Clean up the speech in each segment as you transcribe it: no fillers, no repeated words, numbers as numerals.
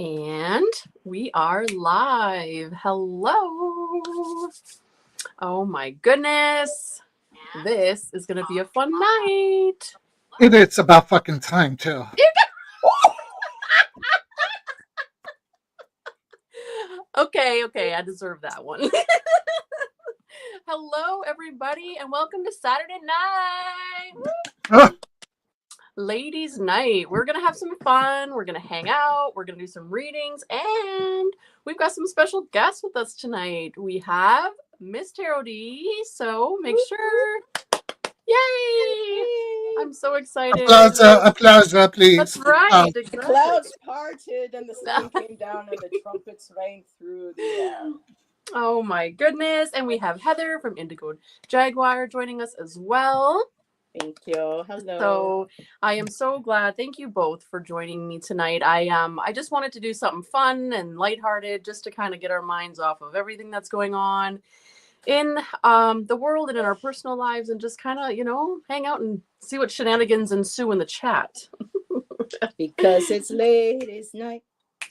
And we are live. Hello. Oh my goodness. This is going to be a fun night. It's about fucking time, too. Okay, I deserve that one. Hello, everybody, and welcome to Saturday night. Ladies' night. We're going to have some fun. We're going to hang out. We're going to do some readings. And we've got some special guests with us tonight. We have Miss Tarot D. So make sure. Yay! I'm so excited. Applause, please. That's right. The clouds parted and the sun came down and the trumpets rang through the air. Oh my goodness. And we have Heather from Indigo Jaguar joining us as well. Thank you. Hello. So I am so glad. Thank you both for joining me tonight. I just wanted to do something fun and lighthearted just to kind of get our minds off of everything that's going on in the world and in our personal lives, and just kind of, hang out and see what shenanigans ensue in the chat. Because it's ladies' night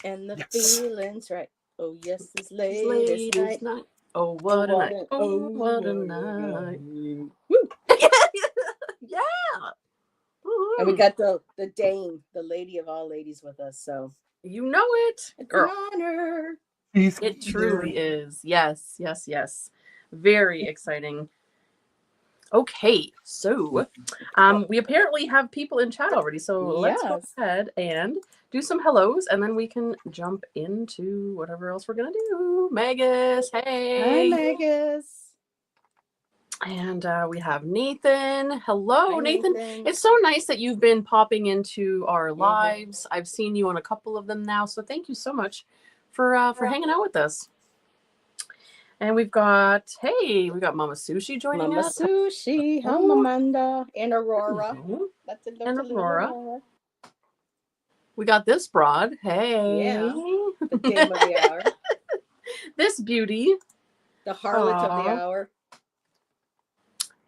and the feeling's right. Oh yes, it's ladies' night. Oh what a night. Oh what a night. Woo. Yeah. And we got the dame, the lady of all ladies with us, so you know it. It's an honor. It truly is. Yes. Very exciting. Okay, so we apparently have people in chat already, so let's go ahead and do some hellos, and then we can jump into whatever else we're gonna do. Magus, hey. Hi, Magus. And we have Nathan. Hello, Hi, Nathan. It's so nice that you've been popping into our lives. I've seen you on a couple of them now, so thank you so much for hanging out with us. And we've got Mama Sushi joining us. Mama Sushi, hi, Amanda, and Aurora. That's and Aurora. We got this broad. Hey. Yeah. The dame of the hour. This beauty. The harlot of the hour.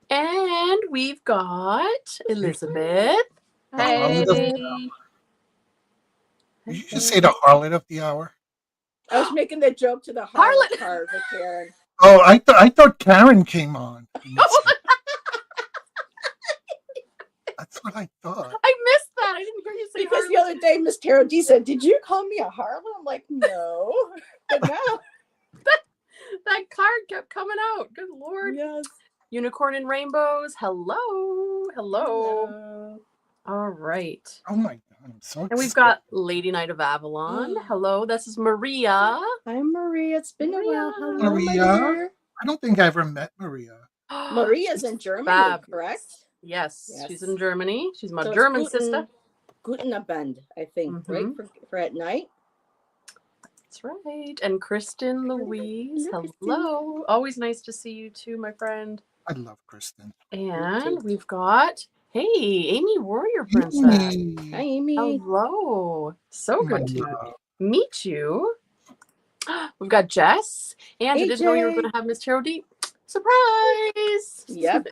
And we've got Elizabeth. Hey. You should say the harlot of the hour. I was making that joke to the harlot card with Karen. Oh, I thought Karen came on. That's what I thought. I missed that. I didn't hear you say because harlot. The other day, Miss Tarot D said, "Did you call me a harlot?" I'm like, "No," but now that card kept coming out. Good Lord. Yes. Unicorn and rainbows. Hello. All right. Oh my God, I'm so excited. And we've got Lady Knight of Avalon. Hello, this is Maria. Hi, Maria. It's been a while. Hello, Maria. I don't think I ever met Maria. Maria's in Germany, correct? Yes, she's in Germany. She's my German sister. Guten Abend, I think, right? For at night. That's right. And Kristen Louise. Hello. Always nice to see you too, my friend. I love Kristen. And we've got Amy Warrior Princess. Hi, Amy. Hello. So good to meet you. We've got Jess. And I didn't know you were going to have Miss Tarot D. Surprise! Yep.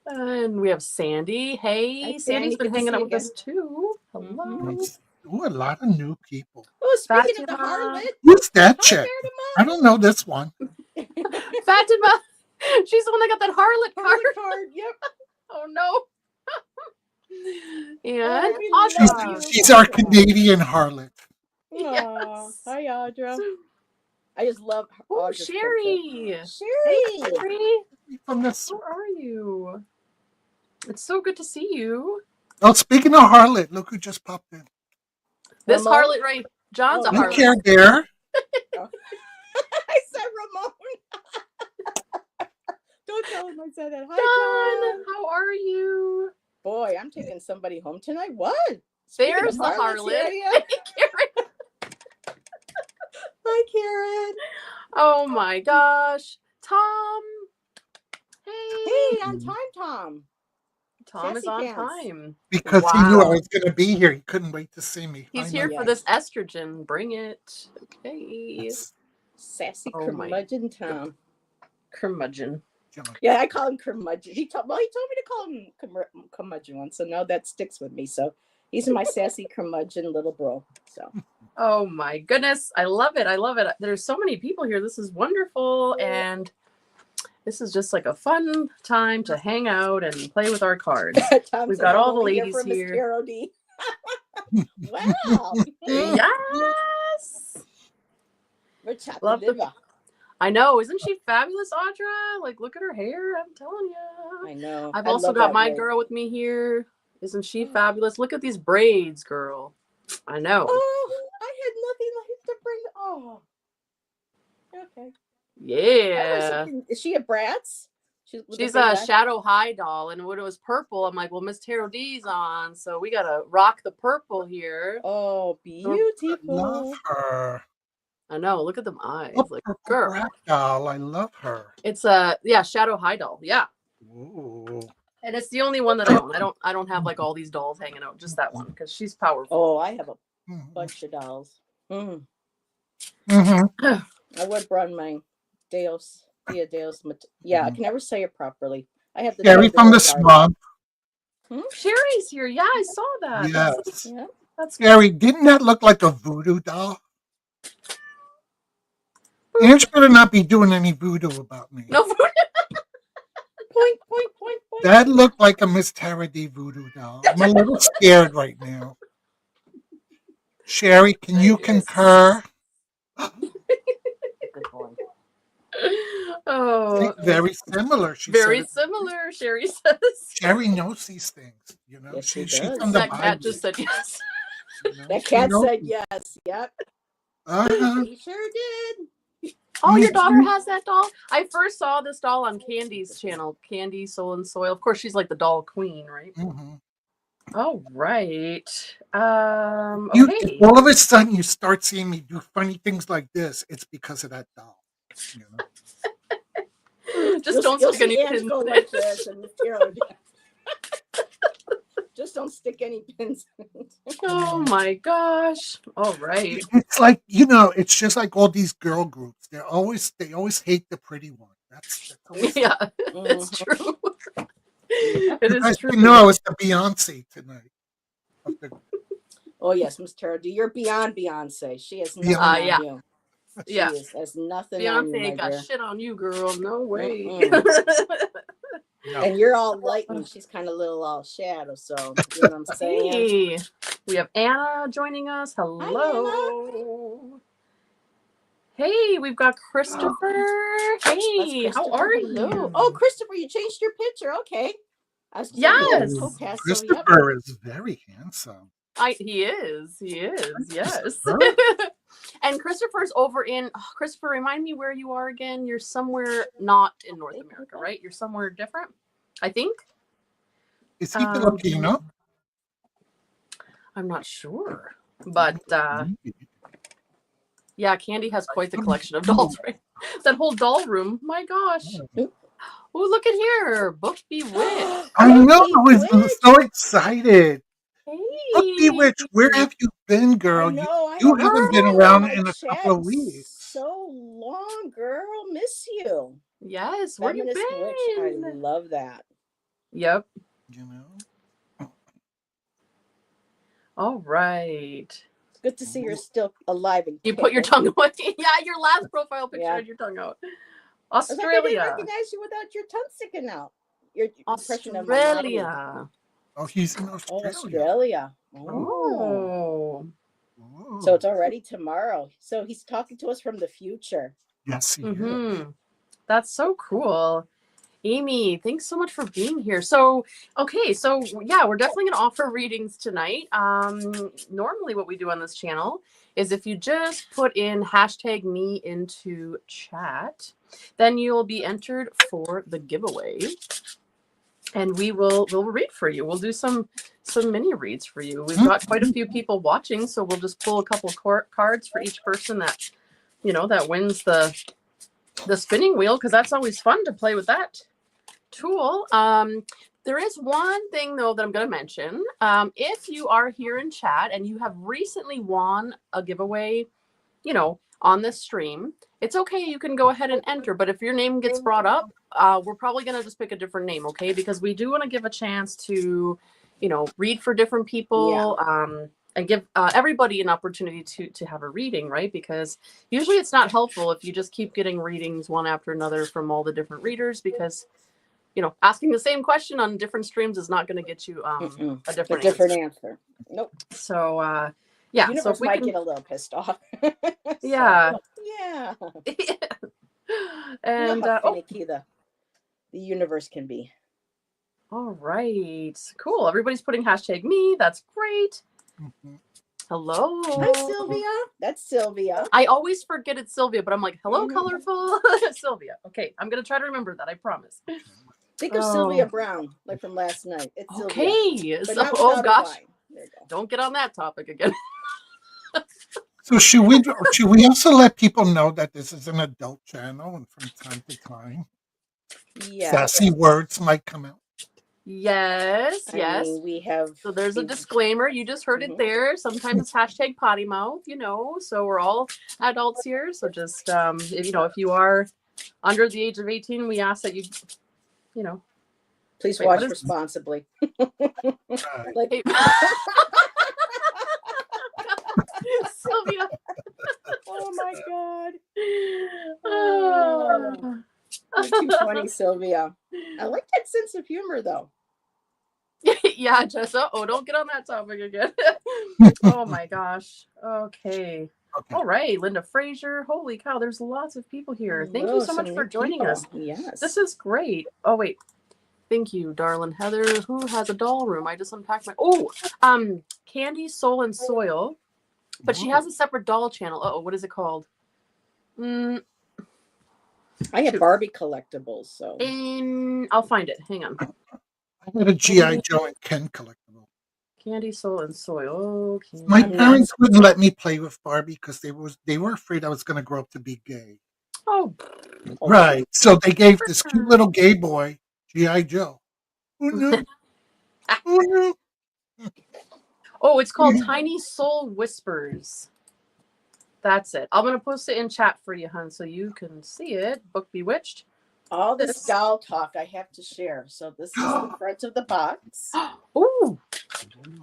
And we have Sandy. Hey, Sandy's been hanging out with us too. Hello. Ooh, a lot of new people. Oh, speaking of the harlot. Who's that chick? I don't know this one. Fatima. She's the one that got that harlot card. Yep. Oh no. And she's our Canadian harlet. Yes. Hi, Audra. I just love Audra. Sherry. Sherry. From this. How are you? It's so good to see you. Oh, speaking of harlot, look who just popped in. This harlot, right? John's a harlot. Care Bear. I said Ramon. Don't tell him I said that. Hi, John. How are you? Boy, I'm taking somebody home tonight. What? There's the harlot. Hi, Karen. Oh my gosh. Tom. Hey, on time, Tom. Tom is on time. Because he knew I was going to be here. He couldn't wait to see me. He's here for this estrogen. Bring it. Okay. Sassy curmudgeon Tom. Curmudgeon. Yeah, I call him curmudgeon. He told me to call him curmudgeon once, so now that sticks with me. So He's my sassy curmudgeon little bro. So Oh my goodness. I love it. I love it. There's so many people here. This is wonderful. And this is just like a fun time to hang out and play with our cards. Tom We've said, got "I'm all the over here ladies for Miss here. Carol D." Wow. Yes. We're chopping Love the- liver. I know. Isn't she fabulous, Audra? Like, look at her hair. I'm telling you. I know. I've I also love got that my wig. girl with me here. Isn't she fabulous? Look at these braids, girl. I know. Oh, I had nothing like to bring. Oh, okay. Yeah. Is she a Bratz? With the She's big a eye? Shadow High doll, and when it was purple, I'm like, well, Miss Tarot D's on, so we gotta rock the purple here. Oh, I beautiful. love her. I know. Look at them eyes, Oh, like Purple girl. Brat doll. I love her. It's Shadow High doll. Yeah, Ooh. and it's the only one that I own. I don't have like all these dolls hanging out. Just that one because she's powerful. Oh, I have a Mhm. bunch of dolls. Mm. Mhm. I would run my Deus. Dia Deus. Yeah, I can never say it properly. I have the Sherry Dia from the Deus card. swamp. Sherry's here. Yeah, I saw that. Yes. Yeah. That's Sherry, didn't that look like a voodoo doll? Ange better not be doing any voodoo about me. no. Point, point, point, point. That looked like a Miss Tara D voodoo doll. I'm a little scared right now. Sherry, can you concur? Good boy. Oh, Very similar. She very said it. similar. Sherry says. Sherry knows these things. You know, Yes, she she's does. from the That cat Bible. just said yes. You know, That she cat knows said these- yes. Yep. Uh-huh. He sure did. Oh, your Mhm. daughter has that doll? I first saw this doll on Candy's channel, Candy Soul and Soil. Of course, she's like the doll queen, right? Mhm. Oh, right. You, Okay. if all of a sudden you start seeing me do funny things like this, it's because of that doll. You know? Just don't you'll stick any see Ange pins go in like it. this, and Carol. Just don't stick any pins. Oh my gosh. All right. It's like, you know, it's just like all these girl groups. They always hate the pretty one. That's always Yeah, it's true. It you guys is true. didn't know I was the Beyonce tonight. Of the- Oh yes, Miss Tara D, you're beyond Beyonce. She has nothing Yeah. on Yeah. you. She Yeah. has nothing on you, Beyonce my ain't got dear. shit on you, girl. No way. No. And you're all light, and she's kind of little all shadow. So you know what I'm saying? Hey, we have Anna joining us. Hello. Hey, we've got Christopher. Hey, That's how Christopher. are Hello. you? Oh, Christopher, you changed your picture. Okay. I was Yes. Oh, Paso, yep. Christopher is very handsome. He is. He is. Yes. Huh? And Christopher's over in. Christopher, remind me where you are again. You're somewhere not in North America, right? You're somewhere different, I think. Is he Filipino? I'm not sure, but yeah, Candy has quite the collection of dolls, right? That whole doll room. My gosh. Oh, look at here. Book Bewitched. I know. I was Bewitched. so excited. Hey. Look, Bewitched, where have you been, girl? I know. I You haven't haven't been seen around my in a chat couple of weeks. So long, girl. Miss you. Yes, where you Feminist been? Witch. I love that. Yep. You know? All right. It's good to see you're still alive and You put your kicking. tongue away. Yeah, your last profile picture Yeah. had your tongue out. I was like, I didn't Australia. recognize you without your tongue sticking out. Your impression of my mommy. Australia. Oh, he's in Oh, Australia. Australia. Oh. Oh. So it's already tomorrow. So he's talking to us from the future. Yes, he is. Mm-hmm. That's so cool. Amy, thanks so much for being here. So, okay, so yeah, we're definitely going to offer readings tonight. Normally what we do on this channel is if you just put in #me into chat, then you'll be entered for the giveaway. And we'll read for you. We'll do some mini reads for you. We've got quite a few people watching, so we'll just pull a couple cards for each person that, that wins the spinning wheel, because that's always fun to play with that tool. There is one thing though that I'm going to mention. If you are here in chat and you have recently won a giveaway, on this stream, it's okay. You can go ahead and enter. But if your name gets brought up, we're probably going to just pick a different name, okay? Because we do want to give a chance to, read for different people, and give everybody an opportunity to have a reading, right? Because usually it's not helpful if you just keep getting readings one after another from all the different readers, because asking the same question on different streams is not going to get you a different answer. Nope. So The yeah, universe so if we might can, get a little pissed off. yeah, Yeah. and You know how finicky the universe can be. all right, cool. Everybody's putting #me. That's great. Mhm. Hello. Hi, Sylvia. That's Sylvia. I always forget it's Sylvia, but I'm like, hello, Mhm. colorful Sylvia. Okay, I'm gonna try to remember that. I promise. Think of Sylvia Brown, like from last night. It's Sylvia. Okay. But So, not oh without a gosh, Y. There you go. don't get on that topic again. So should we also let people know that this is an adult channel, and from time to time, Yeah. sassy words might come out? Yes. I mean, we have. So there's a disclaimer. You just heard it there. Sometimes it's #potty mouth, So we're all adults here. So just if you are under the age of 18, we ask that you Please Wait, watch what is- responsibly. Right. Like, Hey. Sylvia. oh my God. Oh. You're too funny, Sylvia. I like that sense of humor, though. Yeah, Jessa. Oh, don't get on that topic again. Oh my gosh. Okay. Okay. All right, Linda Frazier. Holy cow, there's lots of people here. Thank Hello, you so some much for new joining people. us. Yes. This is great. Oh wait. Thank you, darling Heather. Who has a doll room? I just unpacked my Candy, Soul, and Soil. But she has a separate doll channel. Oh, what is it called? I have Barbie collectibles, so. I'll find it. Hang on. I had a G.I. Joe and Ken collectible. Candy, Soul, and Soil. Okay. My parents wouldn't let me play with Barbie because they were afraid I was going to grow up to be gay. Oh, Right. So they gave this cute little gay boy G.I. Joe. Oh no. Oh no. oh, it's called Tiny Soul Whispers. That's it. I'm gonna post it in chat for you, hun, so you can see it. Book Bewitched. All this doll talk I have to share. So this is the front of the box. Ooh.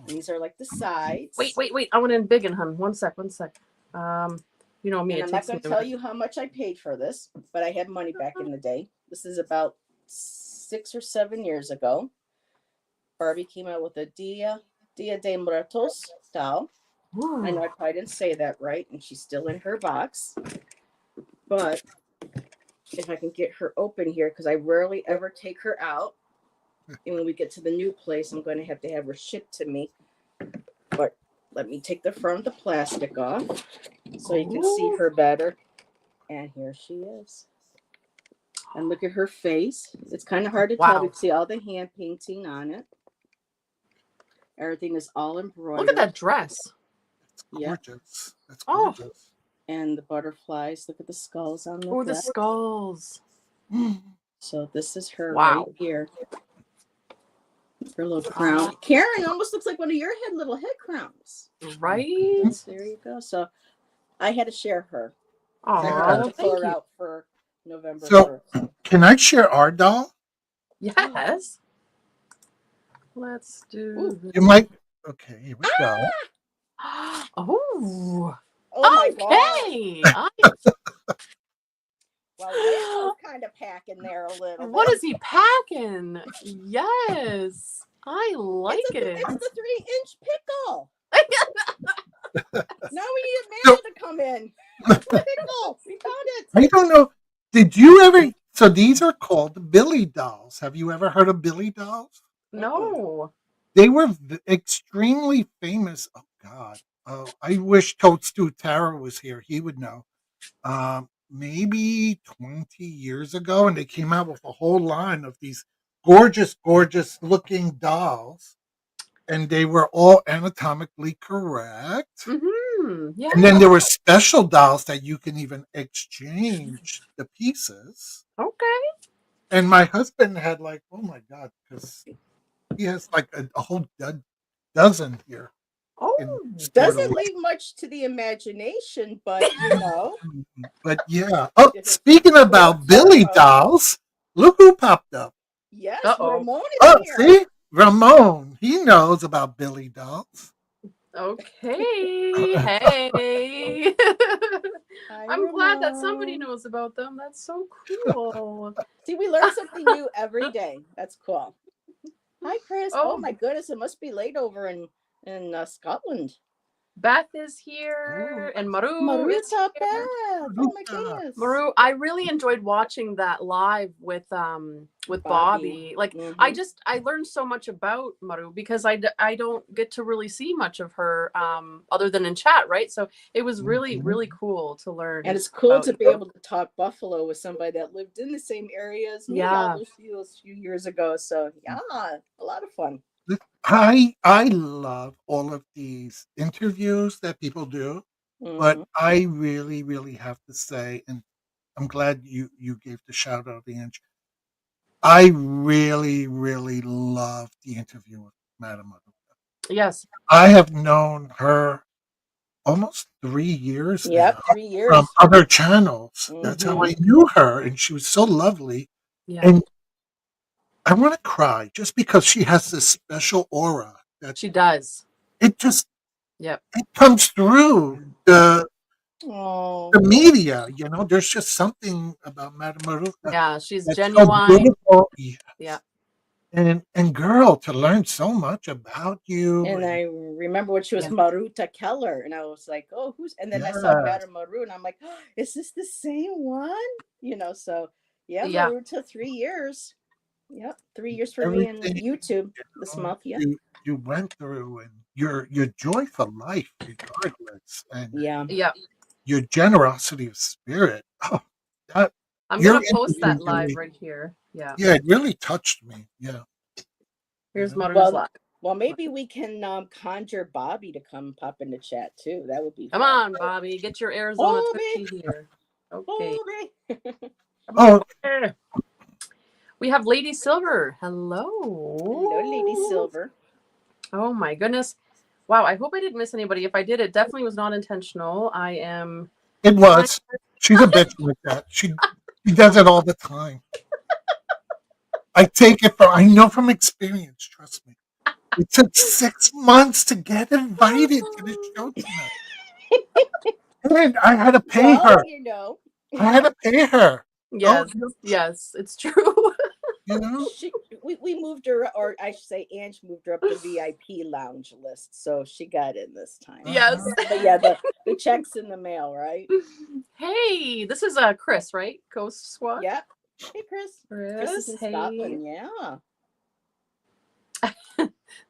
These are like the sides. Wait. I want to embiggen, hun. One sec. You know me. And I'm not going to tell you how much I paid for this, but I had money back in the day. This is about 6 or 7 years ago. Barbie came out with a Dia de Muertos doll. Ooh. I know I probably didn't say that right, and she's still in her box. But if I can get her open here, because I rarely ever take her out. And when we get to the new place, I'm going to have her shipped to me. But let me take the front of the plastic off so you can see her better. And here she is. And look at her face. It's kind of hard to tell. You can see all the hand painting on it. Everything is all embroidered. Look at that dress. It's gorgeous. That's Oh. gorgeous. And the butterflies. Look at the skulls on the Oh, the dress. skulls. So this is her Wow. right here. Her little crown. Karen almost looks like one of your little head crowns. Right? There you go. So I had to share her. Oh, I had to pull thank her you. out for November So- 1st. Can I share our doll? Yes. Let's do. You might. Okay, here we go. Oh. Oh my God. Okay. Well, Randall's kind of packing there a little bit. What is he packing? Yes. I like It's it. the 3-inch pickle. Now we need Amanda to come in. Pickle. We found it. I don't know. Did you ever? So these are called Billy dolls. Have you ever heard of Billy dolls? No. They were extremely famous. Oh God. Oh, I wish Toadstool Tara was here. He would know. Maybe 20 years ago, and they came out with a whole line of these gorgeous looking dolls, and they were all anatomically correct. Mm-hmm. Yeah. And then there were special dolls that you can even exchange the pieces. Okay. And my husband had like, oh my God, because he has like a whole dozen here. Oh. Doesn't leave much to the imagination, but you know. But yeah. Oh, speaking about Billy dolls, look who popped up. Yes, Uh-oh. Ramon is Oh, here. see? Ramon, he knows about Billy dolls. Okay. Hey. Hi, I'm glad that somebody Ramon. knows about them. That's so cool. See, we learn something new every day. That's cool. Hi, Chris. Oh Oh, my goodness, it must be late over in Scotland. Beth is Ooh, here and Maru is Maruta here. Beth. Oh my Luca. goodness. Maru, I really enjoyed watching that live with Bobby. Like Mhm. I learned so much about Maru because I don't get to really see much of her other than in chat, right? So it was really Mhm. really cool to learn And it's cool about to be you. able to talk Buffalo with somebody that lived in the same area as me all Yeah. those few years ago. So yeah, a lot of fun. I love all of these interviews that people do, but Hmm. I really, really have to say, and I'm glad you gave the shout out, Ange. I really, really love the interview with Madame Madu. Yes. I have known her almost 3 years now Yep, three from years. other channels. That's how Hmm. I knew her, and she was so lovely. Yeah. And I want to cry just because she has this special aura that She does. it just Yep. it comes through Oh, the media. You know, there's just something about Madame Maruka Yeah, she's that's so genuine. beautiful. Yeah. Yeah. And girl, to learn so much about you, and and I remember when she was Yeah. Maruta Keller, and I was like, oh, who's? And then I saw yes, Madame Maru, and I'm like, oh, is this the same one? So yeah, Yeah. Maruta, 3 years. Yep, 3 years for me in everything YouTube you this know, month. Yep. you went through, and your joy for life, regardless, and Yeah. Yeah. your generosity of spirit. Oh, that I'm your gonna post interview that live really, right here. Yeah. yeah, it really touched me. Yeah, you Here's know. Maru's Well, live. well, maybe we can conjure Bobby to come pop in the chat too. That would be Come fun. on, Bobby. Get your Arizona Bobby, Tootsie here. Okay. Bobby. Come on. Oh, Here. We have Lady Silver. Hello, Lady Hello. Silver. Oh my goodness. Wow, I hope I didn't miss anybody. If I did, it definitely was not intentional. I am it trying. was. She's a bitch like that. She does it all the time. I take it from I know from experience. Trust me. It took 6 months to get invited to the show tonight, and I had to pay Well, her. I had to pay her. Oh, Yes, yes, it's true. you know. we moved her, or I should say, Ange moved her up the VIP lounge list, so she got in this time. Yes. Uh-huh. But yeah, the check's in the mail, right? Hey, this is Chris, right? Coast Squad. Yep. Hey, Chris. Chris is Chris, in hey. Scotland. Yeah.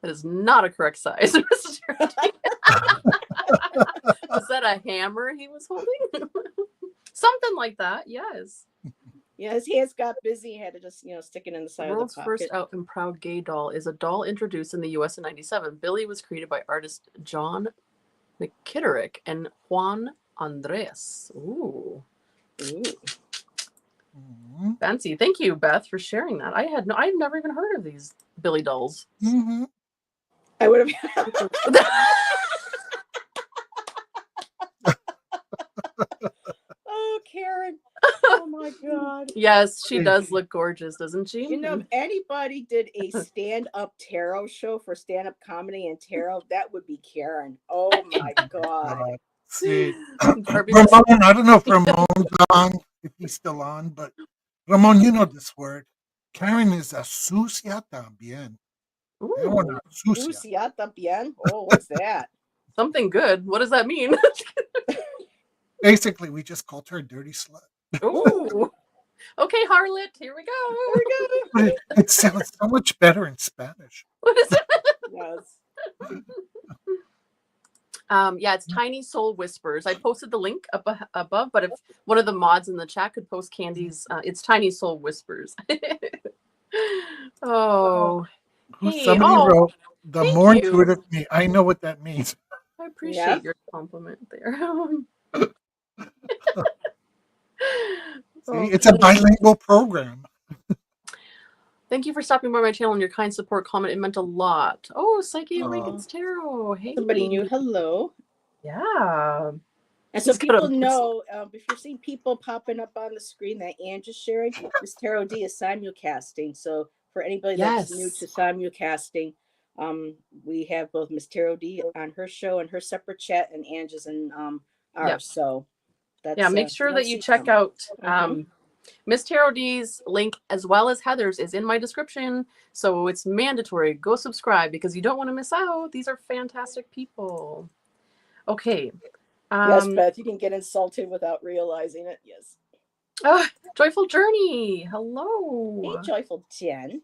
That is not a correct size, Mr. D. Is that a hammer he was holding? Something like that, yes. Yeah, his hands got busy. He had to just stick it in the The side of world's the first pocket. out and proud gay doll is a doll introduced in the US in 97. Billy was created by artist John McKitterick and Juan Andres. Ooh. Ooh. Mhm. Fancy. Thank you, Beth, for sharing that. I've never even heard of these Billy dolls. Mhm. I would have. Oh, Karen. Oh my God. Yes, she does look gorgeous, doesn't she? If anybody did a stand-up tarot show for stand-up comedy and tarot, that would be Karen. Oh my God. See, Barbie was Ramon. I don't know if Ramon's on, if he's still on, but Ramon, you know this word. Karen is a sucia también. Ooh, Sucia. Sucia también. Oh, what's that? something good. What does that mean? Basically, we just called her a dirty slut. Ooh. Okay, harlot, here we go. There we go. But it sounds so much better in Spanish. What is it? Yes. Yeah, it's Tiny Soul Whispers. I posted the link up above, but if one of the mods in the chat could post Candy's, it's Tiny Soul Whispers. Oh, hey, Somebody wrote, the thank more you. intuitive me. I know what that means. I appreciate Yeah. your compliment there. See, Oh, it's a bilingual program. thank you for stopping by my channel and your kind support comment. It meant a lot. Oh, Psyche Aw. Awakens Tarot. Hey. Somebody new. Hello. Yeah. And so He's got a- people know, if you're seeing people popping up on the screen that Ange is sharing, this Tarot D is simulcasting. So For anybody that's new Yes. to simulcasting, we have both Miss Tarot D on her show and her separate chat, and Angie's in ours. Yep. So that's Yeah, make so sure don't that you see check them. out Mhm. Miss Tarot D's link as well as Heather's is in my description. So it's mandatory. Go subscribe because you don't want to miss out. These are fantastic people. Okay. Yes, Beth, you can get insulted without realizing it. Yes. Joyful Journey. Hey, Hello. joyful Jen.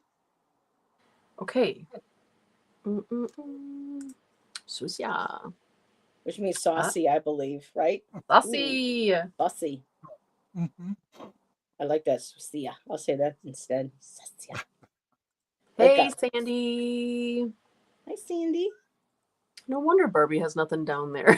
Okay. Susia. Which means saucy, I believe, right? Saucy. Saucy. Mm-hmm. I like that, Susia. I'll say that instead. Susia. Hey, Sandy. Hi, Sandy. No wonder Barbie has nothing down there.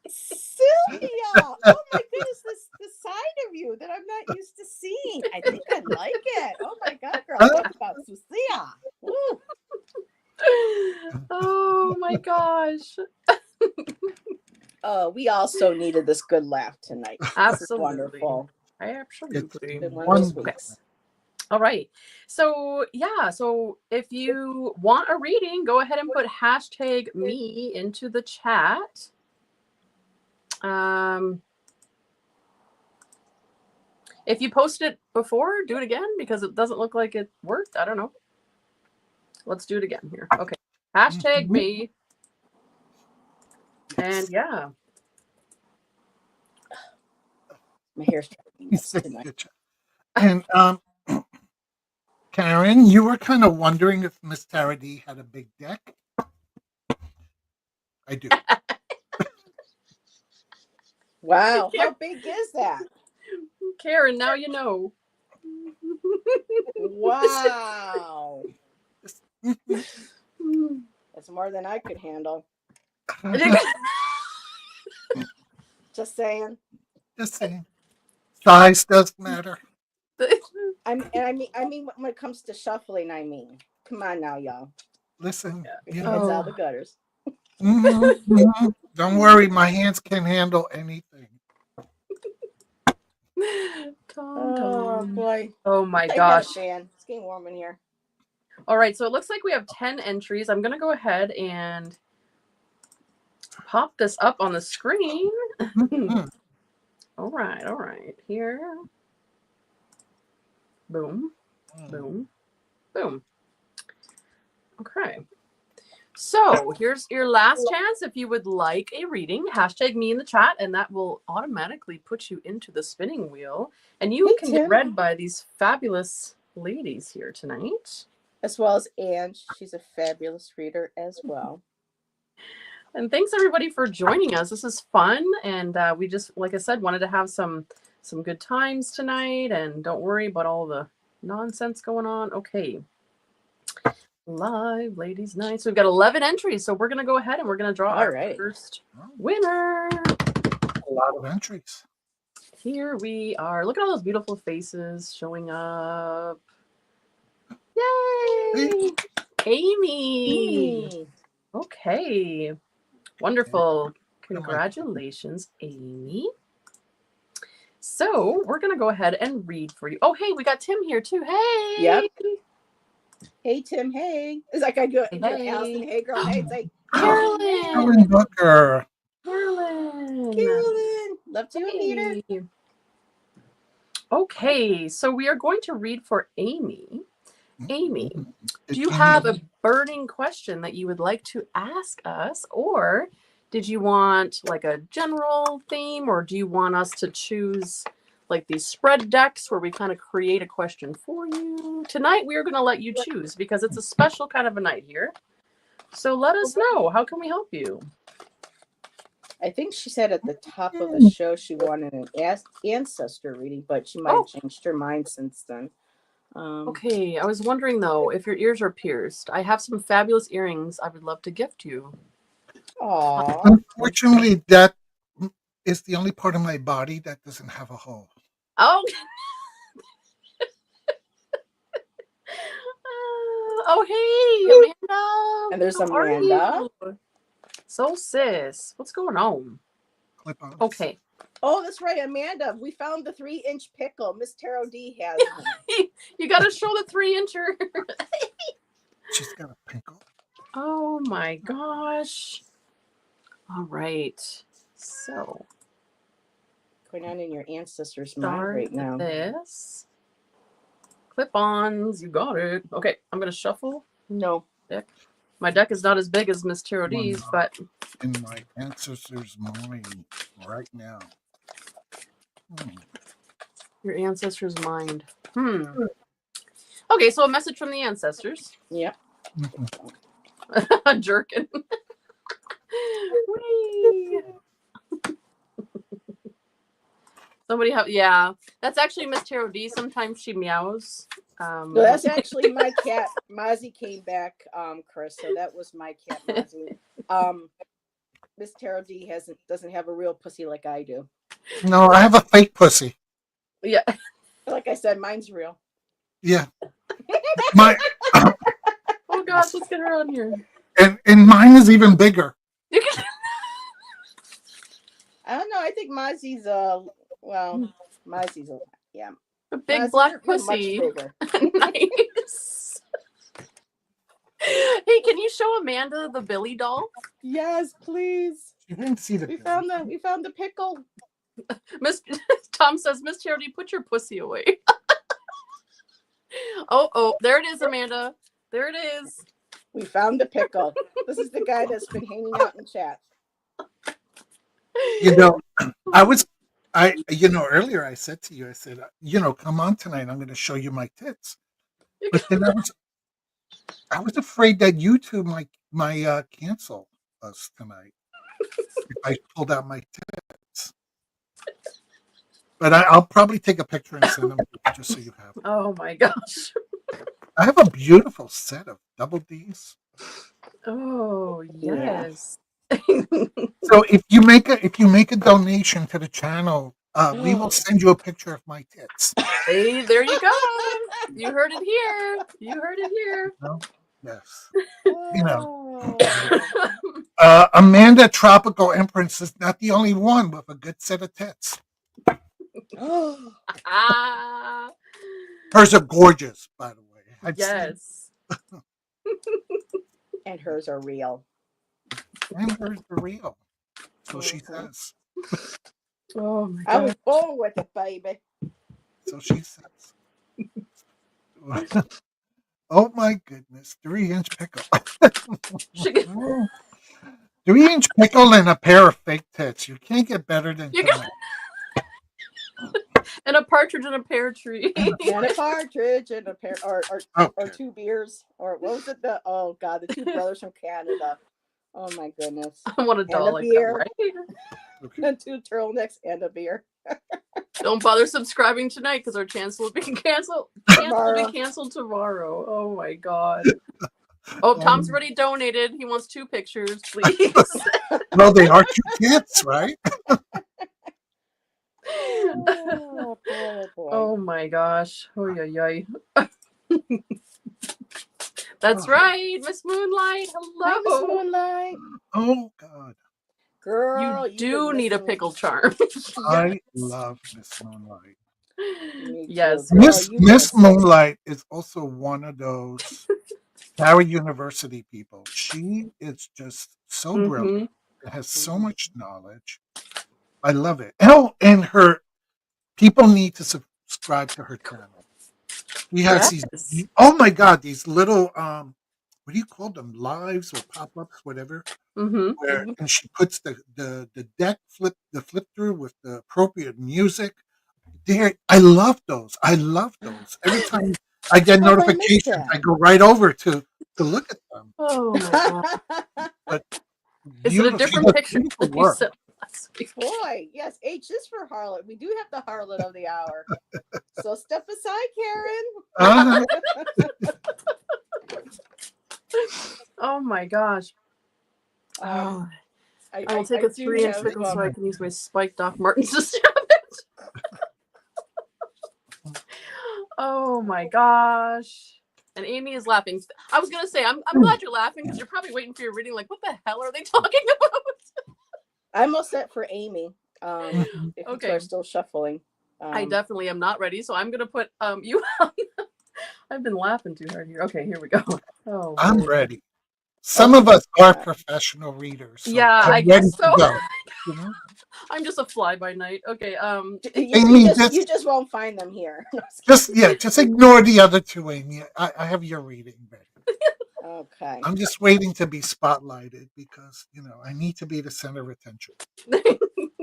Sylvia! Oh my goodness, the side of you that I'm not used to seeing. I think I like it. Oh my god, girl. Talk about Susia. Woo. Oh my gosh. We also needed this good laugh tonight. Absolutely. This is wonderful. Absolutely. It's been one of those weeks. All right. So yeah, so if you want a reading, go ahead and put hashtag me into the chat. If you posted it before, do it again because it doesn't look like it worked. I don't know. Let's do it again here. Okay. Hashtag me. And yeah. My hair's tonight. And Karen, you were kind of wondering if Miss Tarot D had a big deck. I do. Wow. How big is that? Karen, now you know. Wow. That's more than I could handle. Just saying. Just saying. Size doesn't matter. I mean, when it comes to shuffling, I mean, come on now, y'all. Listen, It's out the gutters. Don't worry, my hands can handle anything. Oh boy! Oh my gosh! Fan. It's getting warm in here. All right, so it looks like we have 10 entries. I'm gonna go ahead and pop this up on the screen. All right. Here. Boom. Boom. Boom. Okay. So here's your last chance. If you would like a reading, hashtag me in the chat, and that will automatically put you into the spinning wheel. And you can get read by these fabulous ladies here tonight. As well as Ange. She's a fabulous reader as well. And thanks everybody for joining us. This is fun. And we just, like I said, wanted to have some good times tonight. And don't worry about all the nonsense going on. Okay. Live ladies night. So we've got 11 entries. So we're going to go ahead and we're going to draw our first winner. A lot of entries. Here we are. Look at all those beautiful faces showing up. Yay! Amy. Okay. Wonderful. Congratulations, Amy. So we're going to go ahead and read for you. Oh, hey, we got Tim here too. Hey. Yep. Hey, Tim. Hey. It's like I do it. Hey. Allison. Hey, girl. Hey. It's like Carolyn Booker. Carolyn. Love to meet her. Okay. So we are going to read for Amy. Amy, do you have a burning question that you would like to ask us, or did you want like a general theme, or do you want us to choose like these spread decks where we kind of create a question for you? Tonight we are going to let you choose because it's a special kind of a night here. So let us know. How can we help you? I think she said at the top of the show she wanted an ancestor reading, but she might have changed her mind since then. Okay, I was wondering though, if your ears are pierced, I have some fabulous earrings I would love to gift you. Aww. Unfortunately, that is the only part of my body that doesn't have a hole. Oh. Oh, hey, Amanda. And there's Amanda. So, sis, what's going on? Clip on. Okay. Oh, that's right, Amanda. We found the 3-inch pickle. Miss Taro D has one. You got to show the 3-incher. She's got a pickle. Oh my gosh. All right. So Going on in your ancestors' mind start right now. this. Clip-ons. You got it. Okay, I'm going to shuffle. No. My deck is not as big as Miss Taro D's, but In my ancestors' mind right now. your ancestors' mind. Okay, so a message from the ancestors. Yep. Jerkin. Whee! Somebody have, yeah. That's actually Miss Taro D. Sometimes she meows. No, that's actually my cat. Mozzie came back, Chris. So that was my cat, Mozzie. Miss Taro D doesn't have a real pussy like I do. No, I have a fake pussy. Yeah. Like I said, mine's real. Yeah. My Oh gosh, let's get her on here. and mine is even bigger. I don't know. I think Mozzie's Mozzie's yeah. A big Mozzie, black you're pussy. much bigger. Nice. Hey, can you show Amanda the Billy doll? Yes, please. You didn't see the We pickle. found the pickle. Miss Tom says, Miss Charity, put your pussy away. Oh, there it is, Amanda. There it is. We found the pickle. This is the guy that's been hanging out in chat. You know, earlier I said to you, I said, come on tonight. I'm going to show you my tits. But then I was afraid that YouTube might cancel us tonight if I pulled out my tits. But I'll probably take a picture and send them to you just so you have them. Oh my gosh. I have a beautiful set of double D's. Oh yes. So if you make a donation to the channel, we will send you a picture of my tits. Hey, there you go. You heard it here. You heard it here. No? Yes. Oh. Amanda Tropical Empress is not the only one with a good set of tits. Ah. Hers are gorgeous, by the way. Yes. And hers are real. And hers are real. So she says. Oh my I god. was born with it, baby. So she says. Oh my goodness. 3-inch pickle. 3-inch pickle and a pair of fake tits. You can't get better than that. And a partridge in a pear tree. And a partridge and a pair or Okay. 2 beers. Or what was it? The 2 brothers from Canada. Oh my goodness. I want a doll like beer. that, right? Okay. And 2 turtlenecks and a beer. Don't bother subscribing tonight because our chance will be canceled. Chance will Tomorrow. be canceled tomorrow. Oh my god. Oh, Tom's already donated. He wants 2 pictures, please. Well, they are 2 tits, right? Oh boy. Oh my gosh. Oh yeah. That's Oh. right, Miss Moonlight. Hi, Miss Hello. Moonlight. Oh God. Girl, You do need a pickle charm. I love Miss Moonlight. Yes. Girl, Miss you Miss missed it. Moonlight is also one of those Howard University people. She is just so brilliant. Has so much knowledge. I love it. Oh, and her people need to subscribe to her channel. She has Yes. these. Oh my God, these little what do you call them? Lives or pop-ups, whatever. Where and she puts the deck flip through with the appropriate music. There, I love those. Every time I get How did I miss notifications, that? I go right over to look at them. Oh my god. But Is it a beautiful- different she does picture beautiful than you work. said last week? Boy, yes, H is for harlot. We do have the harlot of the hour. So step aside, Karen. Oh my gosh. Um, I will take a do 3-inch have, pickle so I can use my spiked Doc Martens to stab it. Oh my gosh. And Amy is laughing. I was gonna say, I'm glad you're laughing because you're probably waiting for your reading. Like, what the hell are they talking about? I'm all set for Amy. Mhm. If you two Okay. are still shuffling. I definitely am not ready, so I'm gonna put you. I've been laughing too hard here. Okay, here we go. Oh, I'm Lord. ready. Some of Okay. us are professional readers, so Yeah, I I'm ready guess to so. go. You know, I'm just a fly by night. Okay. Amy, You just won't find them here. just ignore the other two, Amy. I have your reading ready. Okay. I'm just waiting to be spotlighted because I need to be the center of attention.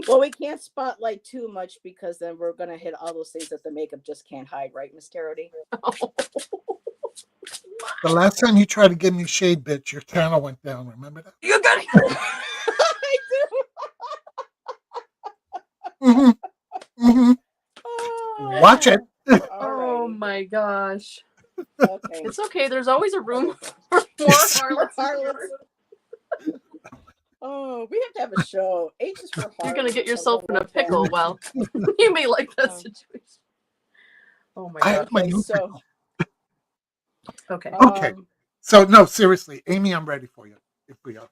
Well, we can't spotlight too much because then we're gonna hit all those things that the makeup just can't hide, right, Miss Tarody? The last time you tried to give me shade, bitch, your channel went down. Remember that? You got I hmm hmm do. Watch it. Oh Alrighty. my gosh. Okay. It's okay. There's always a room for more harlots. Harlots. Oh, we have to have a show. H is for harlots. You're gonna get or yourself in something a like that. pickle. Well, you may like that Um, situation. Oh my I god. have my Okay, new so pickle. Okay. Okay. So no, seriously, Amy, I'm ready for you. If we are.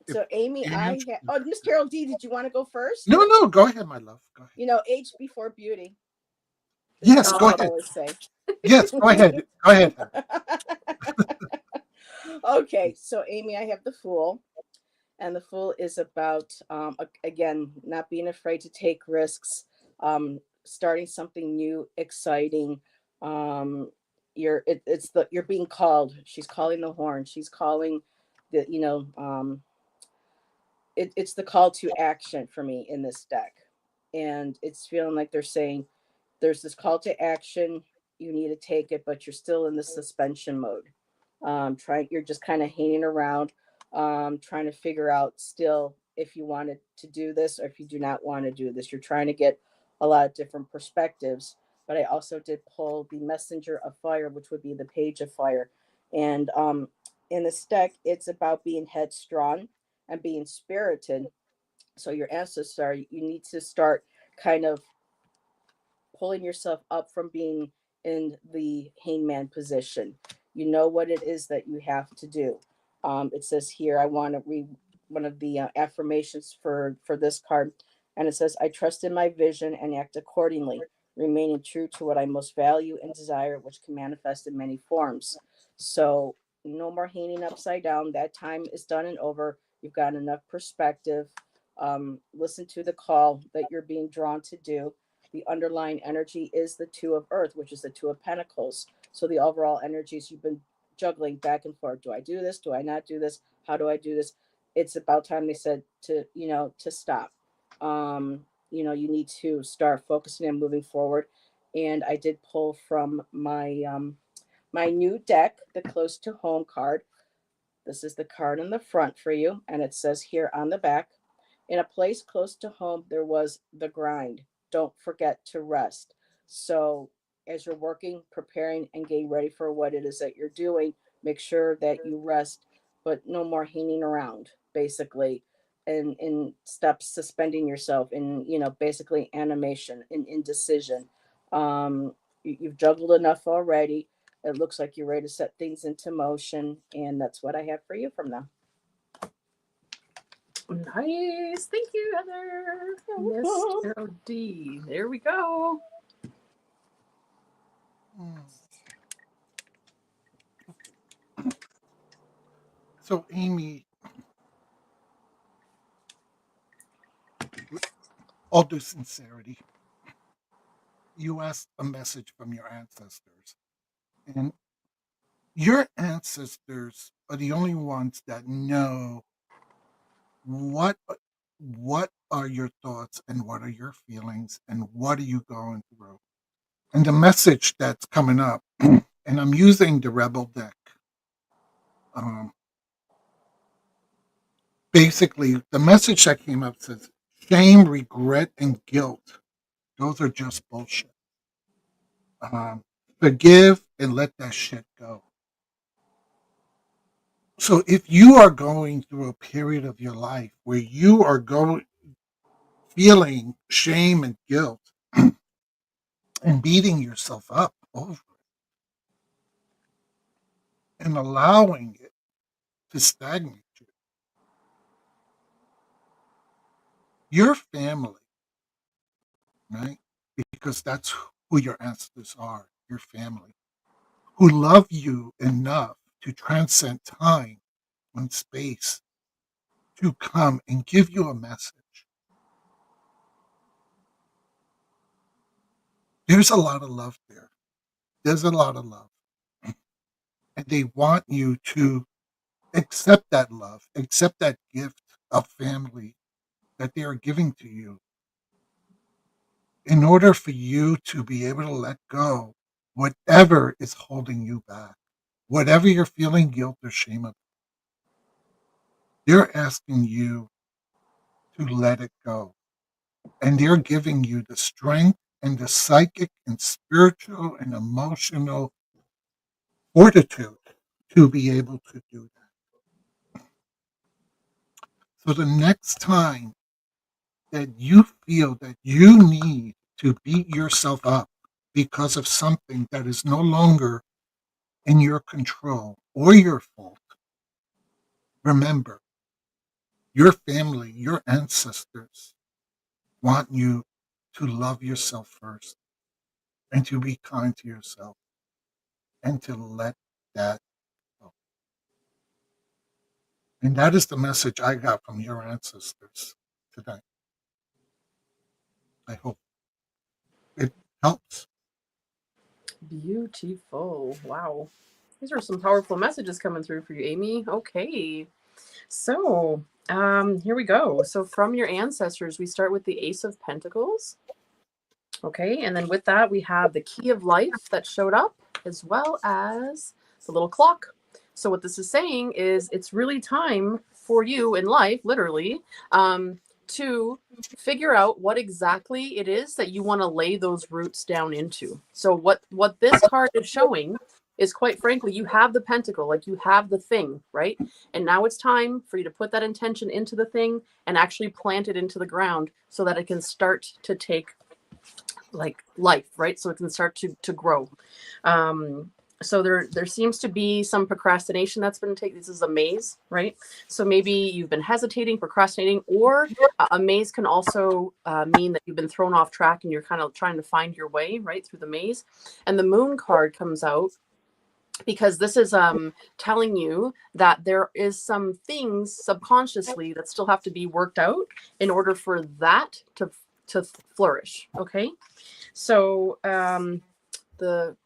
so Amy, And- Miss Carol D, did you want to go first? No, go ahead, my love. Go ahead. You know, age before beauty. Yes, Oh. go I ahead. always say. Yes, go ahead. Go ahead. Okay, so Amy, I have the Fool, and the Fool is about again not being afraid to take risks, starting something new, exciting. You're being called. She's calling the horn. She's calling the it's the call to action for me in this deck, and it's feeling like they're saying there's this call to action. You need to take it, but you're still in the suspension mode. You're just kind of hanging around, trying to figure out still if you wanted to do this or if you do not want to do this. You're trying to get a lot of different perspectives. But I also did pull the Messenger of Fire, which would be the Page of Fire. And in this deck, it's about being headstrong and being spirited. So your ancestors are, you need to start kind of pulling yourself up from being in the hangman position. You know what it is that you have to do. It says here, I want to read one of the affirmations for this card, and it says, "I trust in my vision and act accordingly, remaining true to what I most value and desire, which can manifest in many forms." So no more hanging upside down. That time is done and over. You've got enough perspective. Listen to the call that you're being drawn to do. The underlying energy is the Two of Earth, which is the Two of Pentacles. So the overall energies you've been juggling back and forth. Do I do this? Do I not do this? How do I do this? It's about time they said to stop. You need to start focusing and moving forward. And I did pull from my new deck, the Close to Home card. This is the card in the front for you, and it says here on the back, in a place close to home, there was the grind. Don't forget to rest. So, as you're working, preparing, and getting ready for what it is that you're doing, make sure that you rest, but no more hanging around, basically, and stop suspending yourself in, basically animation and indecision. You've juggled enough already. It looks like you're ready to set things into motion, and that's what I have for you from them. Nice. Thank you, Heather. Miss Carol D. There we go. So, Amy, all due sincerity, you asked a message from your ancestors, and your ancestors are the only ones that know what are your thoughts and what are your feelings and what are you going through. And the message that's coming up, and I'm using the Rebel deck. Basically, the message that came up says shame, regret, and guilt. Those are just bullshit. Forgive and let that shit go. So if you are going through a period of your life where you are feeling shame and guilt and beating yourself up over it and allowing it to stagnate you, your family, right? Because that's who your ancestors are, your family, who love you enough to transcend time and space to come and give you a message. There's a lot of love there. There's a lot of love. And they want you to accept that love, accept that gift of family that they are giving to you in order for you to be able to let go whatever is holding you back, whatever you're feeling guilt or shame about. They're asking you to let it go. And they're giving you the strength and the psychic and spiritual and emotional fortitude to be able to do that. So the next time that you feel that you need to beat yourself up because of something that is no longer in your control or your fault, remember, your family, your ancestors want you to love yourself first and to be kind to yourself and to let that go. And that is the message I got from your ancestors today. I hope it helps. Beautiful. Wow. These are some powerful messages coming through for you, Amy. Okay. So, here we go. So, from your ancestors, we start with the Ace of Pentacles. Okay. And then with that, we have the Key of Life that showed up, as well as the little clock. So, what this is saying is it's really time for you in life, literally, to figure out what exactly it is that you want to lay those roots down into. So what this card is showing is, quite frankly, you have the pentacle, like you have the thing, right? And now it's time for you to put that intention into the thing and actually plant it into the ground so that it can start to take like life, right? So it can start to grow. So there seems to be some procrastination that's been taken. This is a maze, right? So maybe you've been hesitating, procrastinating, or a maze can also mean that you've been thrown off track and you're kind of trying to find your way, right, through the maze. And the Moon card comes out because this is telling you that there is some things subconsciously that still have to be worked out in order for that to flourish, okay? So the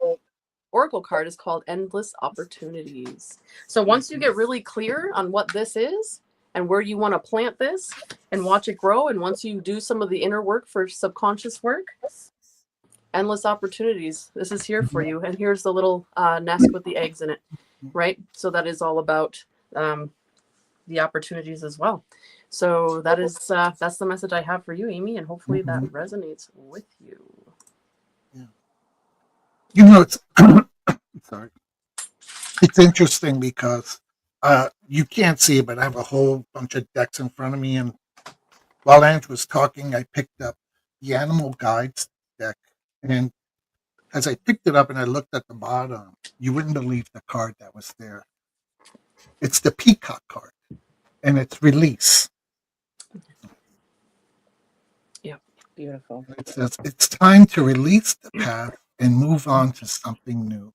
Oracle card is called Endless Opportunities. So once you get really clear on what this is and where you want to plant this and watch it grow, and once you do some of the inner work for subconscious work, endless opportunities. This is here for you. And here's the little nest with the eggs in it, right? So that is all about the opportunities as well. So that is that's the message I have for you, Amy, and hopefully that resonates with you. You know, it's sorry. It's interesting because you can't see it, but I have a whole bunch of decks in front of me. And while Ange was talking, I picked up the Animal Guides deck. And as I picked it up and I looked at the bottom, you wouldn't believe the card that was there. It's the Peacock card, and it's release. Yeah, Beautiful. It says it's time to release the past and move on to something new.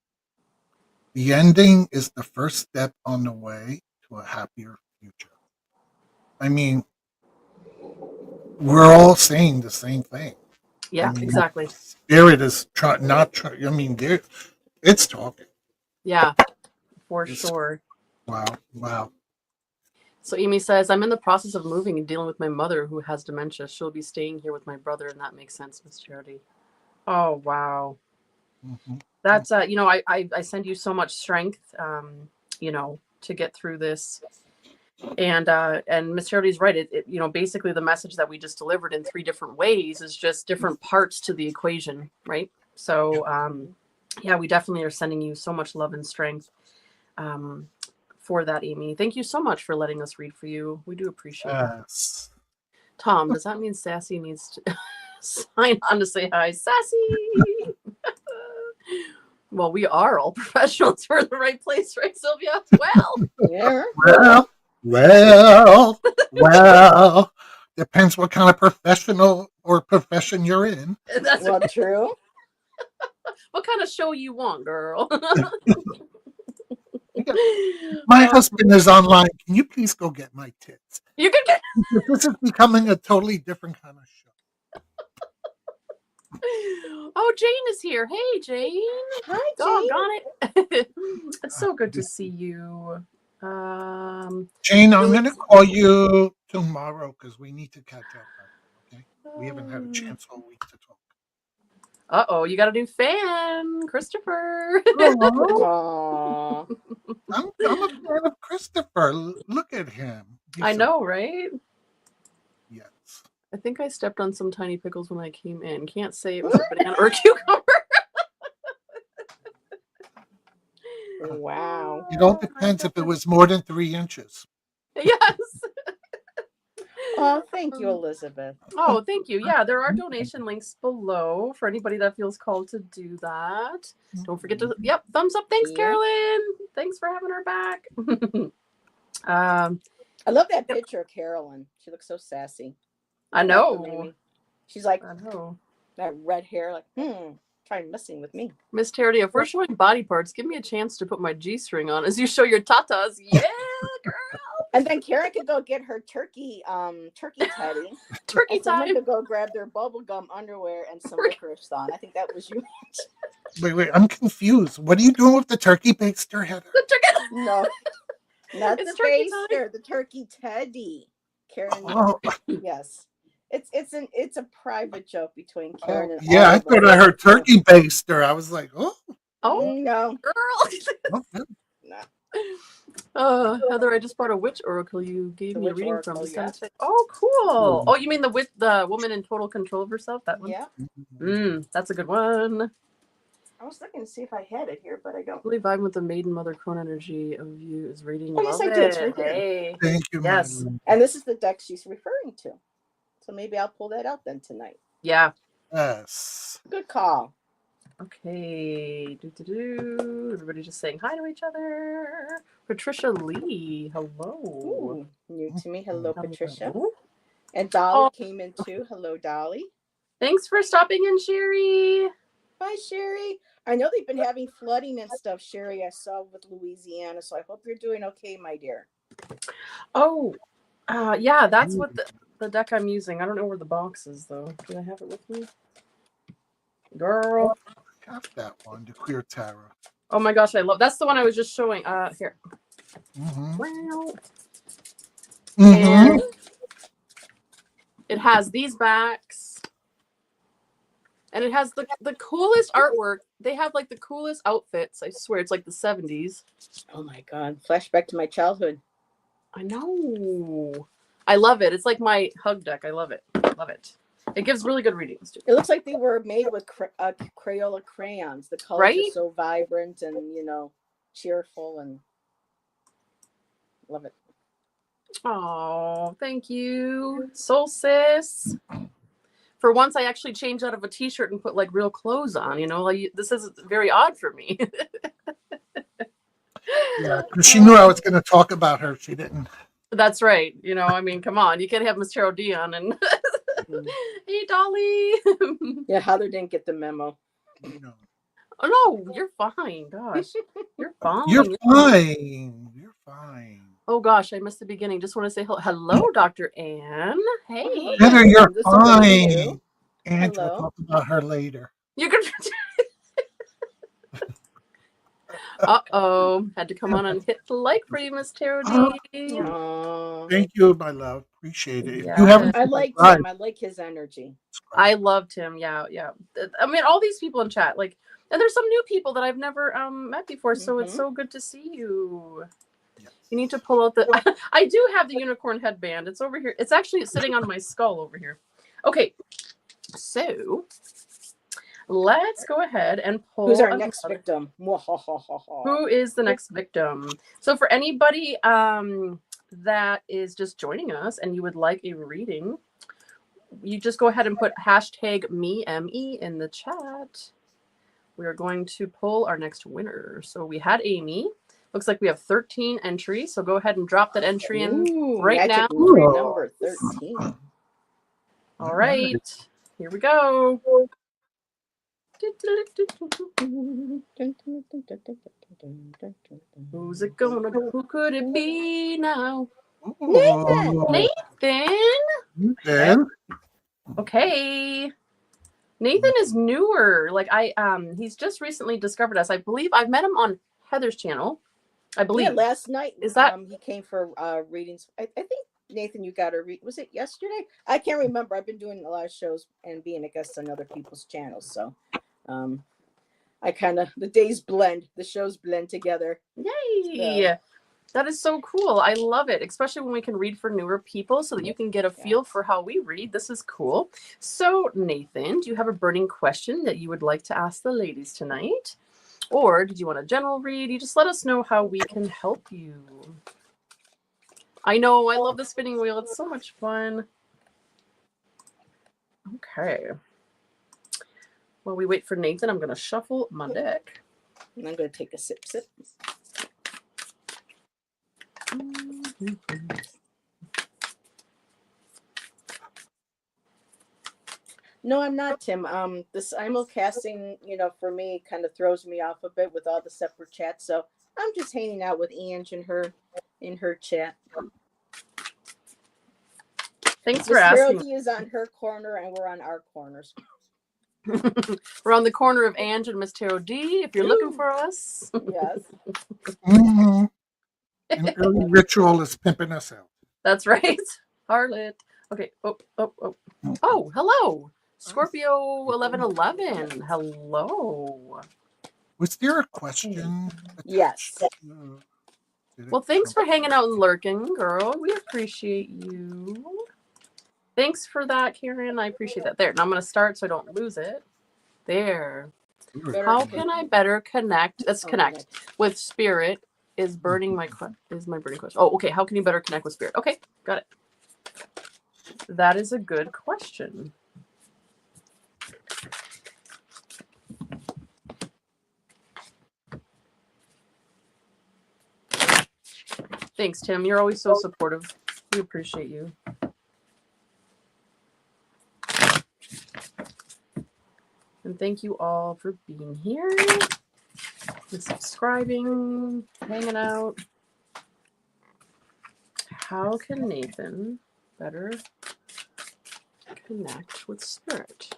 The ending is the first step on the way to a happier future. I mean, we're all saying the same thing. Yeah, I mean, exactly. Spirit is not trying. I mean, it's talking. Yeah, for sure. Wow. So Amy says, I'm in the process of moving and dealing with my mother who has dementia. She'll be staying here with my brother, and that makes sense, Miss Charity. Oh, wow. Mm-hmm. That's, I send you so much strength, to get through this. And Miss Charity's right. It basically the message that we just delivered in 3 different ways is just different parts to the equation, right? So, we definitely are sending you so much love and strength for that, Amy. Thank you so much for letting us read for you. We do appreciate that. Tom, does that mean Sassy needs to sign on to say hi? Sassy! Well, we are all professionals. We're in the right place, right, Sylvia? Well, Yeah. Well. Depends what kind of professional or profession you're in. That's Well, true. what kind of show you want, girl. My husband is online. Can you please go get my tits? You can get. This is becoming a totally different kind of show. Oh, Jane is here. Hey, Jane. Hi, Doggone Jane. it. It's so good to see you. Jane, I'm going to call you tomorrow because we need to catch up. Okay, we haven't had a chance all week to talk. Uh-oh, you got a new fan, Christopher. Aw. I'm a fan of Christopher. Look at him. He's I so- know, right? Yes. I think I stepped on some tiny pickles when I came in. Can't say it was a banana or a cucumber. Wow. It all depends if it was more than 3 inches. Yes. Oh, thank you, Elizabeth. Oh, thank you. Yeah, there are donation links below for anybody that feels called to do that. Don't forget to, yep, thumbs up. Thanks, Yep. Carolyn. Thanks for having her back. I love that picture of Carolyn. She looks so sassy. I like her, know. Mimi. She's like I know. that red hair, like, try messing with me. Miss Terry, if we're showing body parts, give me a chance to put my G-string on as you show your tatas. Yeah, girl. And then Karen could go get her turkey teddy. Turkey And someone time. could go grab their bubblegum underwear and some licorice on. I think that was you. Wait, I'm confused. What are you doing with the turkey baster, Heather? The turkey. No, not It's the turkey time. baster, the turkey teddy. Karen, Oh, yes. It's a private joke between Karen and yeah, all I of thought us. I heard turkey baster. I was like, oh. Oh, No. girl. No. Heather, I just bought a witch oracle you gave The me a witch reading oracle, from. yes. Oh, cool. Oh, you mean the woman in total control of herself? That one? Yeah. That's a good one. I was looking to see if I had it here, but I don't. Really vibing with the maiden mother crone energy of you is reading. Oh, yes, Love I do. It's it. right there. Hey. Thank you, Yes. my love. And this is the deck she's referring to. So maybe I'll pull that out then tonight. Yeah. Yes. Good call. Okay. Everybody just saying hi to each other. Patricia Lee. Hello. Ooh, new to me. Hello, Patricia. Hello. And Dolly Oh. came in too. Hello, Dolly. Thanks for stopping in, Sherry. Bye, Sherry. I know they've been having flooding and stuff, Sherry. I saw with Louisiana, so I hope you're doing okay, my dear. Oh, yeah, that's what the deck I'm using. I don't know where the box is, though. Do I have it with me? Girl. I got that one, the Clear Tarot. Oh my gosh, I love that's the one I was just showing. Here. Mm-hmm. Wow. Mm-hmm. And it has these backs. And it has the coolest artwork. They have like the coolest outfits. I swear, it's like the 70s. Oh my God. Flashback to my childhood. I know. I love it. It's like my hug deck. I love it. Love it. It gives really good readings too. It looks like they were made with Crayola crayons. The colors Right? are so vibrant and, cheerful and love it. Oh, thank you, Soul Sis. For once, I actually changed out of a t-shirt and put like real clothes on. This is very odd for me. Yeah, because she knew I was going to talk about her. She didn't. That's right. Come on. You can't have Miss Tarot D on and hey, Dolly. Yeah, Heather didn't get the memo. No. Oh no, you're fine. Gosh, you're fine. You're fine. You're fine. Oh gosh, I missed the beginning. Just want to say hello, Dr. Ann. Hey. Heather, you're This is what we do. fine. And Hello. we'll talk about her later. You can. Uh-oh. Had to come on and hit the like for you, Miss Tarot D. Aw. Thank you, my love. Appreciate it. If Yeah. you haven't I like subscribed, him. I like his energy. I loved him. Yeah. I mean, all these people in chat, like, and there's some new people that I've never met before, so it's Mhm. so good to see you. Yes. You need to pull out the. I do have the unicorn headband. It's over here. It's actually sitting on my skull over here. Okay, so let's go ahead and pull. Who's our next another- victim? Who is the next victim? So for anybody that is just joining us and you would like a reading, you just go ahead and put hashtag me in the chat. We are going to pull our next winner. So we had Amy. Looks like we have 13 entries. So go ahead and drop that entry in. Ooh, right magic now- number 13. All right. Here we go. Who's it gonna be? Who could it be now? Oh, Nathan? Nathan. Okay. Nathan is newer. Like he's just recently discovered us. I believe I've met him on Heather's channel. I believe. Yeah, last night Is that he came for readings. I think Nathan, you got to read. Was it yesterday? I can't remember. I've been doing a lot of shows and being a guest on other people's channels, so I kind of the days blend, the shows blend together. Yay! So. That is so cool. I love it, especially when we can read for newer people so that you can get a feel for how we read. This is cool. So, Nathan, do you have a burning question that you would like to ask the ladies tonight? Or did you want a general read? You just let us know how we can help you. I know, I love the spinning wheel. It's so much fun. Okay. While we wait for Nathan, I'm going to shuffle my deck. And I'm going to take a sip. No, I'm not, Tim. The simulcasting, for me kind of throws me off a bit with all the separate chats. So I'm just hanging out with Ange in her chat. Thanks for asking. Harold is on her corner and we're on our corners. We're on the corner of Ange and Miss Tarot D if you're looking for us. Yes. Mm-hmm. An early ritual is pimping us out. That's right. Harlot. Okay. Oh, hello. Scorpio 1111. Hello. Was there a question? Yes. Well, thanks for hanging out and lurking, girl. We appreciate you. Thanks for that, Karen. I appreciate that. There. Now I'm going to start so I don't lose it. There. How can I better connect? Let's connect with spirit. Is burning my burning question. Oh, okay. How can you better connect with spirit? Okay, got it. That is a good question. Thanks, Tim. You're always so supportive. We appreciate you. And thank you all for being here and subscribing, hanging out. How can Nathan better connect with spirit?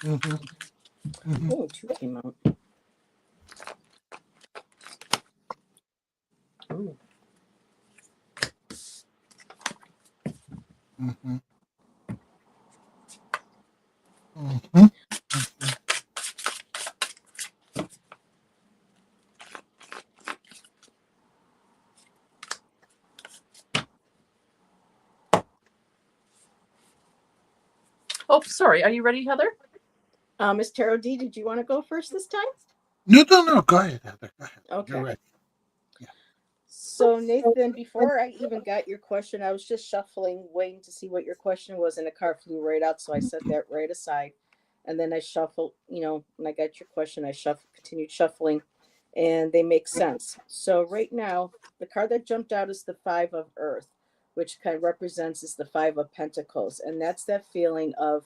Okay. Oh, two came out. Oh. Oh, sorry. Are you ready, Heather? Miss Tarot D, did you want to go first this time? No. Go ahead, Heather. Go ahead. Okay. You're right. Yeah. So, Nathan, before I even got your question, I was just shuffling, waiting to see what your question was, and the card flew right out. So I set that right aside. And then I shuffled, when I got your question, I continued shuffling, and they make sense. So right now, the card that jumped out is the Five of Earth, which kind of represents is the Five of Pentacles. And that's that feeling of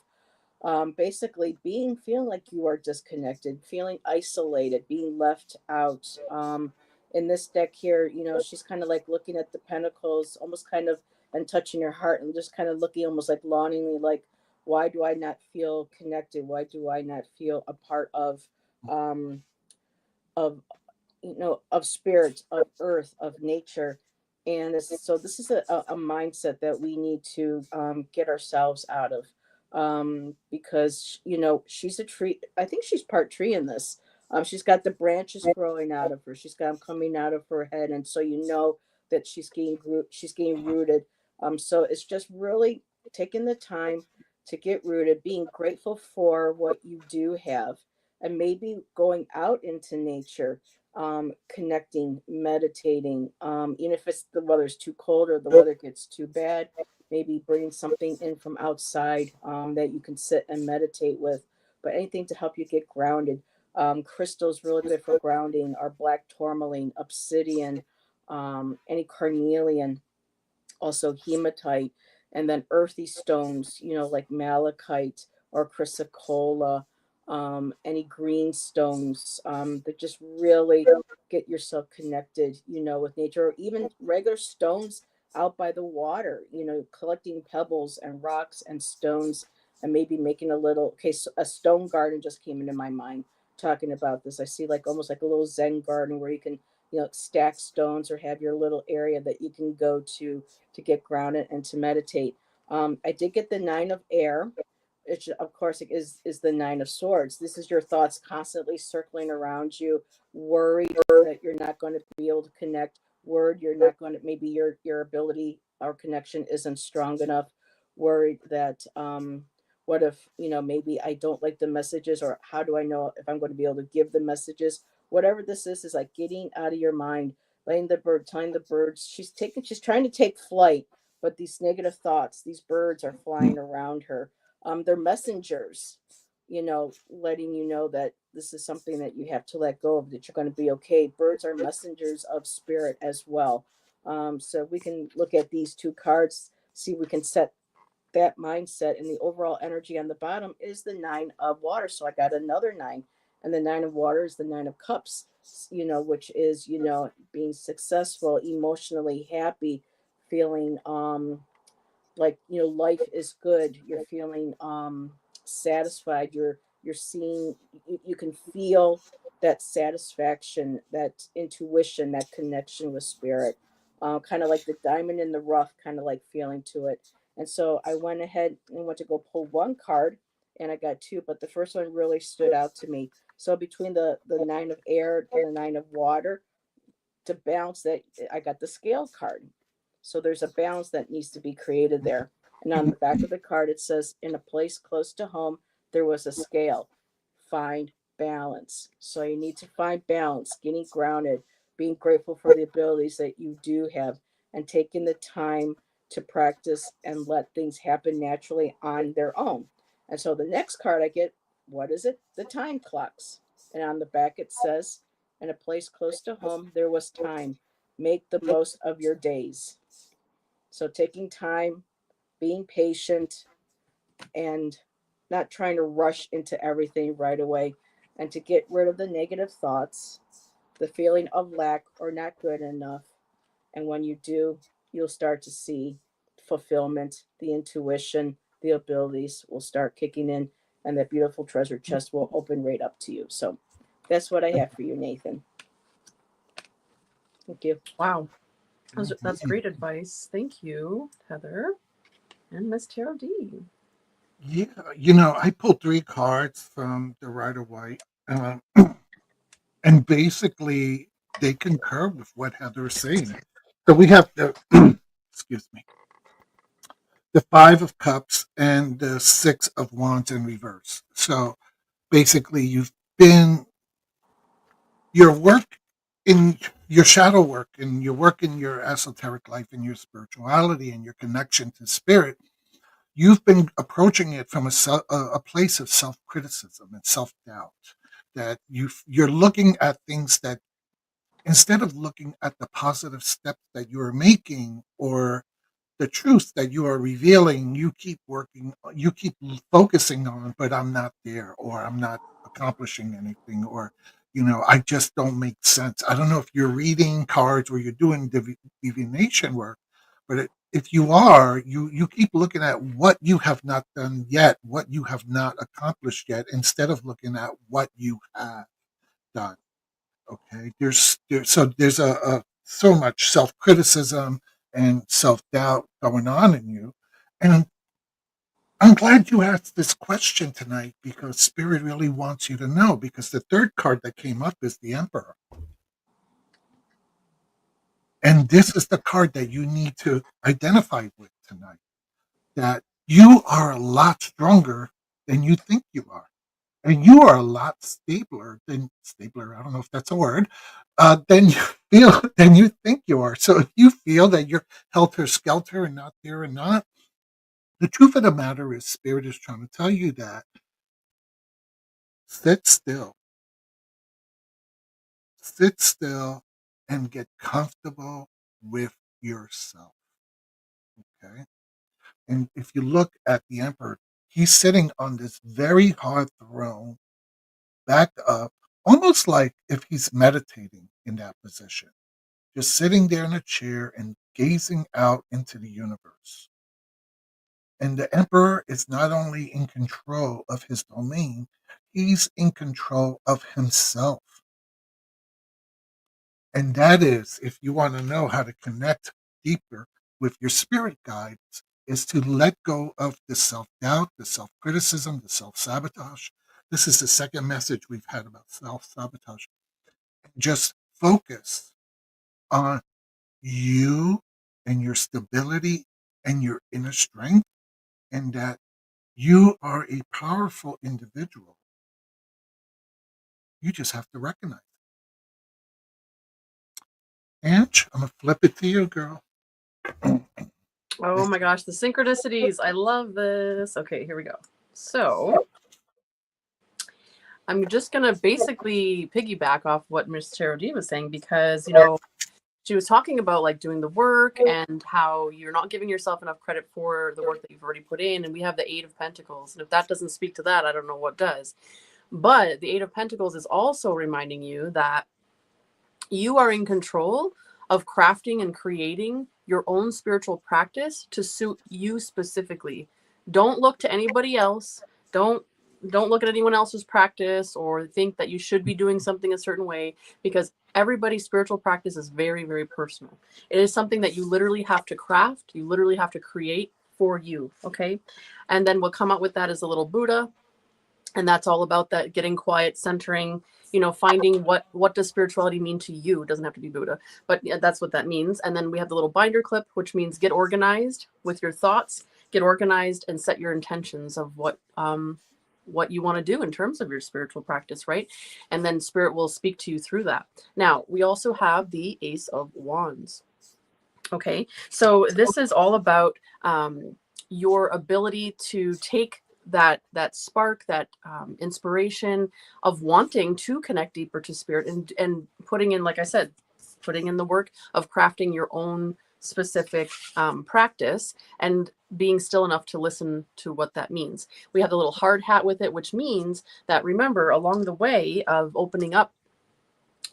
basically feeling like you are disconnected, feeling isolated, being left out. In this deck here, she's kind of like looking at the pentacles, almost kind of and touching her heart and just kind of looking almost like longingly, like, why do I not feel connected? Why do I not feel a part of spirit, of earth, of nature? And so this is a mindset that we need to get ourselves out of, because she's a tree. I think she's part tree in this. She's got the branches growing out of her. She's got them coming out of her head, and so that she's getting rooted. So it's just really taking the time to get rooted, being grateful for what you do have, and maybe going out into nature, connecting, meditating. Even if it's the weather's too cold or the weather gets too bad, maybe bringing something in from outside that you can sit and meditate with. But anything to help you get grounded. Crystals really good for grounding are black tourmaline, obsidian, any carnelian, also hematite, and then earthy stones, like malachite or chrysocolla, any green stones that just really get yourself connected, with nature, or even regular stones out by the water, collecting pebbles and rocks and stones and maybe making a little, okay, so a stone garden just came into my mind talking about this. I see like almost like a little Zen garden where you can, stack stones or have your little area that you can go to get grounded and to meditate. I did get the Nine of Air, which of course is the Nine of Swords. This is your thoughts constantly circling around you, worried that you're not going to be able to connect, worried you're not going to, maybe your ability or connection isn't strong enough, worried that what if, maybe I don't like the messages, or how do I know if I'm going to be able to give the messages? Whatever this is like getting out of your mind, letting the bird, telling the birds she's trying to take flight, but these negative thoughts, these birds are flying around her. They're messengers, letting you know that this is something that you have to let go of, that you're going to be okay. Birds are messengers of spirit as well. So we can look at these two cards, see if we can set that mindset, and the overall energy on the bottom is the Nine of Water. So I got another nine, and the Nine of Water is the Nine of Cups, which is, being successful, emotionally happy, feeling like, life is good, you're feeling satisfied, you're seeing, you can feel that satisfaction, that intuition, that connection with spirit, kind of like the diamond in the rough kind of like feeling to it. And so I went ahead and went to go pull one card, and I got two, but the first one really stood out to me. So between the Nine of Air and the Nine of Water, to balance that, I got the Scale card. So there's a balance that needs to be created there. And on the back of the card, it says, in a place close to home, there was a scale. Find balance. So you need to find balance, getting grounded, being grateful for the abilities that you do have, and taking the time to practice and let things happen naturally on their own. And so the next card I get, what is it? The time clocks. And on the back, it says, in a place close to home, there was time. Make the most of your days. So taking time, being patient, and not trying to rush into everything right away, and to get rid of the negative thoughts, the feeling of lack or not good enough. And when you do, you'll start to see fulfillment, the intuition, the abilities will start kicking in, and that beautiful treasure chest will open right up to you. So that's what I have for you, Nathan. Thank you. Wow. That's great advice. Thank you, Heather and Miss Tarot D. Yeah, I pulled three cards from the Rider White, and basically they concur with what Heather is saying. So we have the, excuse me, the Five of Cups and the Six of Wands in reverse. So basically, your work in your shadow work, and your work in your esoteric life and your spirituality and your connection to spirit. You've been approaching it from a place of self-criticism and self-doubt, that you're looking at things that, instead of looking at the positive steps that you're making, or the truth that you are revealing, you keep focusing on, but I'm not there, or I'm not accomplishing anything, or I just don't make sense. I don't know if you're reading cards or you're doing divination work, but if you are, you keep looking at what you have not done yet, what you have not accomplished yet, instead of looking at what you have done. Okay, there's a so much self-criticism and self-doubt going on in you, and I'm glad you asked this question tonight, because spirit really wants you to know, because the third card that came up is the Emperor, and this is the card that you need to identify with tonight, that you are a lot stronger than you think you are. And you are a lot stabler, I don't know if that's a word, than you than you think you are. So if you feel that you're helter skelter and not there and not, the truth of the matter is spirit is trying to tell you that sit still, sit still and get comfortable with yourself. Okay. And if you look at the emperor, he's sitting on this very hard throne, backed up, almost like if he's meditating in that position, just sitting there in a chair and gazing out into the universe. And the emperor is not only in control of his domain, he's in control of himself. And that is, if you want to know how to connect deeper with your spirit guides, is to let go of the self doubt, the self criticism, the self sabotage. This is the second message we've had about self sabotage. Just focus on you and your stability and your inner strength, and that you are a powerful individual. You just have to recognize it. Ange, I'm going to flip it to you, girl. Oh my gosh, the synchronicities. I love this. Okay, here we go. So I'm just going to basically piggyback off what Miss Tarot D was saying because, she was talking about like doing the work and how you're not giving yourself enough credit for the work that you've already put in. And we have the Eight of Pentacles. And if that doesn't speak to that, I don't know what does. But the Eight of Pentacles is also reminding you that you are in control of crafting and creating your own spiritual practice to suit you specifically. Don't look to anybody else. Don't look at anyone else's practice or think that you should be doing something a certain way, because everybody's spiritual practice is very, very personal. It is something that you literally have to craft, you literally have to create for you. Okay. And then what come out with that is a little Buddha. And that's all about that getting quiet, centering, finding what does spirituality mean to you. It doesn't have to be Buddha, but yeah, that's what that means. And then we have the little binder clip, which means get organized with your thoughts, get organized and set your intentions of what you want to do in terms of your spiritual practice, right? And then spirit will speak to you through that. Now, we also have the Ace of Wands. Okay, so this is all about your ability to take that spark, that inspiration of wanting to connect deeper to spirit, and putting in, like I said, putting in the work of crafting your own specific practice and being still enough to listen to what that means. We have the little hard hat with it, which means that, remember, along the way of opening up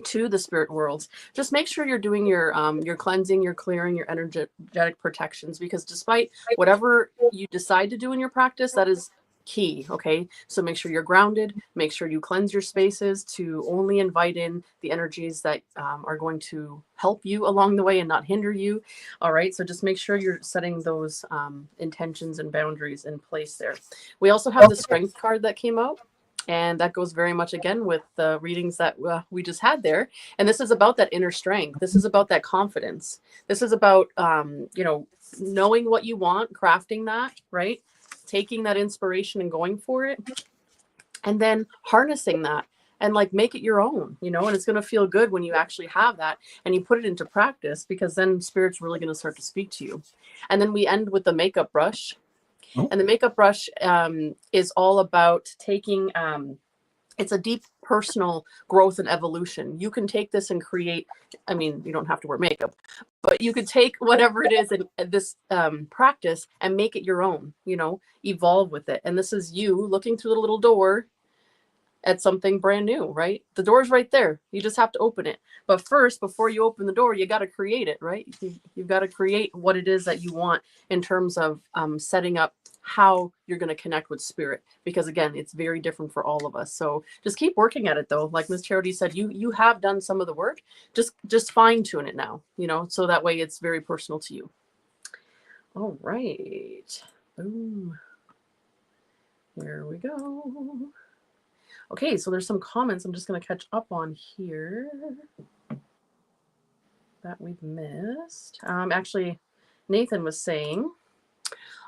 to the spirit worlds, just make sure you're doing your cleansing, your clearing, your energetic protections, because despite whatever you decide to do in your practice, that is key. Okay, so make sure you're grounded, make sure you cleanse your spaces to only invite in the energies that are going to help you along the way and not hinder you. All right, so just make sure you're setting those intentions and boundaries in place there. We also have the strength card that came out, and that goes very much again with the readings that we just had there. And this is about that inner strength. This is about that confidence. This is about, knowing what you want, crafting that, right? Taking that inspiration and going for it. And then harnessing that and like make it your own, and it's going to feel good when you actually have that and you put it into practice, because then spirit's really going to start to speak to you. And then we end with the makeup brush. And the makeup brush is all about taking, it's a deep personal growth and evolution. You can take this and create, you don't have to wear makeup, but you could take whatever it is in this practice and make it your own, evolve with it. And this is you looking through the little door at something brand new, right? The door's right there. You just have to open it. But first, before you open the door, you got to create it, right? You've got to create what it is that you want in terms of setting up how you're going to connect with spirit. Because again, it's very different for all of us. So just keep working at it, though. Like Miss Charity said, you have done some of the work. Just fine tune it now, so that way it's very personal to you. All right. Boom. There we go. Okay, so there's some comments I'm just going to catch up on here that we've missed. Actually, Nathan was saying,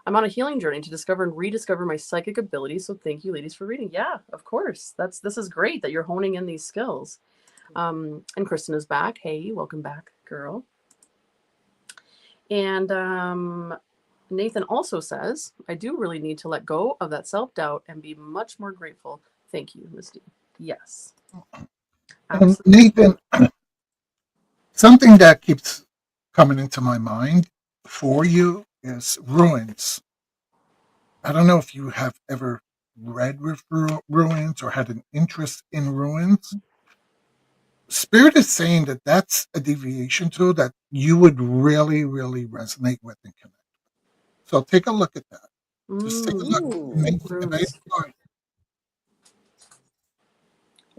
I'm on a healing journey to discover and rediscover my psychic abilities. So thank you, ladies, for reading. Yeah, of course. This is great that you're honing in these skills. And Kristen is back. Hey, welcome back, girl. And Nathan also says, I do really need to let go of that self-doubt and be much more grateful. Thank you, Misty. Yes. Absolutely. Nathan, something that keeps coming into my mind for you is ruins. I don't know if you have ever read ruins or had an interest in ruins. Spirit is saying that that's a deviation tool that you would really, really resonate with and connect. So take a look at that. Just take a look. Runes.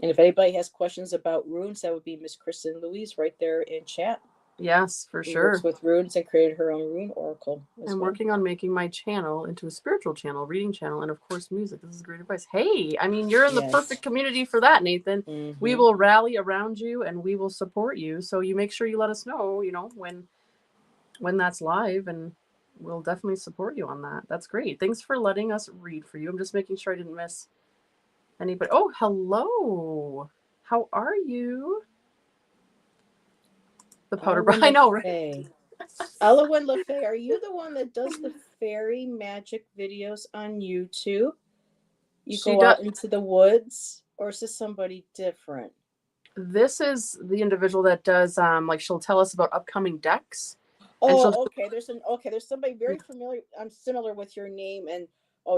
And if anybody has questions about runes, that would be Miss Kristen Louise right there in chat. Yes, for She sure. works with runes and created her own rune oracle. I'm working on making my channel into a spiritual channel, reading channel, and of course music. This is great advice. Hey, I mean, you're in the perfect community for that, Nathan. Mm-hmm. We will rally around you and we will support you. So you make sure you let us know, when that's live, and we'll definitely support you on that. That's great. Thanks for letting us read for you. I'm just making sure I didn't miss anybody. Oh, hello. How are you? The powder brush. I know, right? Elowen LaFay, are you the one that does the fairy magic videos on YouTube? You go out into the woods, or is this somebody different? This is the individual that does she'll tell us about upcoming decks. Oh, okay. There's somebody very familiar. I'm similar with your name, and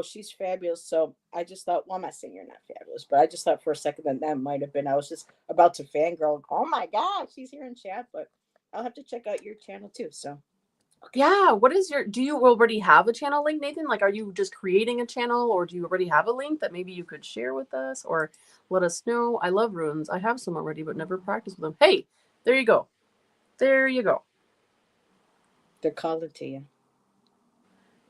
she's fabulous. So I just thought, well, I'm not saying you're not fabulous, but I just thought for a second that might have been. I was just about to fangirl. Oh my gosh, she's here in chat, but I'll have to check out your channel too. So. Okay. Yeah, do you already have a channel link, Nathan? Like, are you just creating a channel, or do you already have a link that maybe you could share with us or let us know? I love runes. I have some already, but never practiced with them. Hey, there you go. There you go. They're calling to you.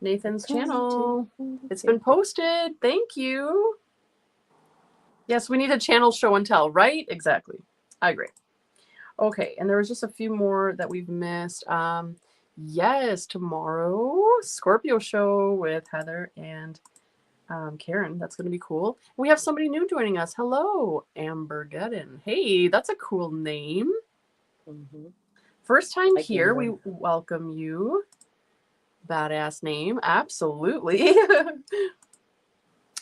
Nathan's channel. It's been posted. Thank you. Yes, we need a channel show and tell, right? Exactly. I agree. Okay, and there was just a few more that we've missed. Yes, tomorrow, Scorpio show with Heather and Karen. That's going to be cool. We have somebody new joining us. Hello, Amber Geddon. Hey, that's a cool name. Mm-hmm. First time here. We welcome you. Badass name. Absolutely.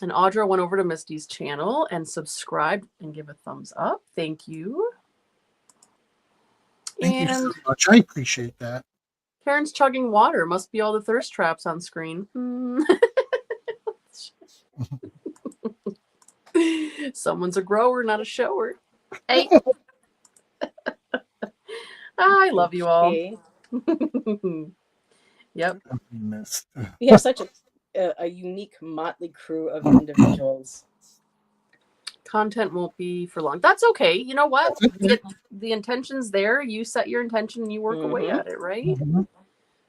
And Audra went over to Misty's channel and subscribed and give a thumbs up. Thank you. Thank you so much. I appreciate that. Karen's chugging water. Must be all the thirst traps on screen. Someone's a grower, not a shower. Hey. I love you all. Yep. We have such a unique motley crew of individuals. Content won't be for long. That's okay. You know what? The intention's there. You set your intention and you work away at it, right? Mm-hmm.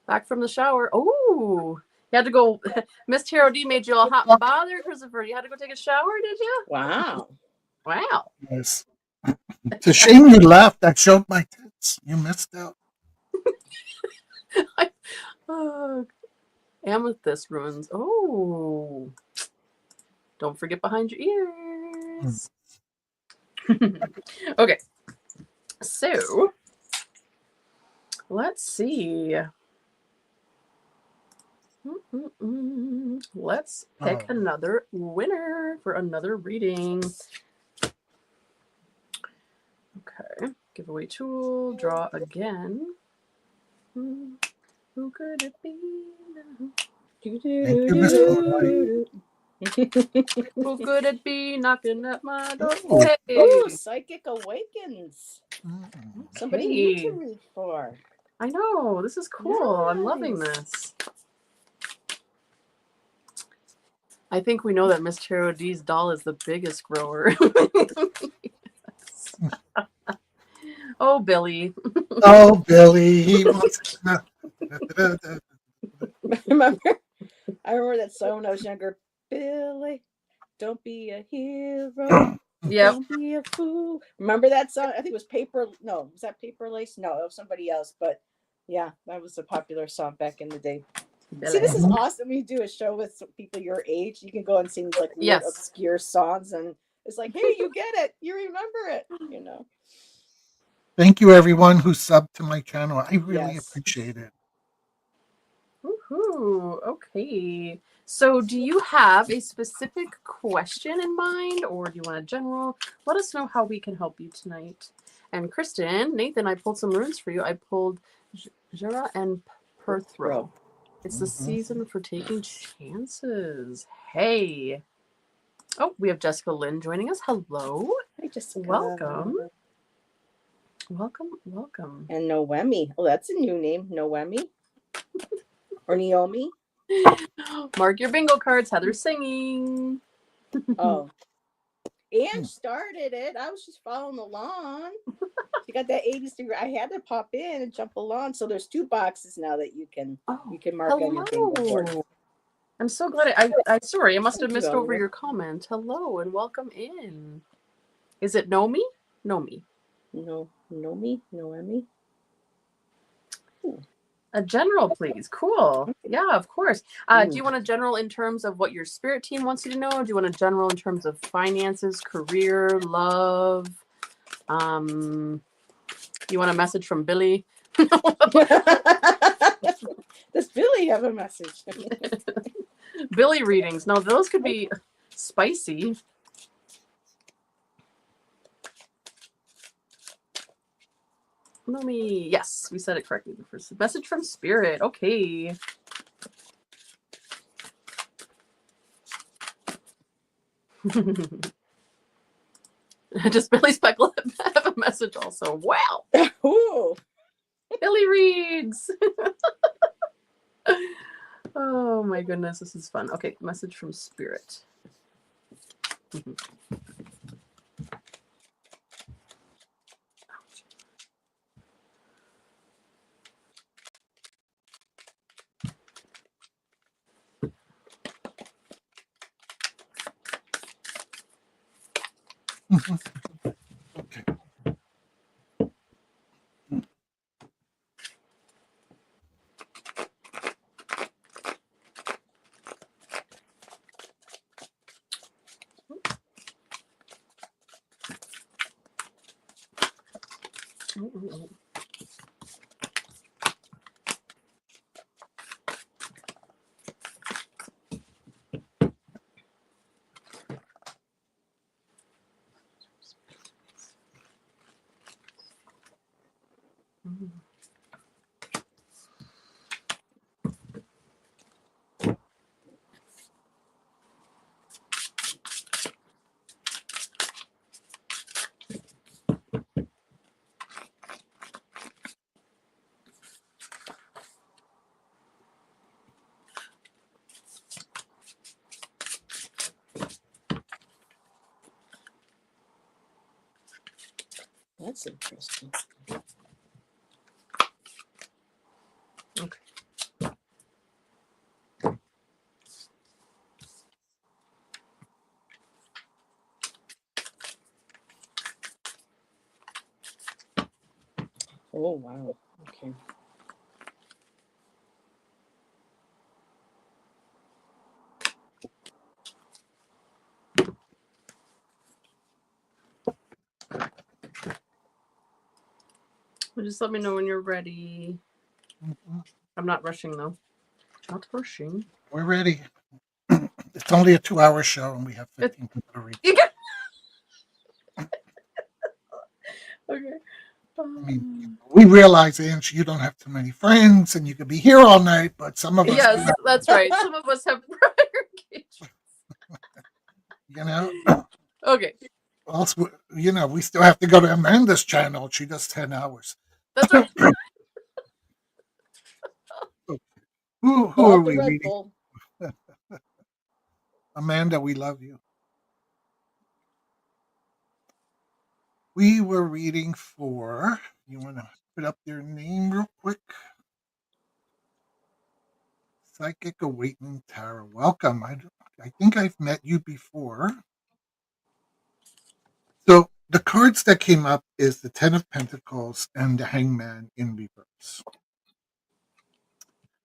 Back from the shower. Oh, you had to go. Miss Tarot D made you all hot and bothered, Christopher. You had to go take a shower, did you? Wow. Yes. It's a shame you left. I showed my tits. You missed out. Amethyst ruins. Oh, don't forget behind your ears. Okay, so let's see. Let's pick another winner for another reading. Okay, giveaway tool, draw again. Who could it be now? Who could it be knocking at my door? Hey. Ooh, Psychic Awakens. Somebody new to read for. I know. This is cool. Nice. I'm loving this. I think we know that Miss Tarot D's doll is the biggest grower. Oh, Billy. Oh, Billy. He wants I remember that song when I was younger. Billy, don't be a hero. Yep. Don't be a fool. Remember that song? I think it was Paper. No, was that Paper Lace? No, it was somebody else. But yeah, that was a popular song back in the day. See, this is Billy. awesome. You do a show with some people your age. You can go and sing like weird, Yes. obscure songs, and it's like, hey, you get it, you remember it, Thank you, everyone who subbed to my channel. I really Yes. appreciate it. Woohoo. Okay. So, do you have a specific question in mind, or do you want a general? Let us know how we can help you tonight. And Kristen, Nathan, I pulled some runes for you. I pulled Jura and Perthro. It's the season for taking chances. Hey. Oh, we have Jessica Lynn joining us. Hello. Hi, Jessica. Welcome. Welcome. And Noemi. Oh, that's a new name, Noemi. Or Naomi. Mark your bingo cards. Heather's singing. Oh. Anne started it. I was just following along. She got that 80s degree. I had to pop in and jump along. So there's 2 boxes now that you can mark on your bingo board. I'm so glad. I sorry, I must have Thank missed you, over Elliot. your comment. Hello and welcome in. Is it Nomi? Nomi. No, Noemi? Noemi? A general, please. Cool. Yeah, of course. Do you want a general in terms of what your spirit team wants you to know? Or do you want a general in terms of finances, career, love? You want a message from Billy? Does Billy have a message? Billy readings. No, those could be spicy. Nomi. Yes, we said it correctly. The first message from spirit. Okay. Just Billy Speckle have a message also. Wow. Ooh. Billy reads. Oh my goodness, this is fun. Okay, message from spirit. Okay. That's interesting. Okay. Oh, wow. Okay. Well, just let me know when you're ready. I'm not rushing though. Not rushing. We're ready. It's only a 2-hour show, and we have 15 people to read. Okay. I mean, we realize, Ange, you don't have too many friends, and you could be here all night. But some of us, Yes, that's right. Some of us have prior engagements. Okay. Also, we still have to go to Amanda's channel. She does 10 hours. That's right. Who are we reading? Amanda, we love you. We were reading for, you want to put up their name real quick? Psychic Awakening Tarot. Welcome. I think I've met you before. So the cards that came up is the Ten of Pentacles and the Hangman in reverse.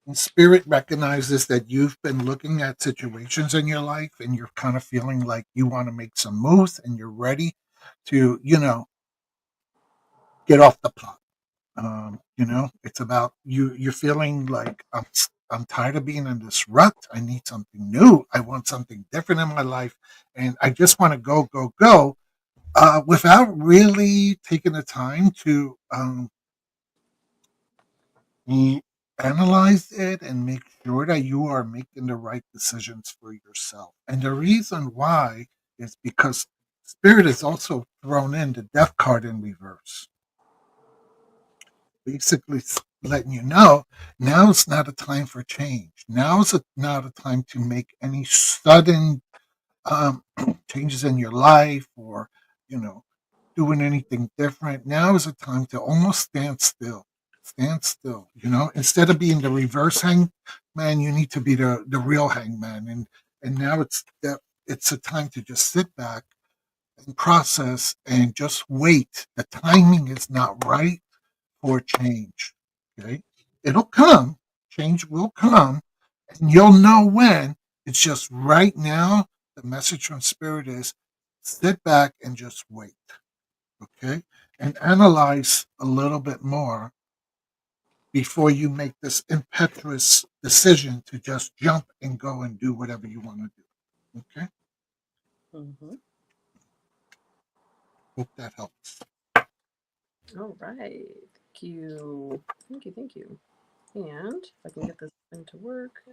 And spirit recognizes that you've been looking at situations in your life and you're kind of feeling like you want to make some moves and you're ready to, get off the pot. It's about you. You're feeling like I'm tired of being in this rut. I need something new. I want something different in my life, and I just want to go, go, go, without really taking the time to mm, analyze it and make sure that you are making the right decisions for yourself. And the reason why is because spirit is also thrown in the death card in reverse, basically letting you know now is not a time for change. Now is not a time to make any sudden um, changes in your life or, you know, doing anything different. Now is a time to almost stand still. Stand still, instead of being the reverse hangman, you need to be the real hangman. And now it's a time to just sit back and process and just wait. The timing is not right for change. Okay. It'll come. Change will come. And you'll know when. It's just right now. The message from spirit is sit back and just wait. Okay. And analyze a little bit more before you make this impetuous decision to just jump and go and do whatever you want to do. Okay. Mm-hmm. Hope that helps. All right. Thank you. Thank you. Thank you. And if I can get this thing to work,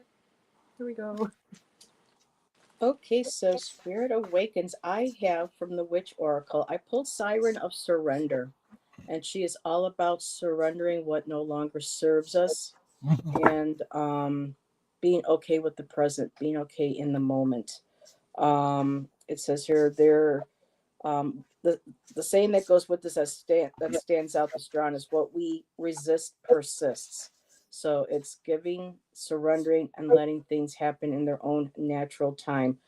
here we go. Okay, so Spirit Awakens, I have from the Witch Oracle, I pulled Siren of Surrender, and she is all about surrendering what no longer serves us Mhm. and being okay with the present, being okay in the moment. It says here, the saying that goes with this that stands out the strongest: what we resist persists. So it's giving, surrendering, and letting things happen in their own natural time.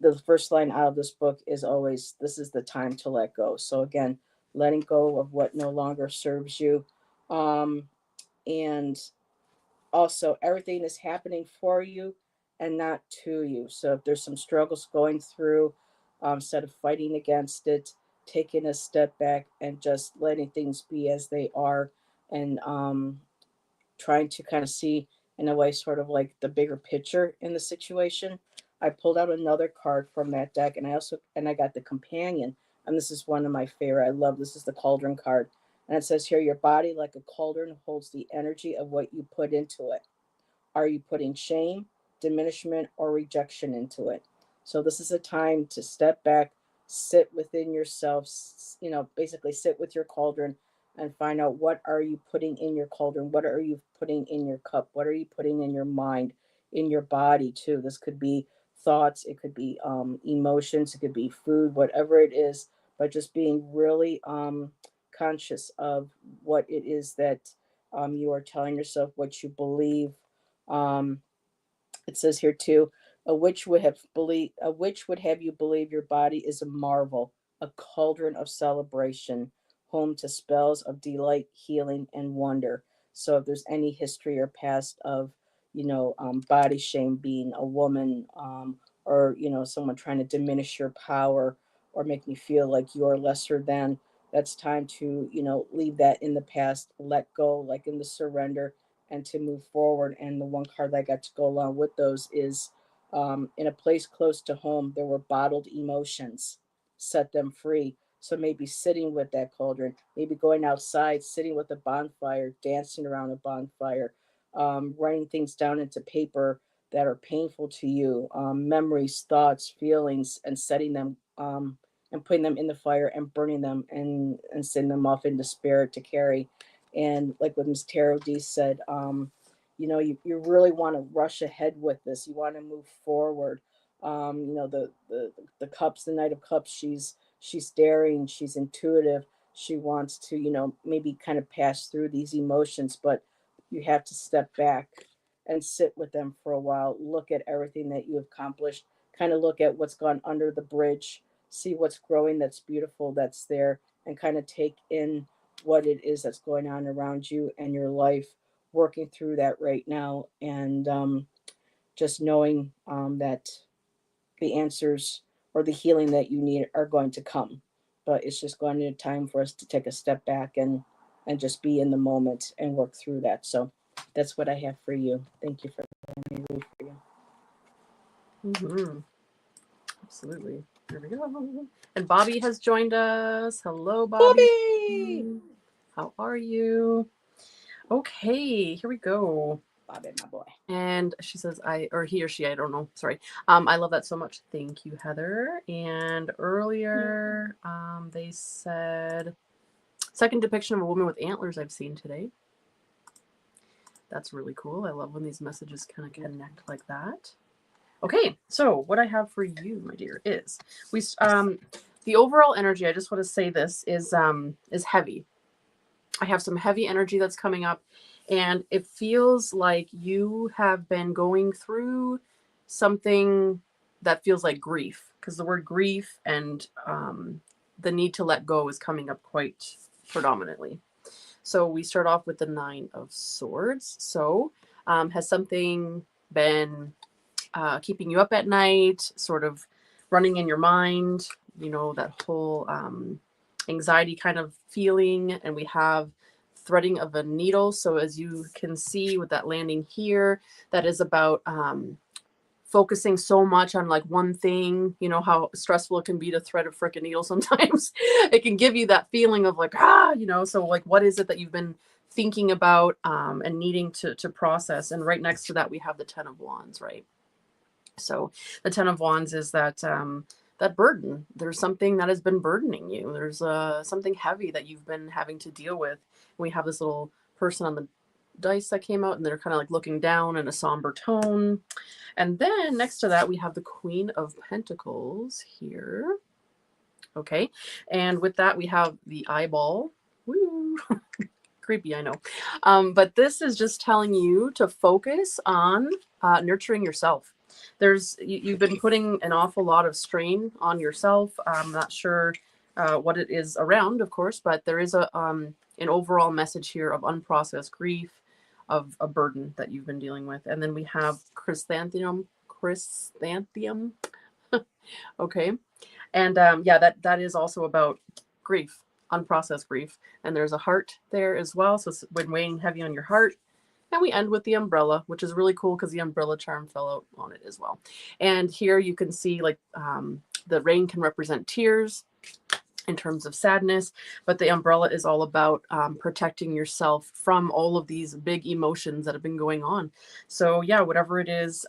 The first line out of this book is always, "This is the time to let go." So again, letting go of what no longer serves you, and also everything is happening for you and not to you. So if there's some struggles going through, instead of fighting against it, taking a step back and just letting things be as they are, and trying to kind of see in a way sort of like the bigger picture in the situation. I pulled out another card from that deck, and I got the companion, and this is one of my favorite. I love this. Is the cauldron card, and it says here, your body like a cauldron holds the energy of what you put into it. Are you putting shame, diminishment, or rejection into it? So this is a time to step back, sit within yourself, basically sit with your cauldron and find out, what are you putting in your cauldron? What are you putting in your cup? What are you putting in your mind, in your body too? This could be thoughts, it could be emotions, it could be food, whatever it is, but just being really conscious of what it is that you are telling yourself, what you believe. um, it says here too, a witch would have you believe your body is a marvel, a cauldron of celebration, home to spells of delight, healing, and wonder. So if there's any history or past of, body shame, being a woman, or someone trying to diminish your power or make me feel like you're lesser than, that's time to leave that in the past, let go, like in the surrender, and to move forward. And the one card that I got to go along with those is, in a place close to home, there were bottled emotions, set them free. So maybe sitting with that cauldron, maybe going outside, sitting with a bonfire, dancing around a bonfire, writing things down into paper that are painful to you, memories, thoughts, feelings, and setting them, and putting them in the fire and burning them, and sending them off into spirit to carry. And like what Ms. Tarot D said, you really want to rush ahead with this. You want to move forward. The cups, the Knight of Cups, she's daring, she's intuitive. She wants to, maybe kind of pass through these emotions, but you have to step back and sit with them for a while. Look at everything that you have accomplished. Kind of look at what's gone under the bridge. See what's growing, that's beautiful, that's there, and kind of take in what it is that's going on around you and your life, working through that right now, and just knowing that the answers or the healing that you need are going to come. But it's just going to need time for us to take a step back and just be in the moment and work through that. So that's what I have for you. Thank you for letting me read for you. Mm-hmm. Absolutely. There we go. And Bobby has joined us. Hello, Bobby. Bobby! How are you? Okay, here we go. Bobby, my boy. And she says, or he or she, I don't know. Sorry. I love that so much. Thank you, Heather. And earlier, they said, second depiction of a woman with antlers I've seen today. That's really cool. I love when these messages kind of connect like that. Okay, so what I have for you, my dear, is the overall energy. I just want to say this is heavy. I have some heavy energy that's coming up, and it feels like you have been going through something that feels like grief, because the word grief and the need to let go is coming up quite predominantly. So we start off with the 9 of Swords. So has something been keeping you up at night, sort of running in your mind, you know, that whole anxiety kind of feeling. And we have threading of a needle. So as you can see with that landing here, that is about focusing so much on like one thing. You know how stressful it can be to thread a freaking needle sometimes. It can give you that feeling of like, you know, so like what is it that you've been thinking about and needing to process? And right next to that, we have the 10 of Wands, right? So the 10 of Wands is that that burden. There's something that has been burdening you. There's something heavy that you've been having to deal with. We have this little person on the dice that came out, and they're kind of like looking down in a somber tone. And then next to that, we have the Queen of Pentacles here. Okay. And with that, we have the eyeball. Woo. Creepy, I know. But this is just telling you to focus on nurturing yourself. You've been putting an awful lot of strain on yourself. I'm not sure what it is around, of course, but there is an overall message here of unprocessed grief, of a burden that you've been dealing with. And then we have chrysanthemum. Okay. And that is also about grief, unprocessed grief. And there's a heart there as well. So it's been weighing heavy on your heart. And we end with the umbrella, which is really cool because the umbrella charm fell out on it as well. And here you can see like the rain can represent tears in terms of sadness, but the umbrella is all about protecting yourself from all of these big emotions that have been going on. So yeah, whatever it is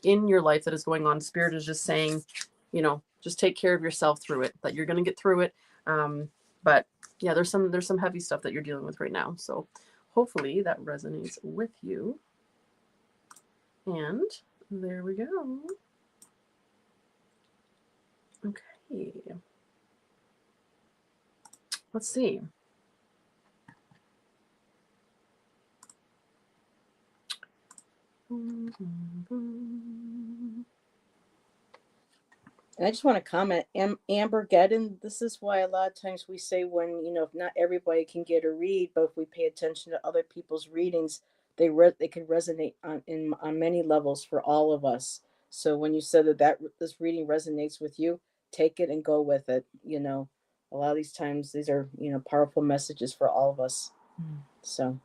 in your life that is going on, Spirit is just saying, you know, just take care of yourself through it, that you're going to get through it. But yeah, there's some heavy stuff that you're dealing with right now. So hopefully that resonates with you. And there we go. Okay. Let's see. And I just want to comment, Amber Geddon, this is why a lot of times we say when, you know, if not everybody can get a read, but if we pay attention to other people's readings, they can resonate on many levels for all of us. So when you said that this reading resonates with you, take it and go with it. You know, a lot of these times these are, you know, powerful messages for all of us. So,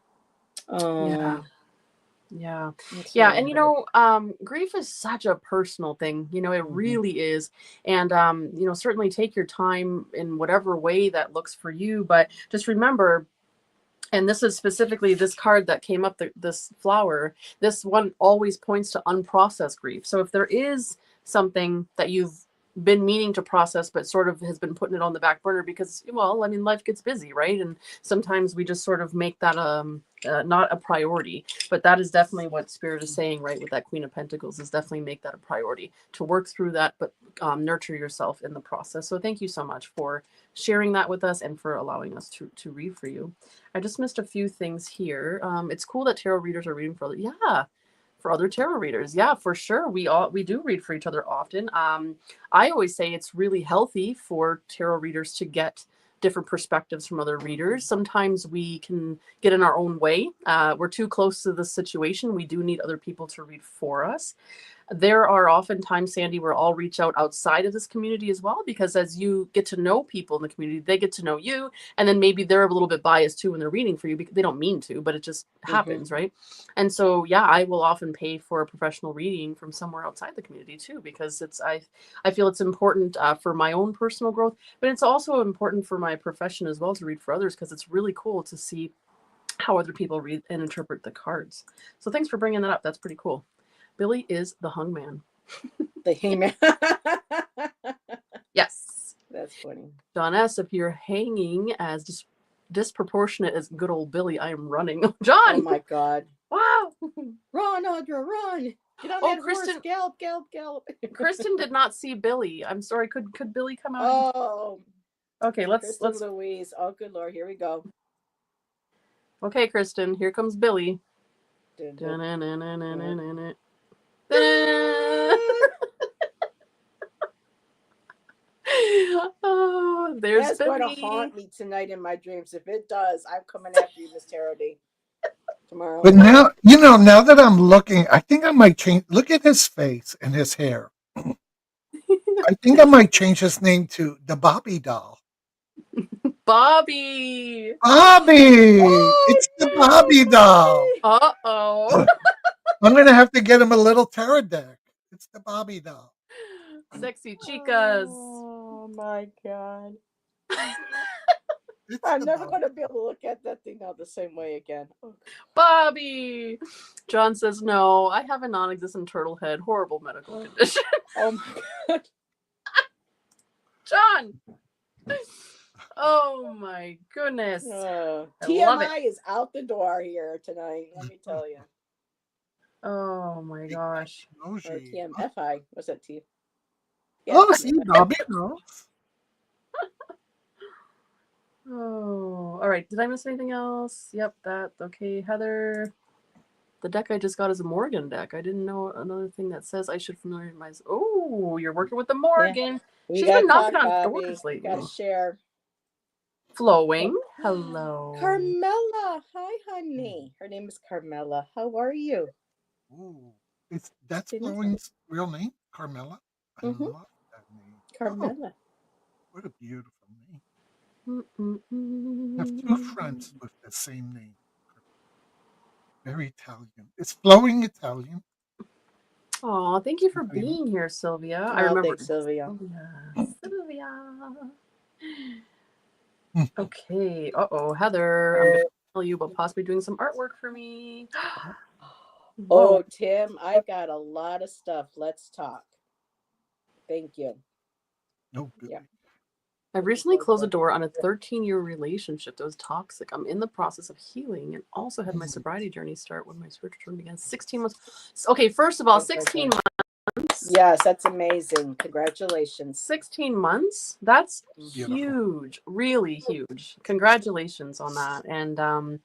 Yeah. And you know, grief is such a personal thing. You know, it really is. And you know, certainly take your time in whatever way that looks for you. But just remember, and this is specifically this card that came up, this flower, this one always points to unprocessed grief. So if there is something that you've been meaning to process, but sort of has been putting it on the back burner because, well, I mean, life gets busy, right? And sometimes we just sort of make that not a priority. But that is definitely what Spirit is saying, right? With that Queen of Pentacles, is definitely make that a priority to work through that, but nurture yourself in the process. So thank you so much for sharing that with us and for allowing us to read for you. I just missed a few things here. It's cool that tarot readers are reading for other tarot readers. Yeah, for sure. We do read for each other often. I always say it's really healthy for tarot readers to get different perspectives from other readers. Sometimes we can get in our own way. We're too close to the situation. We do need other people to read for us. There are often times, Sandy, where I'll reach out outside of this community as well, because as you get to know people in the community, they get to know you, and then maybe they're a little bit biased too when they're reading for you, because they don't mean to, but it just happens, right? And so, yeah, I will often pay for a professional reading from somewhere outside the community too, because I feel it's important for my own personal growth, but it's also important for my profession as well to read for others, because it's really cool to see how other people read and interpret the cards. So thanks for bringing that up. That's pretty cool. Billy is the hangman. The hangman. Yes. That's funny. John S., if you're hanging as disproportionate as good old Billy, I am running. John! Oh my God. Wow. Run, Audra, run. Get on that horse. Gallop, gallop, gallop. Kristen did not see Billy. I'm sorry. Could Billy come out? Oh. Okay, let's Louise. Oh, good Lord. Here we go. Okay, Kristen. Here comes Billy. Oh, there's That's Billy. going to haunt me tonight in my dreams. If it does, I'm coming after you, Miss Tarody, tomorrow. But now, now that I'm looking, I think I might change. Look at his face and his hair. I think I might change his name to the Bobby doll. Bobby! Bobby! It's the Bobby doll. Uh-oh. I'm going to have to get him a little tarot deck. It's the Bobby doll. Sexy chicas. Oh, my God. I'm never going to be able to look at that thing now the same way again. Oh. Bobby! John says, no, I have a non-existent turtle head. Horrible medical condition. Oh, my God. John! Oh, my goodness. TMI is out the door here tonight, let me tell you. Oh, my gosh. Or TMFI. What's that, T? Yeah, oh, see, Bobby knows. Oh, all right. Did I miss anything else? Yep, that. Okay, Heather. The deck I just got is a Morgan deck. I didn't know another thing that says I should familiarize myself. Oh, you're working with the Morgan. Yeah. She's been knocking on doors lately. Gotta share. Flowing. Hello. Carmela. Hi, honey. Her name is Carmela. How are you? Ooh. That's Flowing's real name? Carmela? I love that name. Carmela. Oh, what a beautiful name. I have two friends with the same name. Very Italian. Is Flowing Italian? Oh, thank you for being here, Sylvia. I remember Sylvia. Okay. Uh-oh, Heather. I'm going to tell you about possibly doing some artwork for me. Oh, Tim, I got a lot of stuff. Let's talk. Thank you. No, good. Yeah. I recently closed the door on a 13-year relationship that was toxic. I'm in the process of healing and also had my sobriety journey start when my spiritual journey began 16 months. Okay, first of all, 16 months. Yes, that's amazing. Congratulations. 16 months? That's huge. Really huge. Congratulations on that. And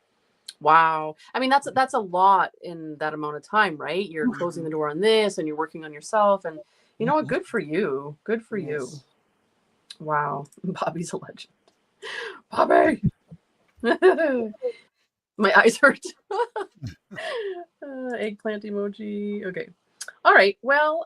wow. I mean, that's a lot in that amount of time, right? You're closing the door on this and you're working on yourself. And you know what? Good for you. Good for you. Wow. Bobby's a legend. Bobby! My eyes hurt. Eggplant emoji. Okay. All right. Well,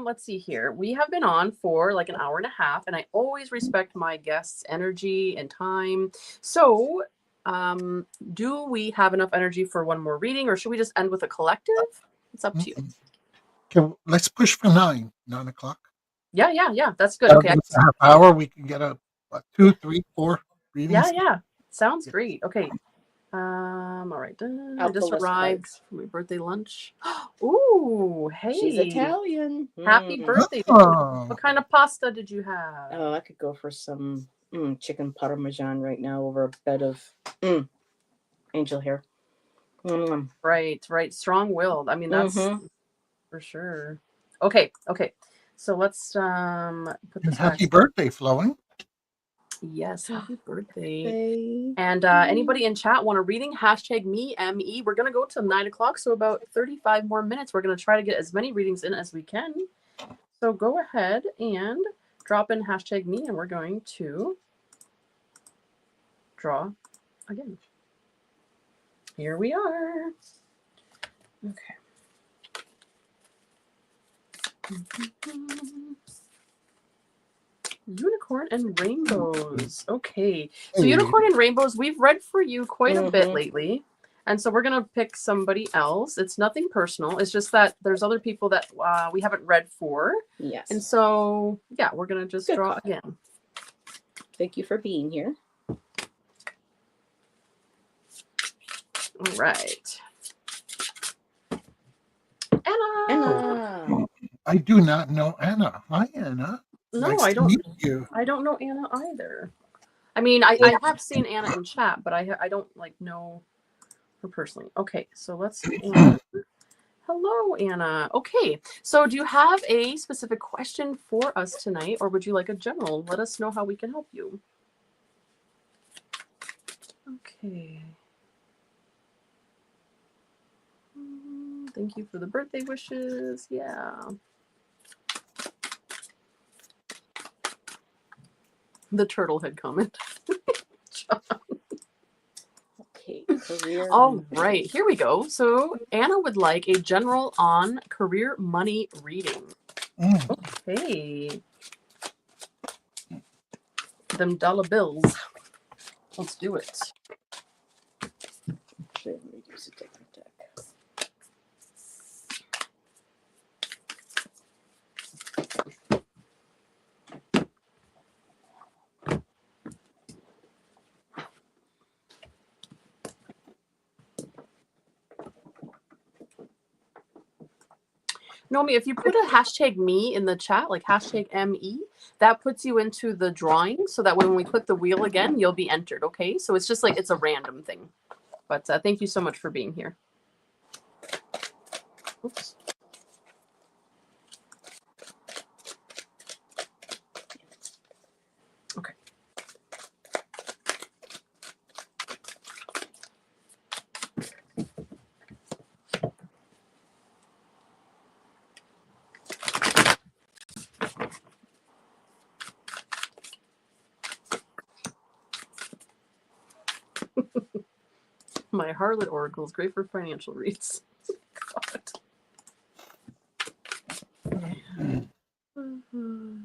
let's see here. We have been on for like an hour and a half, and I always respect my guests' energy and time. So, do we have enough energy for one more reading, or should we just end with a collective? It's up to you. Okay, let's push for 9 o'clock. Yeah. That's good. Okay. A half hour, we can get 2, 3, 4 readings. Yeah. Sounds great. Okay. All right. I just arrived from my birthday lunch. Ooh, hey. She's Italian. Happy birthday. What kind of pasta did you have? Oh, I could go for some chicken parmesan right now over a bed of angel hair. Right. Strong-willed. I mean, that's for sure. Okay. So let's put this happy birthday, Flowing. Yes, happy birthday. And anybody in chat want a reading? Hashtag me, ME. We're going to go till 9 o'clock, so about 35 more minutes. We're going to try to get as many readings in as we can. So go ahead and drop in hashtag me, and we're going to draw again. Here we are. Okay. Unicorn and rainbows. Okay. So Hey. unicorn and rainbows, we've read for you quite a bit Mhm. lately. And so we're going to pick somebody else. It's nothing personal. It's just that there's other people that we haven't read for. Yes. And so, yeah, we're going to just Good draw call. again. Thank you for being here. All right. Anna. Anna. I do not know Anna. Hi, Anna. No, Nice I to don't. meet you. I don't know Anna either. I mean, I have seen Anna in chat, but I don't like know her personally. Okay, so let's see. Anna. Hello, Anna. Okay, so do you have a specific question for us tonight, or would you like a general? Let us know how we can help you. Okay. Thank you for the birthday wishes. Yeah. The turtle head comment. Okay, career. All right, here we go. So Anna would like a general on career money reading. Mm. Okay. Them dollar bills. Let's do it. Should we use a different deck? Nomi, if you put a hashtag me in the chat, like hashtag ME, that puts you into the drawing so that when we click the wheel again, you'll be entered, okay? So it's just like it's a random thing. But thank you so much for being here. Oops. Okay. My Harlot Oracle is great for financial reads. God. Mm-hmm.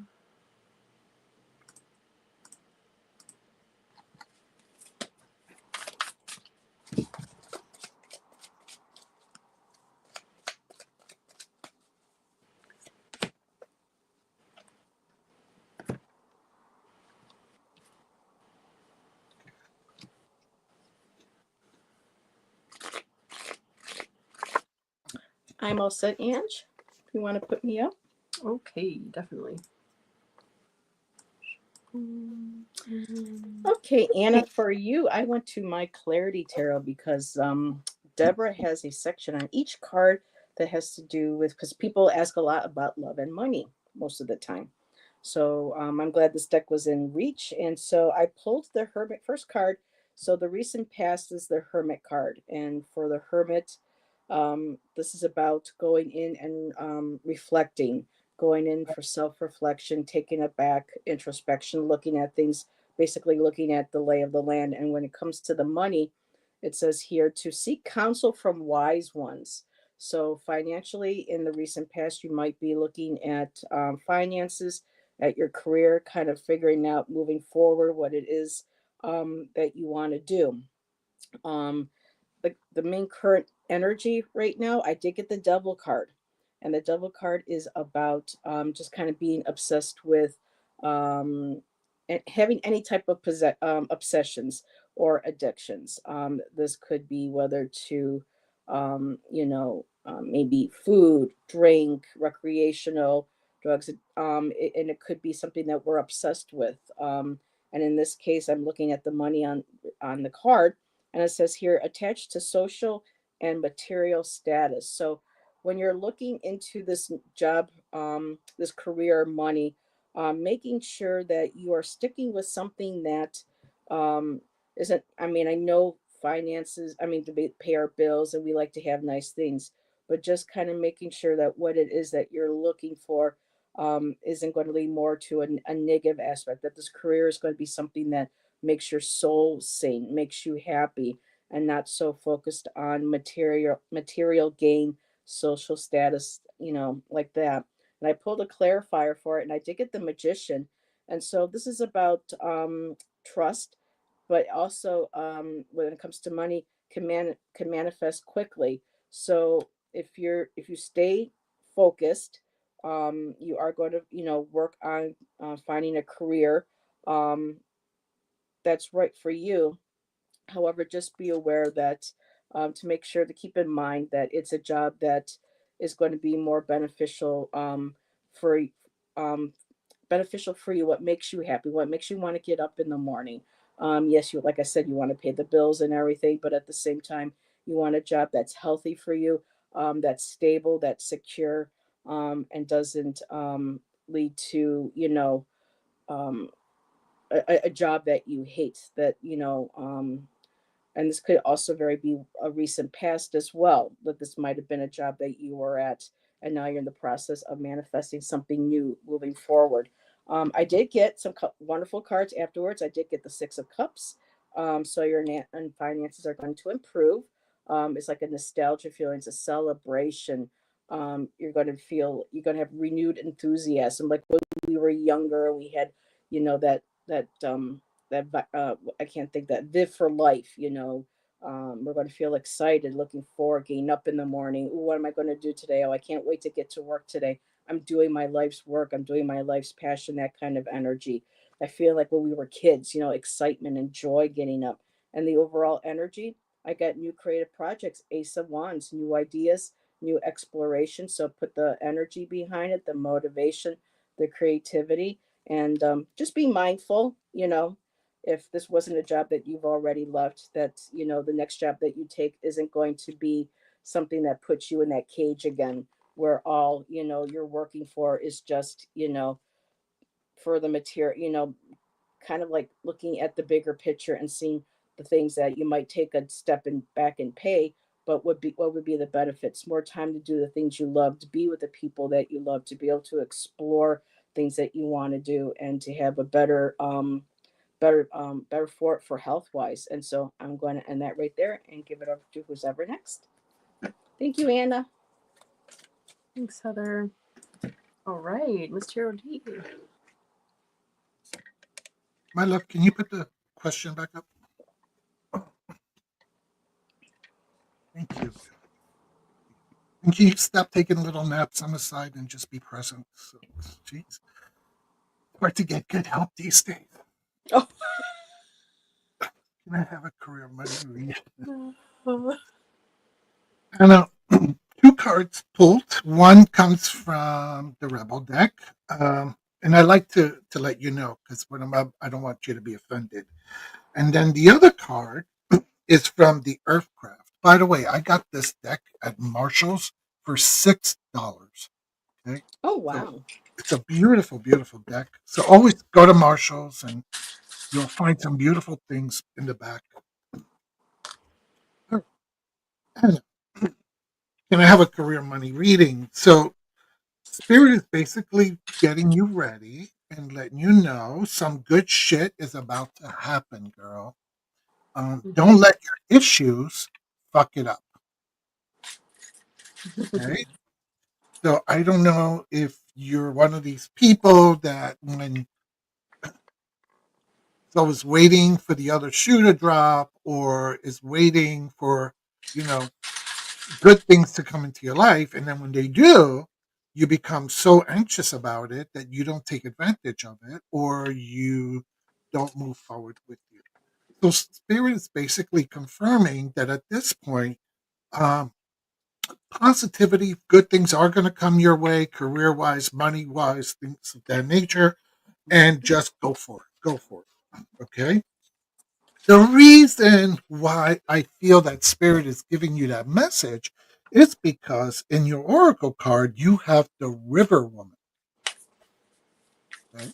I'm all set, Ange. You want to put me up? Okay, definitely. Okay, Anna, for you, I went to my Clarity Tarot because Deborah has a section on each card that has to do with, because people ask a lot about love and money most of the time. So I'm glad this deck was in reach. And so I pulled the Hermit first card. So the recent past is the Hermit card. And for the Hermit, this is about going in and reflecting, going in for self-reflection, taking it back, introspection, looking at things, basically looking at the lay of the land. And when it comes to the money, it says here to seek counsel from wise ones. So financially, in the recent past, you might be looking at finances, at your career, kind of figuring out moving forward what it is that you want to do. Um, the main current energy right now, I did get the Devil card, and the Devil card is about just kind of being obsessed with having any type of obsessions or addictions. This could be whether to, maybe food, drink, recreational drugs, and it could be something that we're obsessed with. And in this case, I'm looking at the money on the card, and it says here attached to social and material status. So when you're looking into this job, this career, money, making sure that you are sticking with something that isn't, I mean, I know finances, I mean, to pay our bills and we like to have nice things, but just kind of making sure that what it is that you're looking for isn't going to lead more to a negative aspect, that this career is going to be something that makes your soul sing, makes you happy, and not so focused on material gain, social status, like that. And I pulled a clarifier for it, and I did get the Magician. And so this is about trust, but also when it comes to money, can manifest quickly. So if you stay focused, you are going to work on finding a career um, that's right for you. However, just be aware that to make sure to keep in mind that it's a job that is going to be more for um, beneficial for you, what makes you happy, what makes you want to get up in the morning. Yes, you, like I said, you want to pay the bills and everything, but at the same time, you want a job that's healthy for you, that's stable, that's secure, and doesn't lead to um, a job that you hate. And this could also very be a recent past as well, that this might have been a job that you were at and now you're in the process of manifesting something new moving forward. I did get some wonderful cards afterwards. I did get the Six of Cups. So your and finances are going to improve. It's like a nostalgia feeling, it's a celebration. You're going to have renewed enthusiasm, like when we were younger. We had that I can't think, that Viv for life. We're going to feel excited, looking forward, getting up in the morning. Ooh, what am I going to do today? Oh, I can't wait to get to work today. I'm doing my life's work. I'm doing my life's passion, that kind of energy. I feel like when we were kids, excitement and joy getting up. And the overall energy, I got new creative projects, Ace of Wands, new ideas, new exploration. So put the energy behind it, the motivation, the creativity, and just be mindful, if this wasn't a job that you've already loved, that the next job that you take isn't going to be something that puts you in that cage again, where all you're working for is just for the material, kind of like looking at the bigger picture and seeing the things that you might take a step in back and pay, but what would be the benefits? More time to do the things you love, to be with the people that you love, to be able to explore things that you want to do, and to have a better for health wise. And so I'm going to end that right there and give it over to who's ever next. Thank you, Anna. Thanks, Heather. All right, Miss Tarot D. My love, can you put the question back up? Thank you. And can you stop taking little naps on the side and just be present? So, geez, hard to get good help these days. Oh. Can I have a career money? Uh, I know. Two cards pulled. One comes from the Rebel deck, and I like to let you know, because when I'm up, I don't want you to be offended. And then the other card is from the Earthcraft. By the way, I got this deck at Marshall's for $6. Okay. Oh, So wow. it's a beautiful, beautiful deck. So always go to Marshall's and you'll find some beautiful things in the back. And can I have a career money reading? So Spirit is basically getting you ready and letting you know some good shit is about to happen, girl. Don't let your issues fuck it up. Okay. So I don't know if you're one of these people that when so is waiting for the other shoe to drop, or is waiting for, good things to come into your life. And then when they do, you become so anxious about it that you don't take advantage of it, or you don't move forward with you. So Spirit is basically confirming that at this point, um, positivity, good things are going to come your way, career wise, money wise, things of that nature, and just go for it. Go for it. Okay. The reason why I feel that Spirit is giving you that message is because in your Oracle card, you have the River Woman. Right?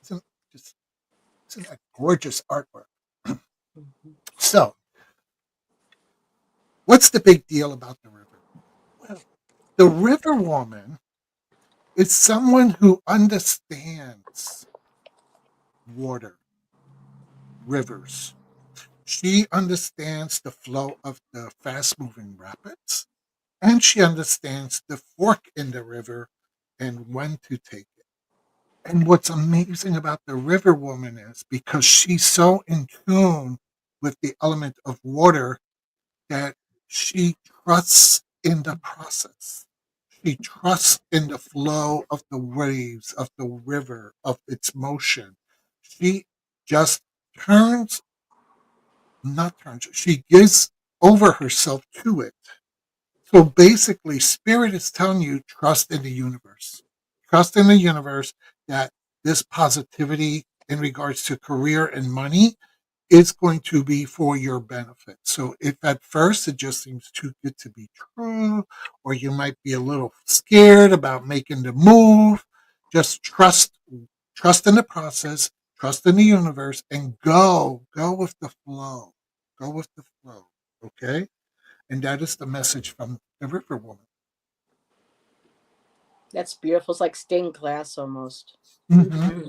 Isn't, just, isn't that gorgeous artwork? So, what's the big deal about the River? Well, the River Woman is someone who understands water, rivers. She understands the flow of the fast moving rapids, and she understands the fork in the river and when to take it. And what's amazing about the river woman is because she's so in tune with the element of water that she trusts in the process. She trusts in the flow of the waves, of the river, of its motion. She just turns, not turns, she gives over herself to it. So basically, Spirit is telling you trust in the universe. Trust in the universe that this positivity in regards to career and money is going to be for your benefit. So if at first it just seems too good to be true, or you might be a little scared about making the move, just trust in the process, trust in the universe, and go with the flow. Go with the flow. Okay? And that is the message from the River Woman. That's beautiful. It's like stained glass almost. Mm-hmm.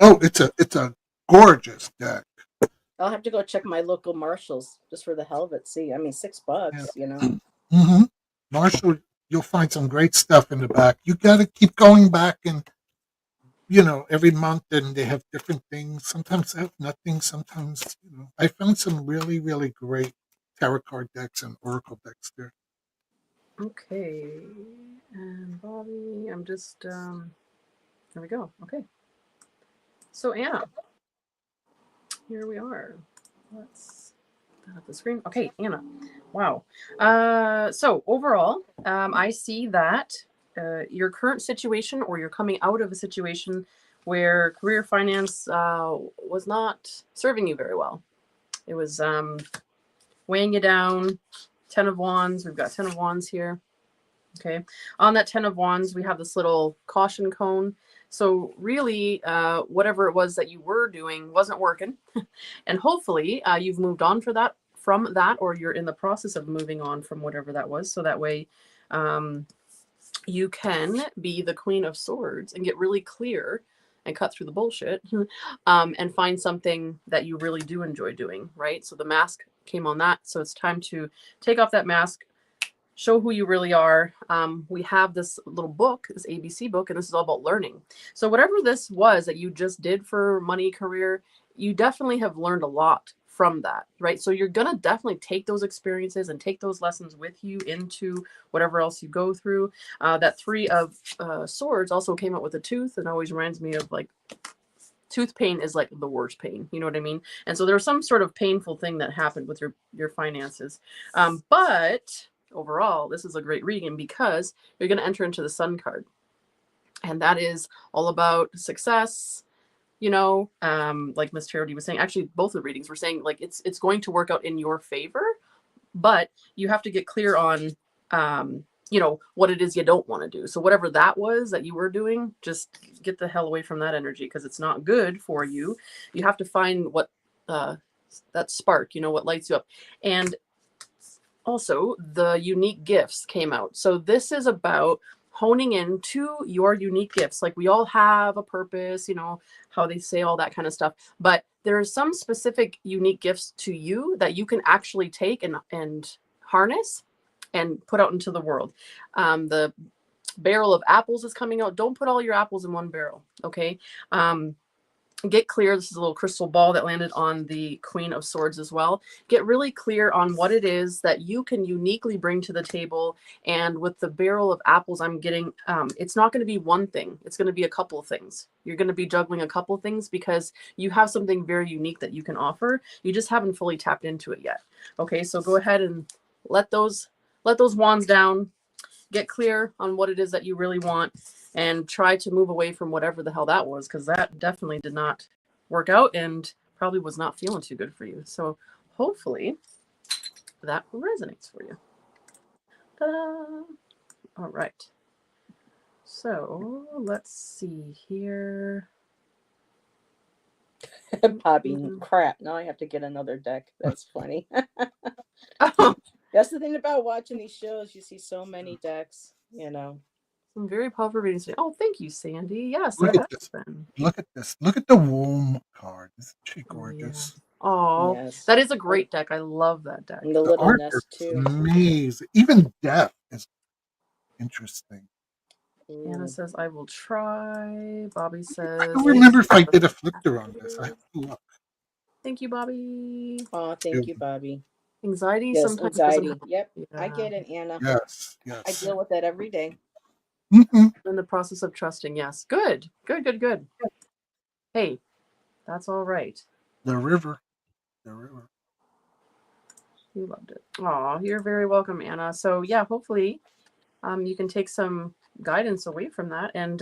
Oh, it's a gorgeous deck. I'll have to go check my local Marshalls just for the hell of it. See, I mean, $6, Yeah. you know. Mm-hmm. Marshall, you'll find some great stuff in the back. You got to keep going back and, every month, and they have different things. Sometimes they have nothing. Sometimes, I found some really, really great tarot card decks and oracle decks there. Okay. And Bobby, I'm just, there we go. Okay. So Anna, here we are. Let's put up the screen. Okay, Anna. Wow. So overall, I see that your current situation, or you're coming out of a situation where career finance was not serving you very well. It was weighing you down. 10 of Wands. We've got 10 of Wands here. Okay. On that 10 of Wands, we have this little caution cone. So really, whatever it was that you were doing wasn't working. And hopefully you've moved on from that, or you're in the process of moving on from whatever that was. So that way you can be the Queen of Swords and get really clear and cut through the bullshit and find something that you really do enjoy doing, right? So the mask came on that. So it's time to take off that mask, show who you really are. We have this little book, this ABC book, and this is all about learning. So whatever this was that you just did for money, career, you definitely have learned a lot from that, right? So you're going to definitely take those experiences and take those lessons with you into whatever else you go through. That 3 of Swords also came out with a tooth, and always reminds me of like tooth pain is like the worst pain. You know what I mean? And so there was some sort of painful thing that happened with your finances. But overall, this is a great reading because you're going to enter into the Sun card. And that is all about success, like Miss Charity was saying. Actually, both the readings were saying like it's going to work out in your favor, but you have to get clear on what it is you don't want to do. So whatever that was that you were doing, just get the hell away from that energy because it's not good for you. You have to find what that spark, what lights you up. And also, the unique gifts came out. So this is about honing into your unique gifts. Like we all have a purpose, how they say all that kind of stuff. But there are some specific unique gifts to you that you can actually take and harness and put out into the world. The barrel of apples is coming out. Don't put all your apples in one barrel, okay? Get clear. This is a little crystal ball that landed on the Queen of Swords as well. Get really clear on what it is that you can uniquely bring to the table. And with the barrel of apples, I'm getting, it's not going to be one thing. It's going to be a couple of things. You're going to be juggling a couple of things because you have something very unique that you can offer. You just haven't fully tapped into it yet. Okay, so go ahead and let those wands down. Get clear on what it is that you really want. And try to move away from whatever the hell that was, because that definitely did not work out and probably was not feeling too good for you. So hopefully that resonates for you. Ta-da! All right. So let's see here. Bobby, crap. Now I have to get another deck. That's funny. Oh, That's the thing about watching these shows. You see so many decks, some very powerful readings today. Oh, thank you, Sandy. Yes, Look it at has this. been. Look at this. Look at the womb card. Isn't she gorgeous? Oh, Yes. that is a great deck. I love that deck. And the The little artwork nest is too. amazing. Even death is interesting. Anna says, I will try. Bobby I says, don't remember if I did a flicker on this. I have to look. thank you, Bobby. Oh, thank you, Bobby. Anxiety Yes, sometimes doesn't anxiety. help. Yep, I Yeah. get it, Anna. Yes, I yes. deal with that every day. Hmm. In the process of trusting, yes. Good. Hey, that's all right. The river. The river. You loved it. Aw, you're very welcome, Anna. So yeah, hopefully you can take some guidance away from that and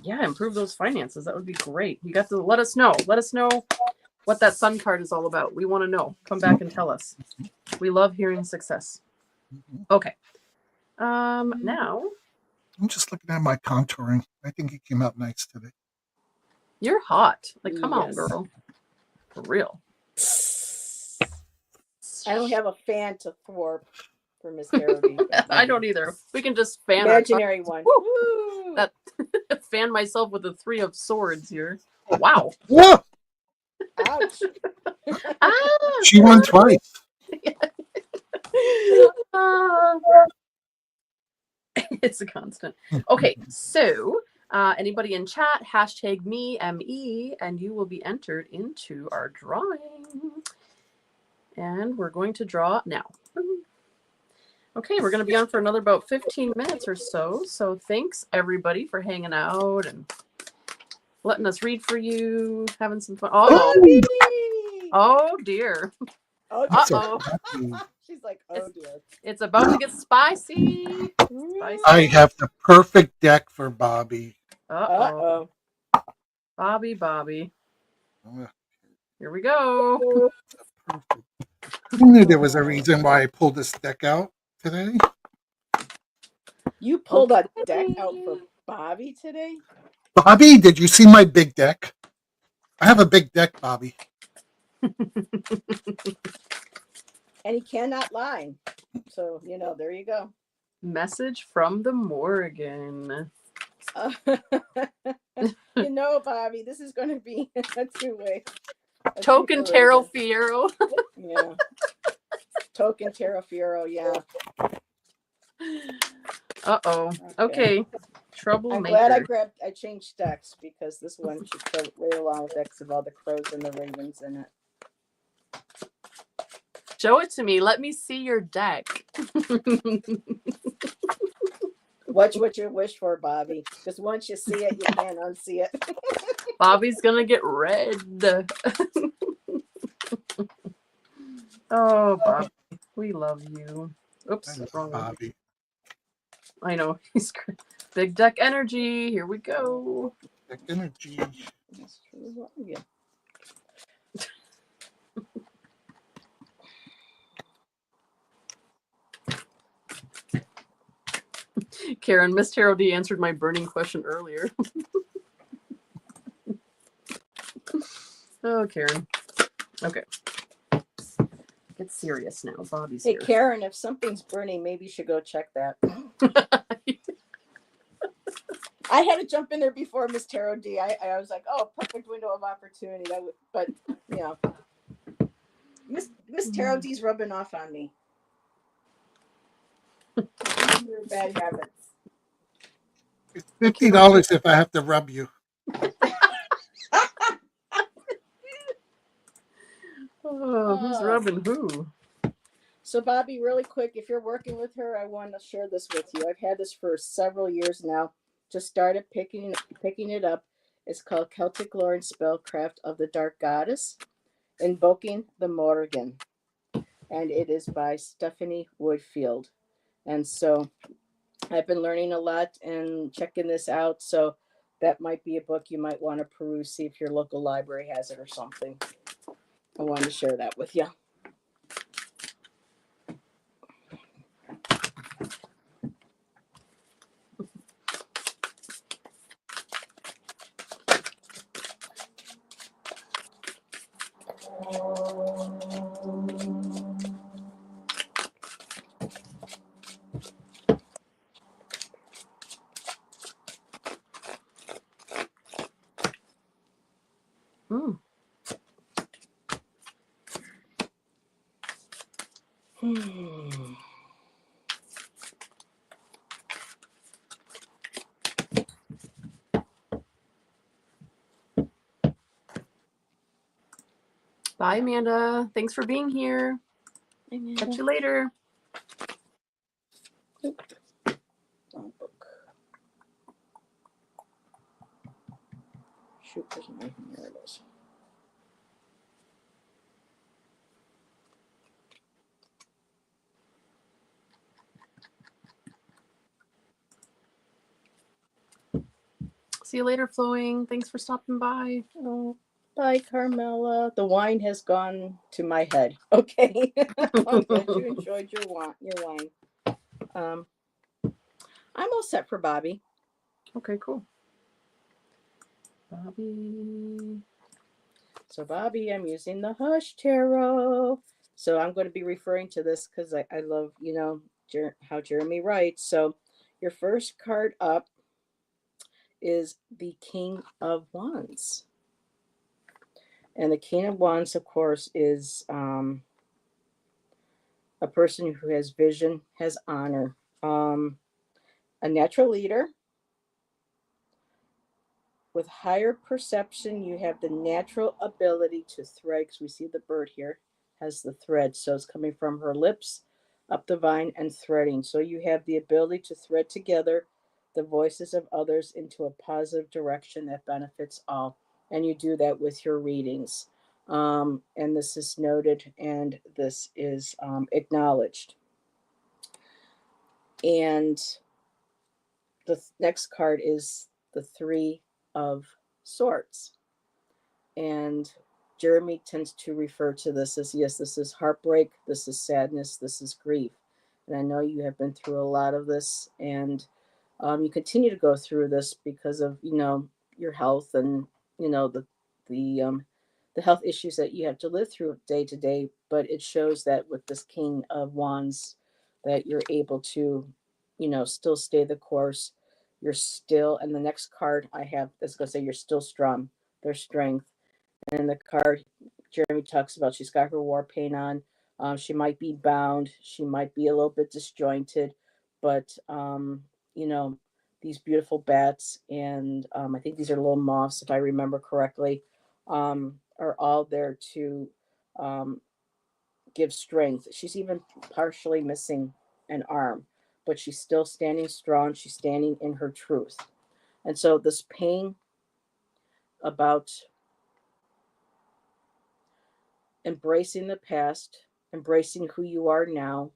yeah, improve those finances. That would be great. You got to let us know. Let us know what that sun card is all about. We want to know. Come back and tell us. We love hearing success. Okay. Now I'm just looking at my contouring. I think it came out nice today. you're hot. Like, come on, Yes. girl. For real. I don't have a fan to thwart for Miss Tarot D. I don't either. We can just fan our Imaginary one. Woo! Woo! That fan myself with the 3 of swords here. Oh, wow. Whoa! Ouch. Ah! She won twice. Ah. It's a constant. Okay, so anybody in chat, hashtag me, ME, and you will be entered into our drawing. And we're going to draw now. Okay, we're going to be on for another about 15 minutes or so. So thanks everybody for hanging out and letting us read for you, having some fun. Oh, Bobby! oh dear. Oh, I'm so Uh-oh. happy. She's like, oh dear. It's about to get spicy. Spicy. I have the perfect deck for Bobby. Uh-oh. Uh-oh. Bobby. Here we go. Perfect. I knew there was a reason why I pulled this deck out today. You pulled a deck out for Bobby today? Bobby, did you see my big deck? I have a big deck, Bobby. And he cannot lie. So, there you go. Message from the Morgan. Bobby, this is going to be a two-way. Token Tarot Fiero. Yeah. Token Tarot Fiero, yeah. Uh-oh. Okay. Troublemaker. I'm glad I changed decks because this one should go right along with decks of all the crows and the ravens in it. Show it to me. Let me see your deck. Watch what you wish for, Bobby. Because once you see it, you can't unsee it. Bobby's gonna get red. Oh, Bobby, we love you. Oops, wrong one. Bobby. I know. He's big deck energy. Here we go. Deck energy. That's true. Yeah. Karen, Miss Tarot D answered my burning question earlier. Oh, Karen. Okay. Get serious now. Bobby's Hey, here. Karen, if something's burning, maybe you should go check that. I had to jump in there before Miss Tarot D. I was like, oh, perfect window of opportunity. But Miss Tarot D's rubbing off on me. Bad habits. It's $50 if I have to rub you. Oh, who's rubbing who? So, Bobby, really quick, if you're working with her, I want to share this with you. I've had this for several years now. Just started picking it up. It's called Celtic Lore and Spellcraft of the Dark Goddess, Invoking the Morrigan. And it is by Stephanie Woodfield. And so I've been learning a lot and checking this out. So that might be a book you might want to peruse, see if your local library has it or something. I wanted to share that with you. Mm. Hmm. Bye, Amanda. Thanks for being here. Catch you later. Wrong book. Shoot, there's my there it is. See you later, Flowing. Thanks for stopping by. Oh, bye, Carmela. The wine has gone to my head. Okay. I'm glad you enjoyed your wine. I'm all set for Bobby. Okay, cool. Bobby. So, Bobby, I'm using the Hush Tarot. So, I'm going to be referring to this because I love, how Jeremy writes. So, your first card up is the King of Wands. And the King of Wands, of course, is a person who has vision, has honor, a natural leader. With higher perception, you have the natural ability to thread, because we see the bird here has the thread. So it's coming from her lips up the vine and threading. So you have the ability to thread together the voices of others into a positive direction that benefits all. And you do that with your readings. And this is noted and this is acknowledged. And the next card is the Three of Swords. And Jeremy tends to refer to this as, yes, this is heartbreak, this is sadness, this is grief. And I know you have been through a lot of this, and you continue to go through this because of, your health and, the health issues that you have to live through day to day. But it shows that with this King of Wands, that you're able to, still stay the course. You're still, and the next card I have is going to say you're still strong. There's strength. And the card Jeremy talks about, she's got her war paint on. She might be bound. She might be a little bit disjointed, but these beautiful bats, and I think these are little moths, if I remember correctly, are all there to give strength. She's even partially missing an arm, but she's still standing strong. She's standing in her truth. And so this pain about embracing the past, embracing who you are now,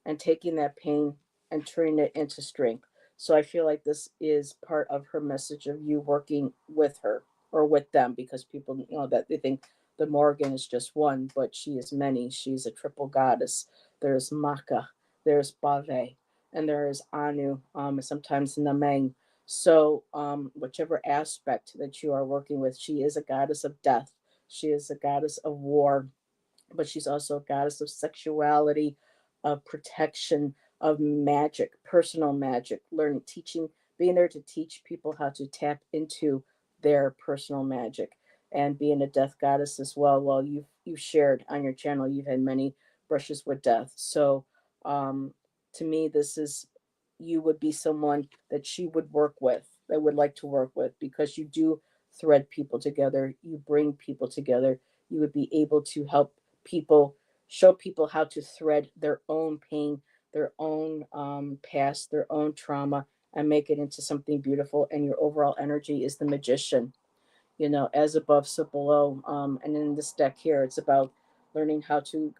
and taking that pain and turning it into strength. So I feel like this is part of her message of you working with her or with them, because people that they think the Morrigan is just one, but she is many. She's a triple goddess. There's Maka, there's Bave, and there is Anu, sometimes Nameng. So whichever aspect that you are working with, she is a goddess of death. She is a goddess of war, but she's also a goddess of sexuality, of protection, of magic, personal magic, learning, teaching, being there to teach people how to tap into their personal magic, and being a death goddess as well. Well, you've shared on your channel, you've had many brushes with death. So to me, this is, you would be someone that she would work with, that would like to work with, because you do thread people together, you bring people together. You would be able to help people, show people how to thread their own pain, their own past, their own trauma, and make it into something beautiful. And your overall energy is the magician, as above, so below. And in this deck here, it's about learning how to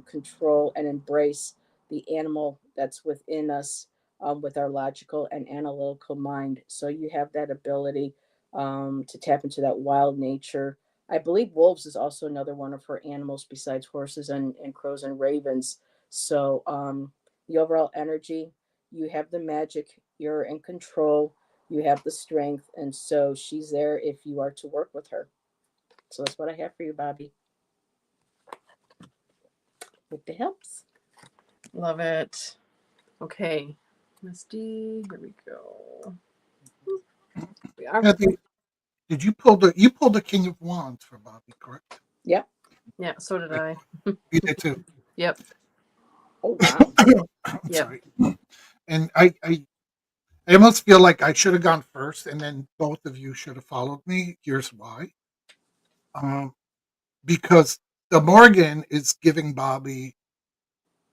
control and embrace the animal that's within us, with our logical and analytical mind. So you have that ability to tap into that wild nature. I believe wolves is also another one of her animals besides horses and crows and ravens. So the overall energy, you have the magic, you're in control, you have the strength, and so she's there if you are to work with her. So that's what I have for you, Bobby. Hope it helps. Love it. Okay. Misty, here we go. We are. Kathy, did you pulled the King of Wands for Bobby, correct? Yep. Yeah, so did I. You did too. Yep. Oh wow. I'm Yep. sorry. And I almost feel like I should have gone first, and then both of you should have followed me. Here's why. Um, because the Morgan is giving Bobby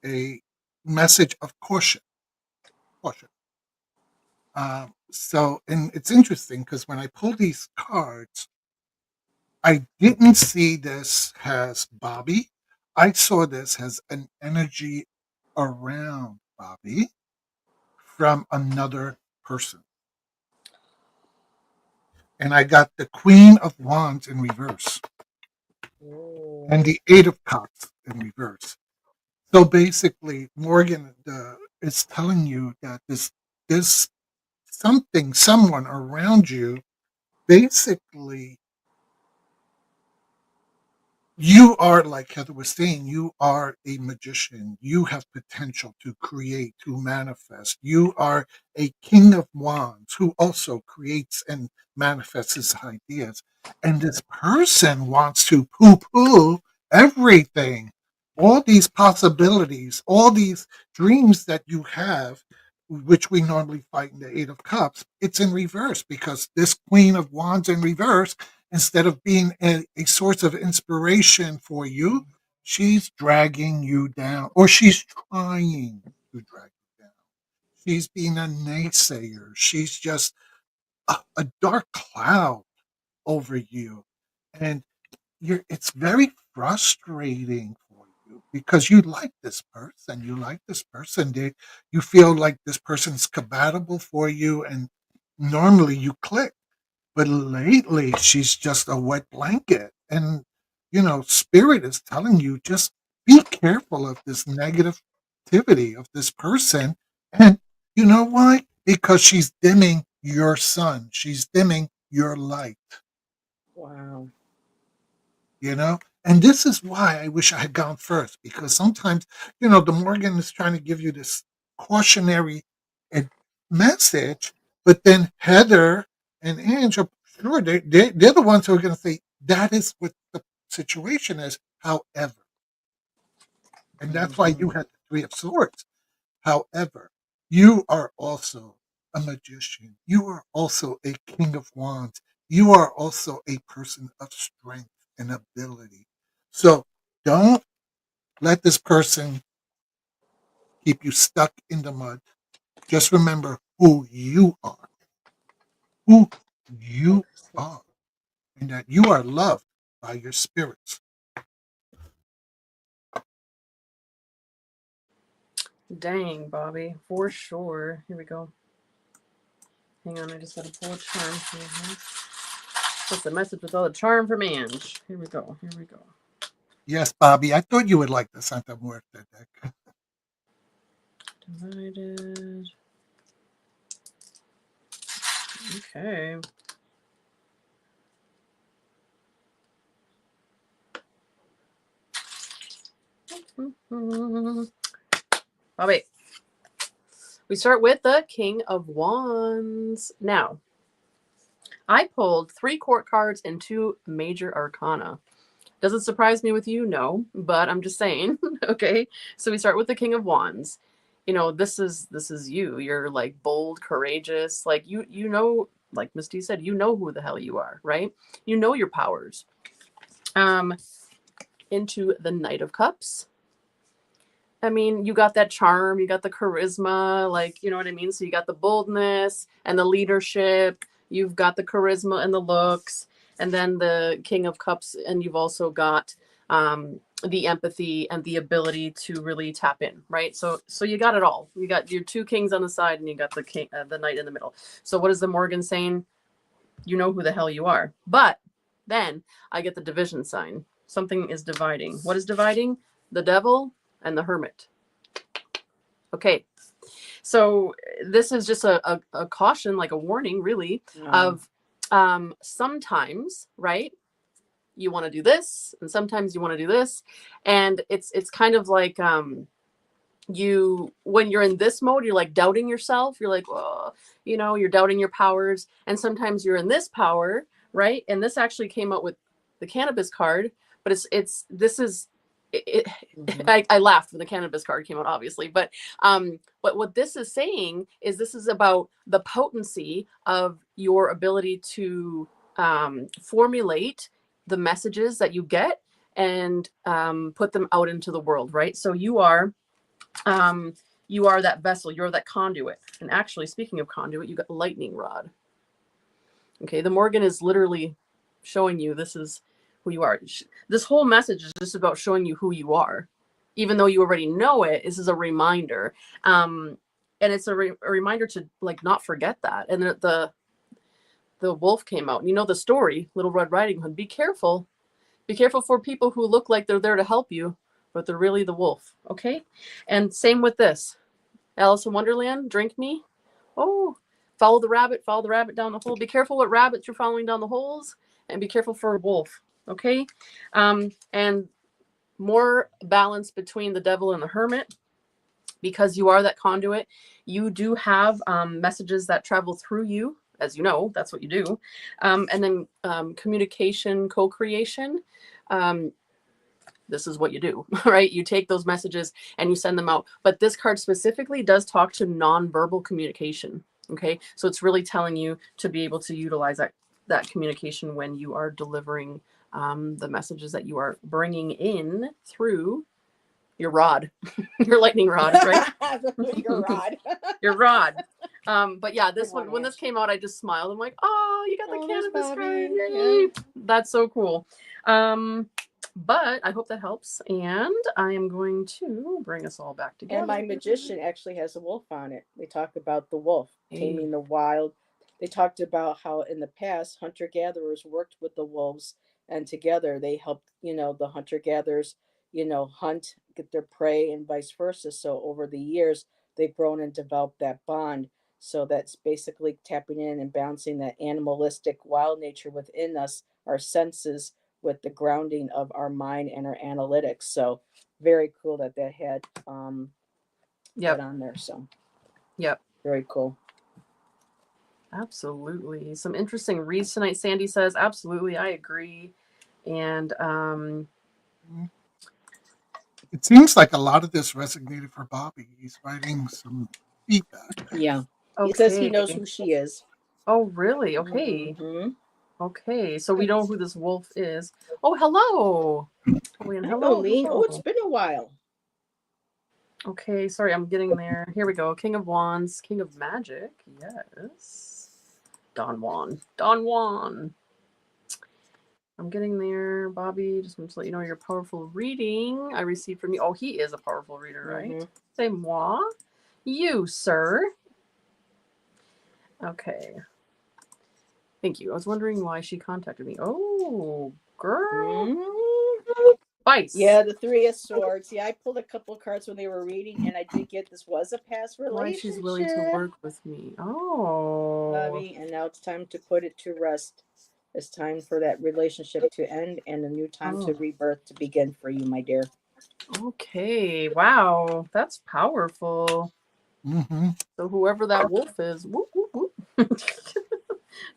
a message of caution. Caution. And it's interesting because when I pull these cards, I didn't see this as Bobby. I saw this as an energy around Bobby from another person. And I got the Queen of Wands in reverse and the Eight of Cups in reverse. So basically, Morgan is telling you that this someone around you, basically, you are, like Heather was saying, you are a magician. You have potential to create, to manifest. You are a king of wands who also creates and manifests his ideas. And this person wants to poo poo everything, all these possibilities, all these dreams that you have, which we normally fight in the Eight of Cups. It's in reverse because this Queen of Wands in reverse, instead of being a source of inspiration for you, she's dragging you down, or she's trying to drag you down. She's being a naysayer. She's just a dark cloud over you. And it's very frustrating for you because you like this person. You like this person. You feel like this person's compatible for you, and normally you click. But lately, she's just a wet blanket. And, Spirit is telling you just be careful of this negativity of this person. And you know why? Because she's dimming your sun, she's dimming your light, Wow. you know? And this is why I wish I had gone first, because sometimes, the Morgan is trying to give you this cautionary ad- message, but then Heather and Ange are sure they're the ones who are going to say that is what the situation is. However, and that's why you Mhm. had the Three of Swords. However, you are also a magician. You are also a king of wands. You are also a person of strength and ability. So don't let this person keep you stuck in the mud. Just remember who you Interesting. are, and that you are loved by your spirits. Dang, Bobby, for sure. Here we go. Hang on, I just gotta pull a charm here. What's the message with all the charm from Ange? Here we go. Here we go. Yes, Bobby, I thought you would like the Santa Muerte deck. Divided. Okay. Bobby. We start with the King of Wands. Now, I pulled 3 court cards and 2 major arcana. Does it surprise me with you? No, but I'm just saying. Okay. So we start with the King of Wands. This is you. You're like bold, courageous. Like like Misty said, you know who the hell you are, right? You know your powers. Um, into the Knight of Cups. I mean, you got that charm, you got the charisma, like, you know what I mean? So you got the boldness and the leadership, you've got the charisma and the looks, and then the King of Cups, and you've also got the empathy and the ability to really tap in, right? So you got it all. You got your 2 kings on the side, and you got the knight in the middle. So what is the Morgan saying? You know who the hell you are. But then I get the division sign. Something is dividing. What is dividing? The devil and the hermit. Okay. So this is just a caution, like a warning, really, Wow. of sometimes, right? You want to do this, and sometimes you want to do this. And it's kind of like you when you're in this mode, you're like doubting yourself. You're like, oh, you're doubting your powers. And sometimes you're in this power, right? And this actually came out with the cannabis card, but it's this is Mhm. I laughed when the cannabis card came out, obviously, but what this is saying is this is about the potency of your ability to formulate the messages that you get and put them out into the world, right? So you are that vessel, you're that conduit. And actually, speaking of conduit, you got lightning rod. Okay, the Morgan is literally showing you this is who you are. This whole message is just about showing you who you are, even though you already know it. This is a reminder, and it's a reminder to like not forget that. And the wolf came out. You know the story, Little Red Riding Hood. Be careful. Be careful for people who look like they're there to help you, but they're really the wolf. Okay, and same with this. Alice in Wonderland, drink me. Oh, follow the rabbit down the hole. Be careful what rabbits you're following down the holes, and be careful for a wolf. Okay, and more balance between the devil and the hermit, because you are that conduit. You do have messages that travel through you, as you know. That's what you do, and then communication, co-creation. This is what you do, right? You take those messages and you send them out. But this card specifically does talk to nonverbal communication. Okay. So it's really telling you to be able to utilize that communication when you are delivering the messages that you are bringing in through your rod, your lightning rod, right? Your rod. Your rod. But yeah, this Come on, one, when this Ash. came out, I just smiled. I'm like, oh, you got the Oh, there's cannabis card. Bobby. Yay. Yeah. That's so cool. But I hope that helps. And I am going to bring us all back together. And my magician actually has a wolf on it. They talk about the wolf Hey. taming the wild. They talked about how in the past hunter gatherers worked with the wolves, and together they helped, the hunter gatherers, hunt, get their prey, and vice versa. So over the years, they've grown and developed that bond. So that's basically tapping in and balancing that animalistic wild nature within us, our senses, with the grounding of our mind and our analytics. So very cool that had Yep. that on there. So Yep. very cool. Absolutely. Some interesting reads tonight. Sandy says, absolutely, I agree. And it seems like a lot of this resonated for Bobby. He's writing some feedback. Yeah. okay. He says he knows who she is. Oh, really? Okay. Mm-hmm. Okay. So we know who this wolf is. Oh, hello. Hello, Lean. Oh, it's been a while. Okay, sorry, I'm getting there. Here we go. King of Wands, King of Magic. Yes. Don Juan. Don Juan. I'm getting there. Bobby, just want to let you know your powerful reading I received from you. Oh, he is a powerful reader, right? Mm-hmm. Say moi. You, sir. Okay. Thank you. I was wondering why she contacted me. Oh, girl. Mm-hmm. Vice. Yeah, the Three of Swords. Yeah, I pulled a couple of cards when they were reading, and I did get this was a past relationship. Why she's willing to work with me. Oh. Bobby, and now it's time to put it to rest. It's time for that relationship to end and a new time to rebirth to begin for you, my dear. Okay. Wow. That's powerful. Mm-hmm. So whoever that wolf is, whoop, whoop, whoop.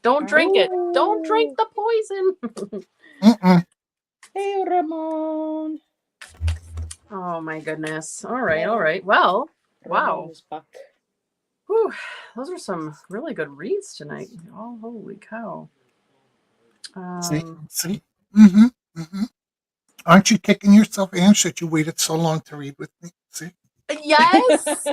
Don't drink it. Don't drink the poison. Mm-mm. Hey, Ramon. Oh my goodness. All right. All right. Well, wow. Whew, those are some really good reads tonight. Oh, holy cow. See? Mm-hmm. Mm-hmm. Aren't you kicking yourself, Ange, that you waited so long to read with me? See? Yes.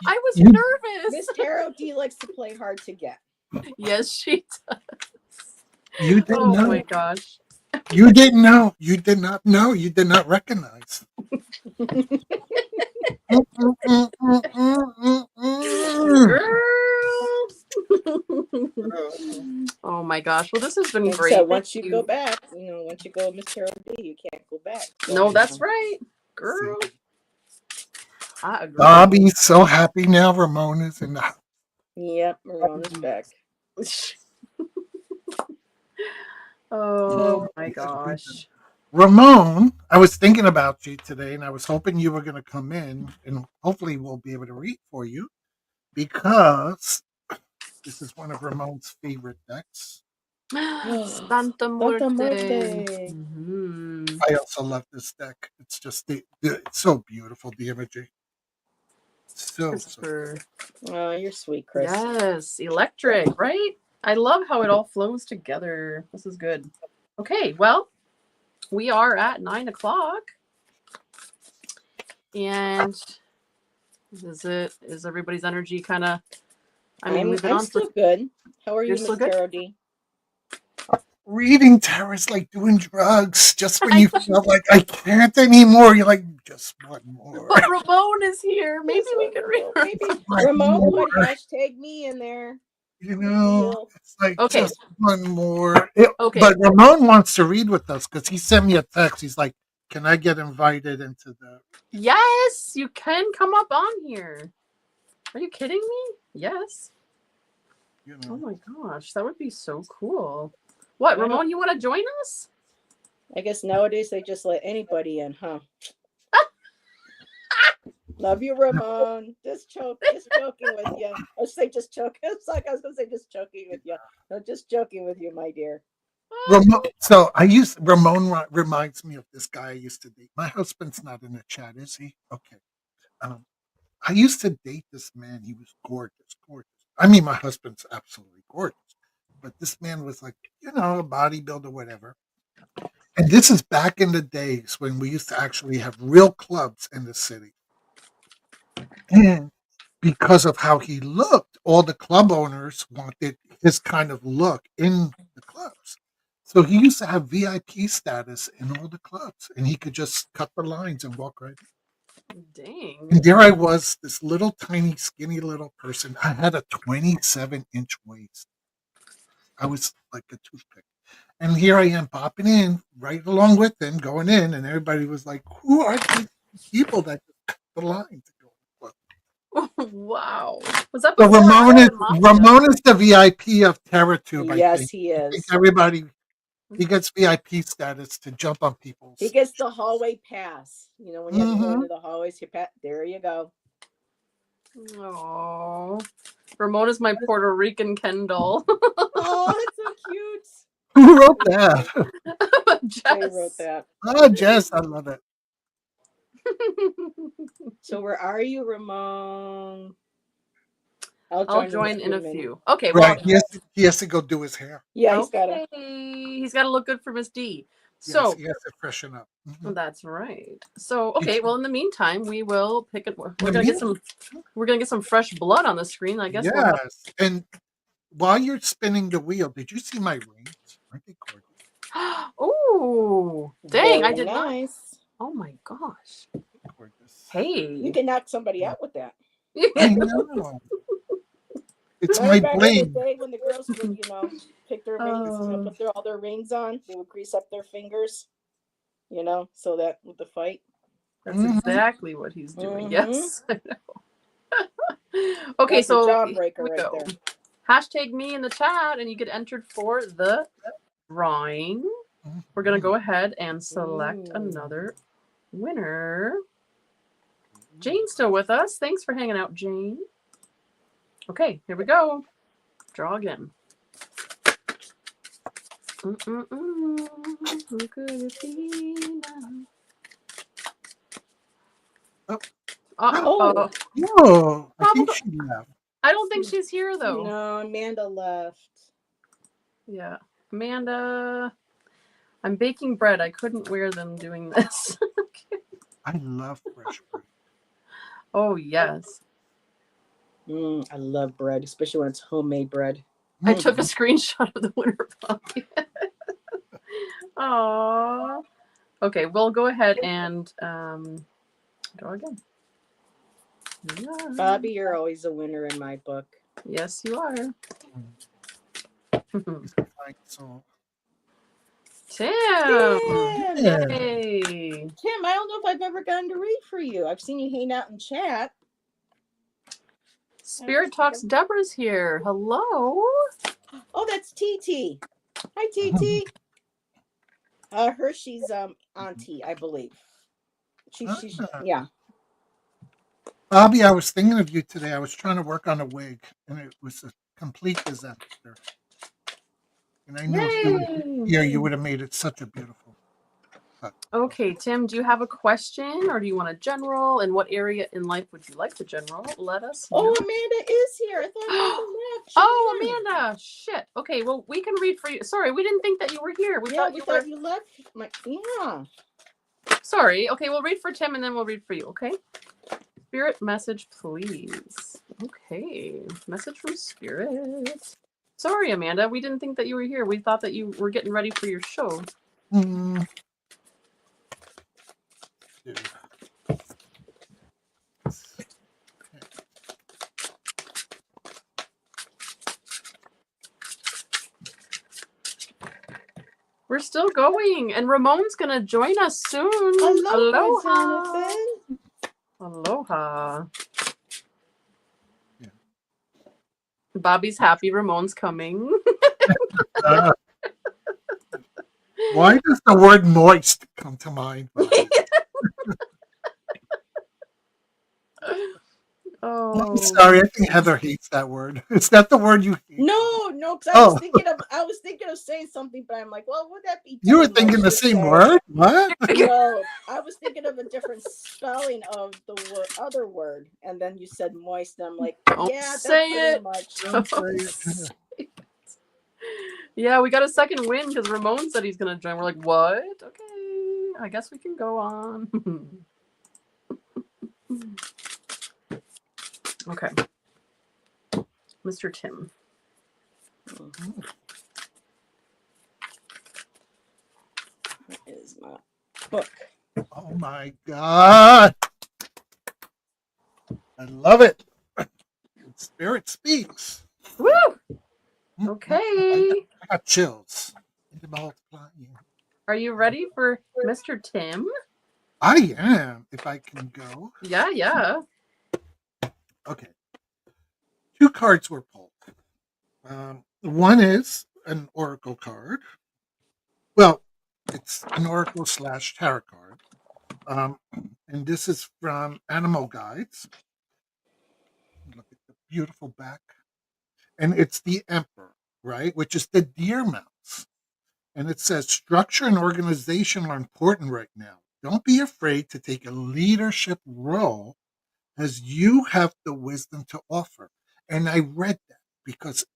I was nervous. Miss Tarot D likes to play hard to get. Yes, she does. You didn't know. Oh my gosh. You didn't know. You did not know. You did not recognize. Girl. Oh my gosh. Well, this has been great. So once you go back, once you go Miss Tarot D, you can't go back. No, that's right. Girl. I agree. Bobby's so happy now. Ramon is in the house. Yep, Ramona's back. Oh my gosh. Ramon, I was thinking about you today, and I was hoping you were going to come in, and hopefully we'll be able to read for you, because this is one of Ramon's favorite decks. Santa Muerte. Muerte. Mhm. I also love this deck. It's just it's so beautiful, the imagery. So Christopher. Oh, you're sweet, Chris. Yes, electric, right? I love how it all flows together. This is good. Okay, well, we are at 9 o'clock. And is everybody's energy kind of, I mean, we've been I'm on for, still good. How are you, You're Miss still good? Tarot D? reading tarot is like doing drugs. Just when you feel like I can't anymore, you're like, just one more. but Ramon is here. Maybe we can read her. Maybe One Ramon more. put hashtag me in there. You know, it's like Okay. just one more. Okay. But Ramon wants to read with us because he sent me a text. He's like, "Can I get invited into the?" Yes, you can come up on here. Are you kidding me? Yes. You Oh know, my gosh, that would be so cool. What, I don't- Ramon, you want to join us? I guess nowadays they just let anybody in, huh? Love you, Ramon. Just joking with you. I say just joking. It's like I was gonna say just joking with you. No, just joking with you, my dear. Ramon. So Ramon reminds me of this guy I used to date. My husband's not in the chat, is he? Okay. I used to date this man. He was gorgeous, gorgeous. I mean, my husband's absolutely gorgeous, but this man was like, a bodybuilder, whatever. And this is back in the days when we used to actually have real clubs in the city. And because of how he looked, all the club owners wanted his kind of look in the clubs. So he used to have VIP status in all the clubs, and he could just cut the lines and walk right. Dang. And there I was, this little tiny, skinny little person. I had a 27-inch waist. I was like a toothpick. And here I am popping in right along with them, going in, and everybody was like, "Who are these people that just cut the line to go?" Wow. Was that So before Ramon I is had mine? Ramon is the VIP of TerraTube. I Yes, think. he I think is. everybody he gets VIP status to jump on people's. He gets the hallway pass. You know, when you have to go Mhm. into the hallways, there you go. Oh, Ramon is my Puerto Rican Kendall. Oh, that's so cute. Who wrote that? Jay Jess. wrote that. Oh, Jess, I love it. So where are you, Ramon? I'll join in a minute. few. Okay, Right, well, he has to go do his hair. Yeah, he's got to. he's got to look good for Miss D. Yes, So he has to freshen up. Mhm. that's right. So okay, well, in the meantime, we will pick it. We're In the gonna get some. We're gonna get some fresh blood on the screen. I guess. We'll have, Yes, and while you're spinning the wheel, did you see my rings? Aren't they gorgeous? oh, dang! I Very did not. nice. Oh my gosh! Gorgeous. Hey. You can knock somebody out with that. I know. It's Remember my back in blade. the day when the girls would, pick their rings, put all their rings on, they would grease up their fingers, so that with the fight. That's Mhm. exactly what he's doing. Mhm. Yes, I know. Okay, That's a so jawbreaker here we right go. there. Hashtag me in the chat, and you get entered for the drawing. We're gonna go ahead and select Ooh. another winner. Jane's still with us. Thanks for hanging out, Jane. Okay, here we go. Draw again. Who could it be now? Oh. Oh, I think she left. I don't think she's here though. No, Amanda left. Yeah, Amanda. I'm baking bread. I couldn't wear them doing this. I love fresh bread. Oh yes. I love bread, especially when it's homemade bread. I took a screenshot of the winner puppy. Aww. Okay, we'll go ahead and go again. Yeah. Bobby, you're always a winner in my book. Yes, you are. So Tim. Tim. Yay. Tim, I don't know if I've ever gotten to read for you. I've seen you hang out in chat. Spirit Talks Deborah's here. Hello. Oh, that's TT. Hi, TT. Hershey's auntie, I believe. She's yeah. Bobby, I was thinking of you today. I was trying to work on a wig, and it was a complete disaster. And I knew if you would have been here, you would have made it such a beautiful. Okay, Tim, do you have a question or do you want a general? And what area in life would you like the general? Let us know. Oh, Amanda is here. I thought Amanda left. She Oh, didn't. Amanda. Shit. Okay, well, we can read for you. Sorry, we didn't think that you were here. We thought you were. you left. Yeah. Sorry. Okay, we'll read for Tim and then we'll read for you, okay? Spirit message, please. Okay, message from Spirit. Sorry, Amanda, we didn't think that you were here. We thought that you were getting ready for your show. Mm. We're still going, and Ramon's gonna join us soon. Aloha. Jonathan. Aloha. Yeah. Bobby's happy Ramon's coming. Why does the word moist come to mind? Oh, I'm sorry, I think Heather hates that word. Is that the word you hate? No, because Oh. I was thinking of saying something, but I'm like, well, would that be? You were too thinking much the to same say? word? What? No, I was thinking of a different spelling of the other word, and then you said moist. And I'm like, Don't yeah, that's say pretty it. much. Don't say it. Yeah, we got a second win because Ramon said he's gonna join. We're like, what? Okay, I guess we can go on. Okay, Mr. Tim. That is my book. Oh my God. I love it. Spirit speaks. Woo! Mm, Okay, I got chills. Into multiplying. are you ready for Mr. Tim? I am, if I can go. Yeah. Okay. 2 cards were pulled. One is an oracle card. Well, it's an oracle / tarot card. And this is from Animal Guides. Look at the beautiful back. And it's the Emperor, right? Which is the deer mouse. And it says structure and organization are important right now. Don't be afraid to take a leadership role as you have the wisdom to offer. And I read that because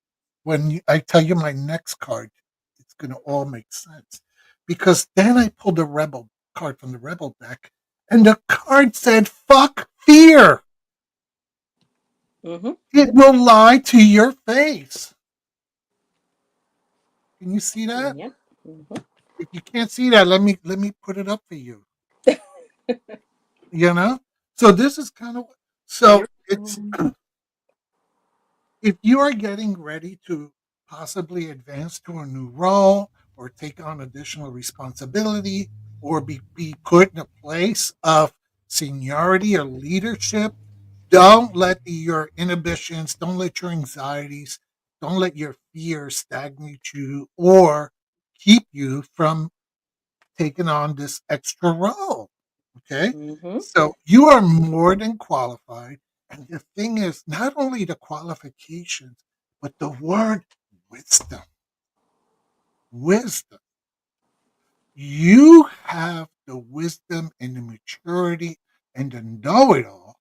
when I tell you my next card, it's going to all make sense. Because then I pulled a Rebel card from the Rebel deck, and the card said, fuck fear. Mm-hmm. It will lie to your face. Can you see that? Yep. Mm-hmm. If you can't see that, let me put it up for you. You know? So this is kind of so it's if you are getting ready to possibly advance to a new role or take on additional responsibility or be put in a place of seniority or leadership, don't let your inhibitions, don't let your anxieties, don't let your fears stagnate you or keep you from taking on this extra role. Okay? Mm-hmm. So you are more than qualified. And the thing is, not only the qualifications, but the word wisdom. Wisdom. You have the wisdom and the maturity and the know-it-all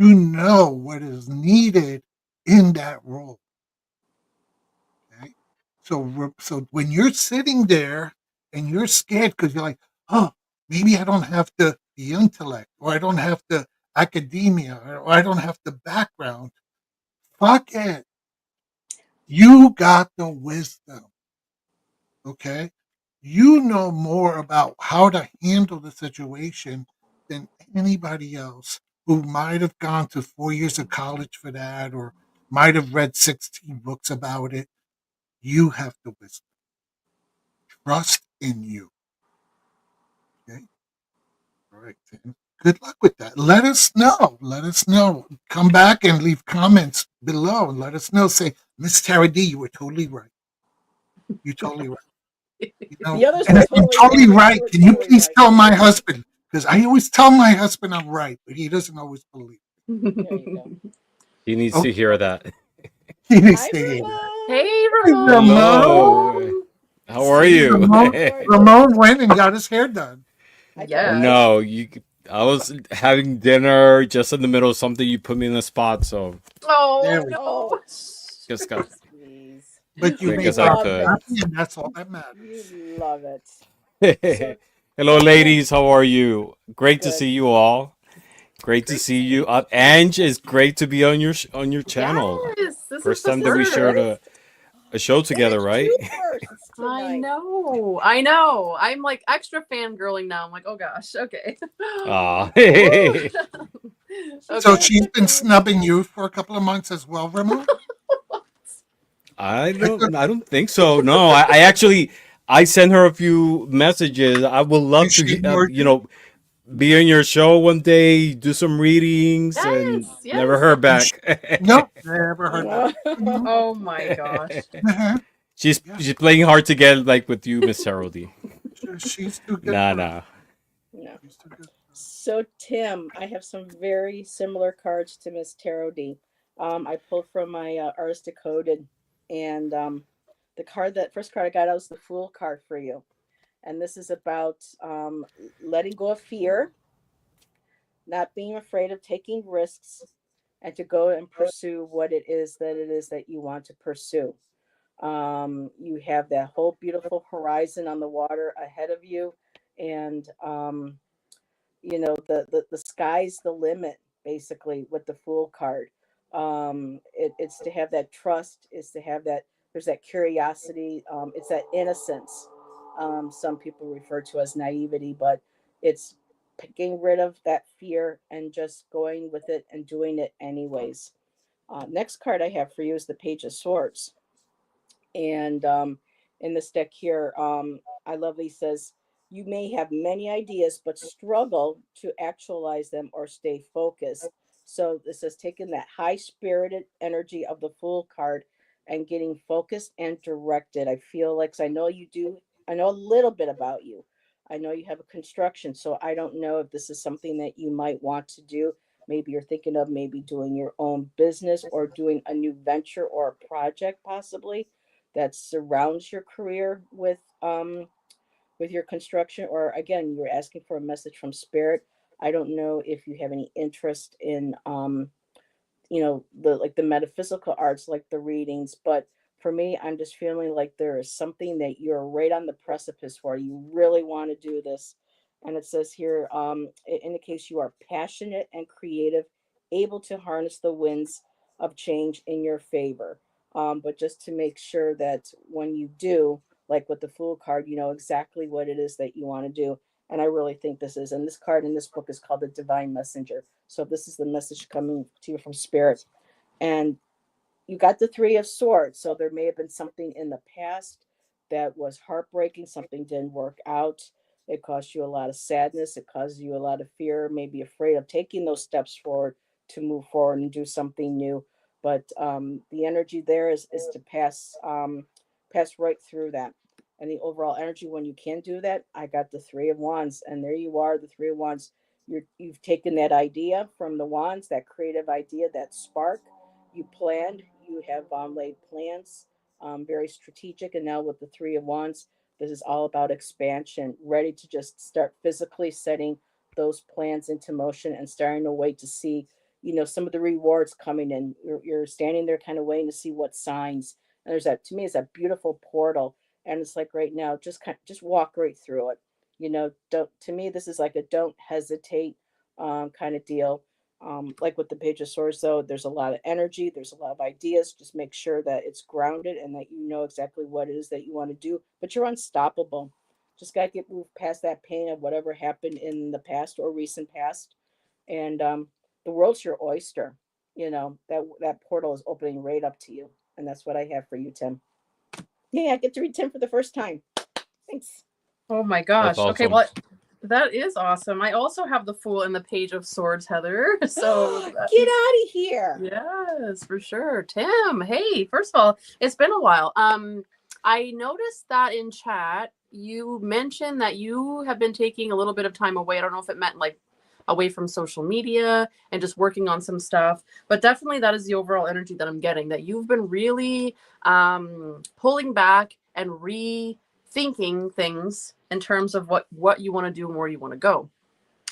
to know what is needed in that role. Okay? So when you're sitting there and you're scared because you're like, oh, maybe I don't have the intellect, or I don't have the academia, or I don't have the background. Fuck it. You got the wisdom. Okay? You know more about how to handle the situation than anybody else who might have gone to 4 years of college for that or might have read 16 books about it. You have the wisdom. Trust in you. Okay? All right, Tim. Good luck with that. Let us know. Let us know. Come back and leave comments below and let us know. Say, Miss Tara D, you were totally right. You're totally right. You know, The others and were if you're totally totally wrong. right, You were can you totally please right. tell my husband? Because I always tell my husband I'm right, but he doesn't always believe. There you go. He needs Oh. to hear that. He needs Hi, to hear that. Bruno. Hey, Ramon. Hello. How are you? Ramon went and got his hair done. Yeah. No, I was having dinner just in the middle of something. You put me in the spot, so Oh, There we Oh, no. just got please. But you quick made as I love could. it. happy, and that's all that matters. You love it. So, Hello, ladies. How are you? Great to Good. see you all. Great to see you. Ange, it's great to be on your channel. Yes, this First is the time that we shared first. a show together, There's right? two firsts I tonight. know. I know. I'm like extra fangirling now. I'm like, oh gosh, okay. Ah. Woo. So Okay. she's been snubbing you for a couple of months as well, Ramon? I don't think so. No, I actually I sent her a few messages. I would love Is she to, ignored you know, be on your show one day, do some readings, and Yes, never yes. heard you? back. Nope, never heard that. Oh my gosh. Uh-huh. she's Yeah. she's playing hard to get, like with you, Miss Heraldy. She's too good. Nah, for nah. us. No. She's too good. So Tim, I have some very similar cards to Miss Tarot D. I pulled from my Artist Decoded, and the first card I got out was the Fool card for you, and this is about letting go of fear, not being afraid of taking risks, and to go and pursue what it is that you want to pursue. You have that whole beautiful horizon on the water ahead of you, and the sky's the limit basically with the Fool card. It's to have that trust, is to have that, there's that curiosity, it's that innocence, some people refer to as naivety, but it's getting rid of that fear and just going with it and doing it anyways. Next card I have for you is the Page of Swords, and in this deck here, I love he says, you may have many ideas, but struggle to actualize them or stay focused. So this is taking that high spirited energy of the Fool card and getting focused and directed. I feel like, 'cause I know you do, I know a little bit about you. I know you have a construction, so I don't know if this is something that you might want to do. Maybe you're thinking of maybe doing your own business or doing a new venture or a project possibly that surrounds your career with your construction, or again you're asking for a message from spirit. I don't know if you have any interest in the metaphysical arts like the readings, but for me I'm just feeling like there is something that you're right on the precipice for. You really want to do this, and it says here, it indicates you are passionate and creative, able to harness the winds of change in your favor, but just to make sure that when you do, like with the Fool card, you know exactly what it is that you want to do. And I really think this is, and this card in this book is called the Divine Messenger. So this is the message coming to you from spirit. And you got the Three of Swords. So there may have been something in the past that was heartbreaking. Something didn't work out. It caused you a lot of sadness. It caused you a lot of fear, maybe afraid of taking those steps forward to move forward and do something new. But the energy there is to pass right through that. And the overall energy when you can do that, I got the Three of Wands, and there you are, the Three of Wands. You've taken that idea from the wands, that creative idea, that spark. You planned, you have laid plans, very strategic. And now with the Three of Wands, this is all about expansion, ready to just start physically setting those plans into motion and starting to wait to see, some of the rewards coming in. You're standing there kind of waiting to see what signs. And there's that, to me, it's a beautiful portal. And it's like right now, just walk right through it. Don't, to me, this is like a don't hesitate kind of deal. Like with the Page of Swords, though, there's a lot of energy, there's a lot of ideas. Just make sure that it's grounded and that you know exactly what it is that you want to do, but you're unstoppable. Just got to get moved past that pain of whatever happened in the past or recent past. And the world's your oyster. That portal is opening right up to you. And that's what I have for you, Tim. Yeah, I get to read Tim for the first time. Thanks. Oh my That's gosh. Okay, awesome. well, that is awesome. I also have the Fool and the Page of Swords, Heather. So Get out of here. yes, for sure. Tim, hey, first of all, it's been a while. I noticed that in chat you mentioned that you have been taking a little bit of time away. I don't know if it meant like away from social media and just working on some stuff. But definitely that is the overall energy that I'm getting, that you've been really pulling back and rethinking things in terms of what you want to do and where you want to go.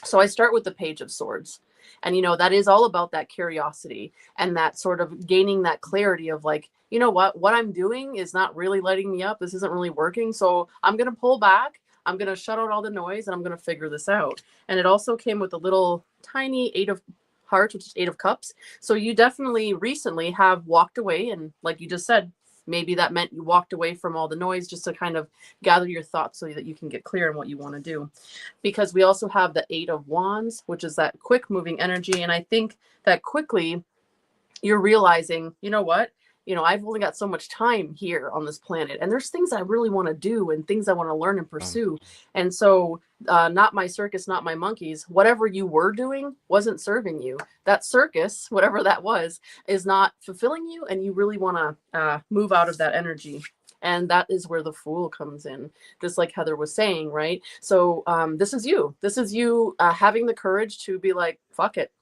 So I start with the Page of Swords. And, that is all about that curiosity and that sort of gaining that clarity of like, what I'm doing is not really lighting me up. This isn't really working. So I'm going to pull back. I'm going to shut out all the noise and I'm going to figure this out. And it also came with a little tiny 8 of Hearts, which is 8 of Cups. So you definitely recently have walked away. And like you just said, maybe that meant you walked away from all the noise just to kind of gather your thoughts so that you can get clear on what you want to do. Because we also have the 8 of Wands, which is that quick moving energy. And I think that quickly you're realizing, I've only got so much time here on this planet, and there's things I really want to do and things I want to learn and pursue. And so not my circus, not my monkeys, whatever you were doing wasn't serving you. That circus, whatever that was, is not fulfilling you, and you really want to move out of that energy. And that is where the Fool comes in, just like Heather was saying, right? So this is you. This is you having the courage to be like, fuck it.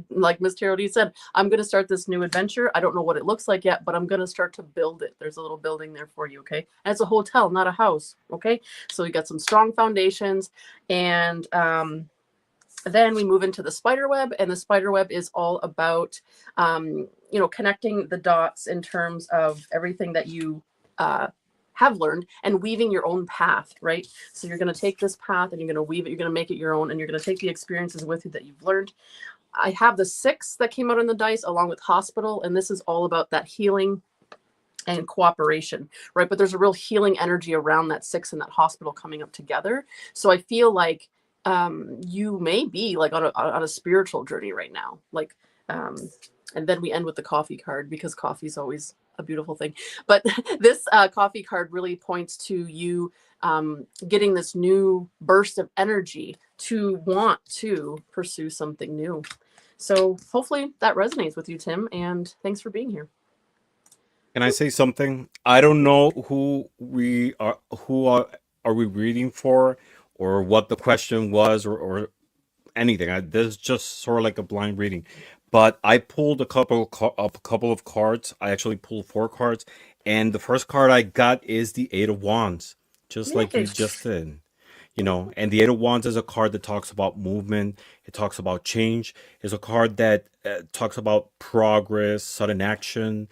Like Miss Tarot D said, I'm going to start this new adventure. I don't know what it looks like yet, but I'm going to start to build it. There's a little building there for you, okay? And it's a hotel, not a house, okay? So you got some strong foundations. And then we move into the spider web, and the spider web is all about, connecting the dots in terms of everything that you have learned and weaving your own path, right? So you're going to take this path and you're going to weave it, you're going to make it your own, and you're going to take the experiences with you that you've learned. I have the 6 that came out on the dice along with hospital, and this is all about that healing and cooperation, right? But there's a real healing energy around that 6 and that hospital coming up together. So I feel like you may be like on a spiritual journey right now, like, and then we end with the coffee card, because coffee is always a beautiful thing. But this coffee card really points to you getting this new burst of energy to want to pursue something new. So hopefully that resonates with you, Tim, and thanks for being here. Can I say something? I don't know who are we reading for, or what the question was, or anything. This is just sort of like a blind reading. But I pulled a couple of cards. I actually pulled 4 cards, and the first card I got is the 8 of Wands, just like you Nice. just did. And the 8 of Wands is a card that talks about movement. It talks about change. It's a card that talks about progress, sudden action,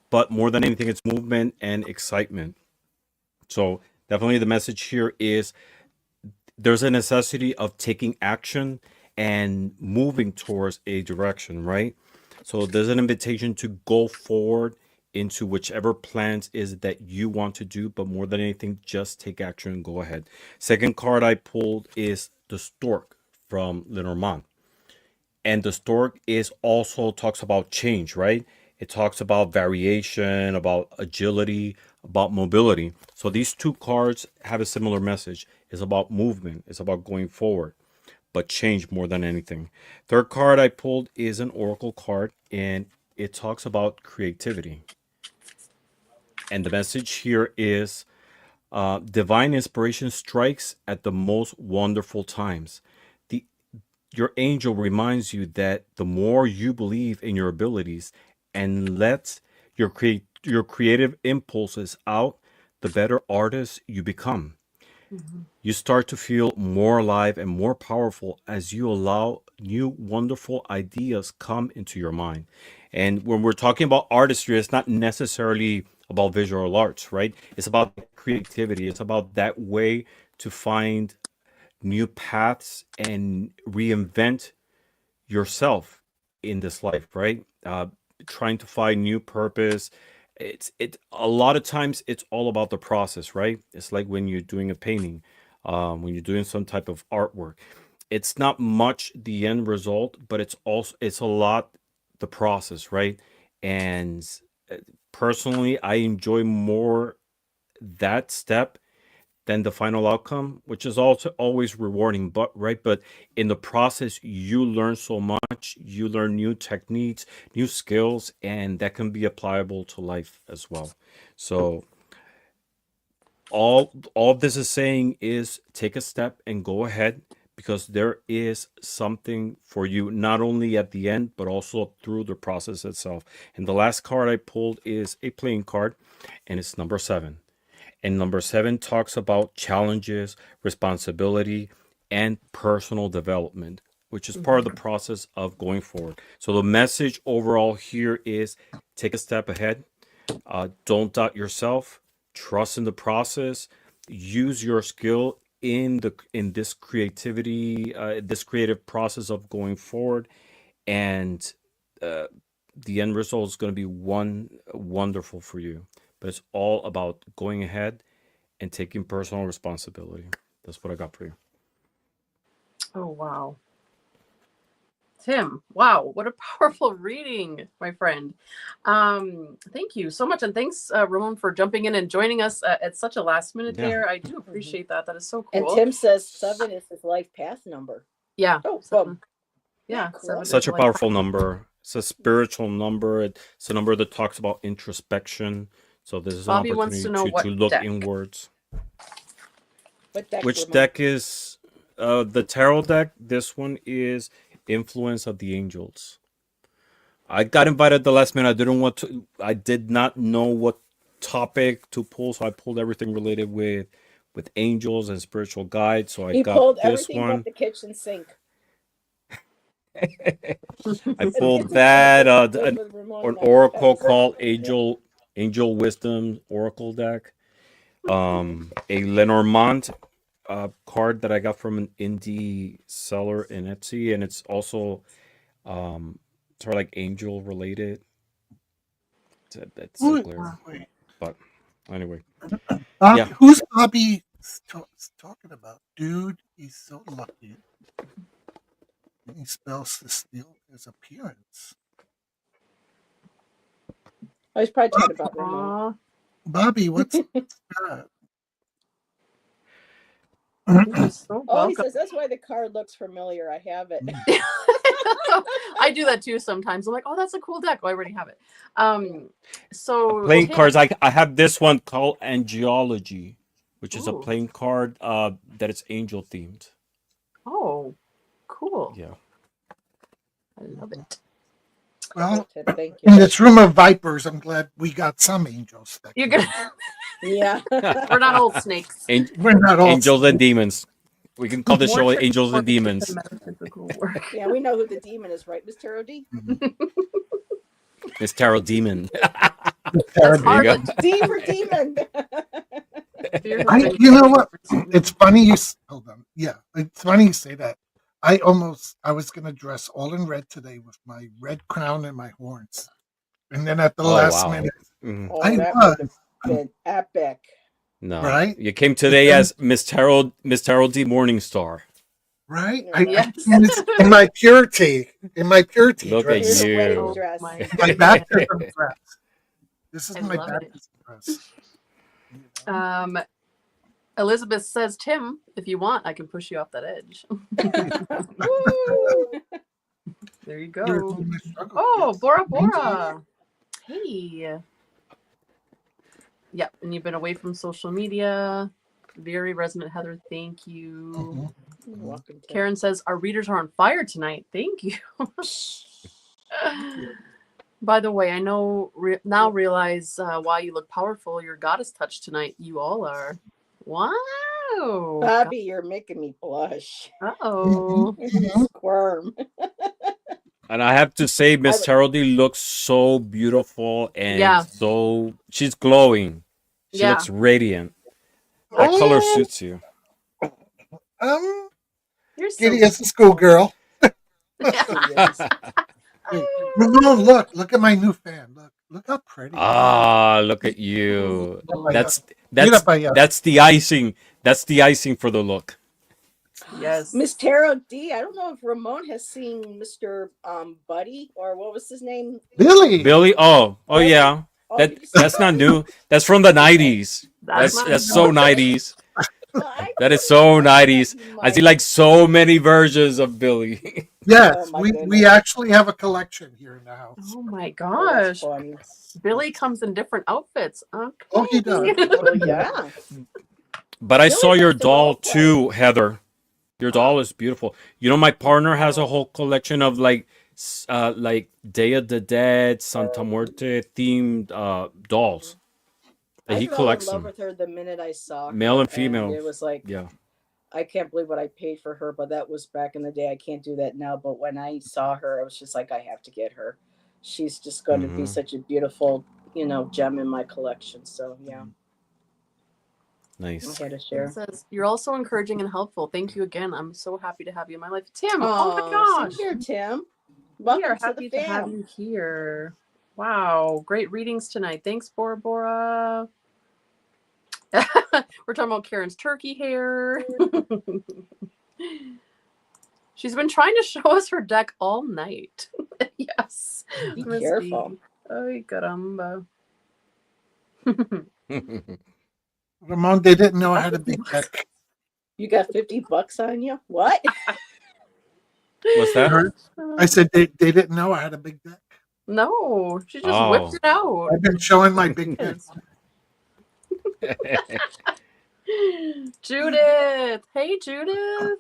but more than anything, it's movement and excitement. So definitely the message here is there's a necessity of taking action and moving towards a direction, right? So there's an invitation to go forward into whichever plans is that you want to do, but more than anything, just take action and go ahead. Second card I pulled is the Stork from Lenormand. And the Stork is also talks about change, right? It talks about variation, about agility, about mobility. So these 2 cards have a similar message. It's about movement. It's about going forward, but change more than anything. Third card I pulled is an Oracle card, and it talks about creativity. And the message here is divine inspiration strikes at the most wonderful times. Your angel reminds you that the more you believe in your abilities and let your creative impulses out, the better artist you become. Mhm. You start to feel more alive and more powerful as you allow new wonderful ideas come into your mind. And when we're talking about artistry, it's not necessarily about visual arts, right? It's about creativity. It's about that way to find new paths and reinvent yourself in this life, right? Trying to find new purpose. It a lot of times it's all about the process, right? It's like when you're doing a painting, when you're doing some type of artwork. It's not much the end result, but it's a lot the process, right? And uh, personally, I enjoy more that step than the final outcome, which is also always rewarding, but right. But in the process, you learn so much. You learn new techniques, new skills, and that can be applicable to life as well. So all this is saying is take a step and go ahead, because there is something for you, not only at the end, but also through the process itself. And the last card I pulled is a playing card, and it's number 7. And number 7 talks about challenges, responsibility, and personal development, which is part of the process of going forward. So the message overall here is take a step ahead. Don't doubt yourself. Trust in the process. Use your skill in this creativity, this creative process of going forward, and the end result is going to be wonderful for you. But it's all about going ahead and taking personal responsibility. That's what I got for you. Oh, wow. Tim, wow, what a powerful reading, my friend. Thank you so much. And thanks, Ramon, for jumping in and joining us at such a last minute Yeah. there. I do appreciate that. That is so cool. And Tim says 7 is his life path number. Yeah. Oh, seven. boom. Yeah. Cool. 7 Such is a like- powerful number. It's a spiritual number. It's a number that talks about introspection. So this is Bobby an wants to opportunity know what to look deck. inwards. What deck, Which Ramon? deck is the tarot deck? This one is Influence of the Angels. I got invited the last minute. I did not know what topic to pull, so I pulled everything related with angels and spiritual guides. So I He got pulled this everything one. but the kitchen sink. I pulled that With an Ramon and I. oracle called Angel Wisdom Oracle deck. A Lenormand card that I got from an indie seller in Etsy, and it's also sort of like angel related. That's Who- clear. wait, But anyway, Bobby, Yeah. who's Bobby talking about? Dude, he's so lucky. He spells to steal his appearance. I was probably talking about Ramon. Aw, Bobby, what's that? you're so Oh, he welcome. says that's why the card looks familiar. I have it. I do that too sometimes. I'm like, oh, that's a cool deck. Oh, I already have it. So playing Tim- cards. I have this one called Angelology, which is a Ooh. playing card that is angel themed. Oh, cool. Yeah. I love it. Well, Thank in you. this room of vipers, I'm glad we got some angels. That You're can- gonna. Yeah. We're not old snakes. We're not all Angels and demons. We can call the show More Angels and tricky Demons. than metaphysical work. Yeah, we know who the demon is, right, Miss Tarot D? It's Tarot Demon. That's hard you to D for demon. fear. You know what? It's funny hold on. Yeah, it's funny you say that. I was gonna dress all in red today with my red crown and my horns, and then at the Oh, last wow. minute, Mhm. Oh, I that was. would have been epic. No. Right? You came today as Miss Tarot D Morningstar. right? Yes. In my purity, Look dress. at Here's a you. wedding Oh dress. my My baptism dress. This is I my love it. baptism dress. Elizabeth says, Tim, if you want, I can push you off that edge. Woo! There you You're go. doing my struggle. Oh, Yes. Bora Bora. Hey. Yep, and you've been away from social media. Very resonant, Heather. Thank you. Mhm. You're welcome, Tim. Karen says, our readers are on fire tonight. Thank you. By the way, I know now realize why you look powerful. Your goddess touch tonight. You all are. Wow. Bobby, you're making me blush. Uh-oh. Squirm. And I have to say, Miss would- Tarot D looks so beautiful and Yeah. so she's glowing. She Yeah. looks radiant. That color suits you. You're so Giddy as a schoolgirl. Ramon, look at my new fan. Look how pretty. Ah, look at you. Oh, That's Mira pa allá. that's the icing. That's the icing for the look. Yes. Miss Tarot D, I don't know if Ramon has seen Mr. Buddy or what was his name? Billy. Billy, oh yeah. Oh, That did you see that's not new. That's from the 90s. That's not so new. 90s. I That is couldn't so remember 90s. he I see might- like so many versions of Billy. Yes, Oh, my we goodness. actually have a collection here in the house. Oh my Oh, that's gosh. funny. Billy comes in different outfits. Okay. Oh, he does. Oh, yeah. But I Billy saw your comes to all doll play. too, Heather. Your doll is beautiful. You know, my partner has a whole collection of like Day of the Dead, Santa Muerte themed dolls. I He fell in collects love them, with her the minute I saw male her, and and female. it was like, Yeah. I can't believe what I paid for her, but that was back in the day. I can't do that now. But when I saw her, I was just like, I have to get her. She's just going to be Hmm. such a beautiful, gem in my collection. So yeah, I Nice. had to It share. says, "You're also encouraging and helpful. Thank you again. I'm so happy to have you in my life." Tim, oh my Oh, same gosh. here, Tim. We Welcome are to the happy to have fam. you here. Wow, great readings tonight. Thanks, Bora Bora. We're talking about Karen's turkey hair. She's been trying to show us her deck all night. Yes. Be Miss careful. B. Ay, caramba. Ramon, they didn't know I had a big deck. You got $50 on you? What? What's that? I said they didn't know I had a big deck. No, she just whipped Oh. it out. I've been showing my big deck. Judith. Hey, Judith.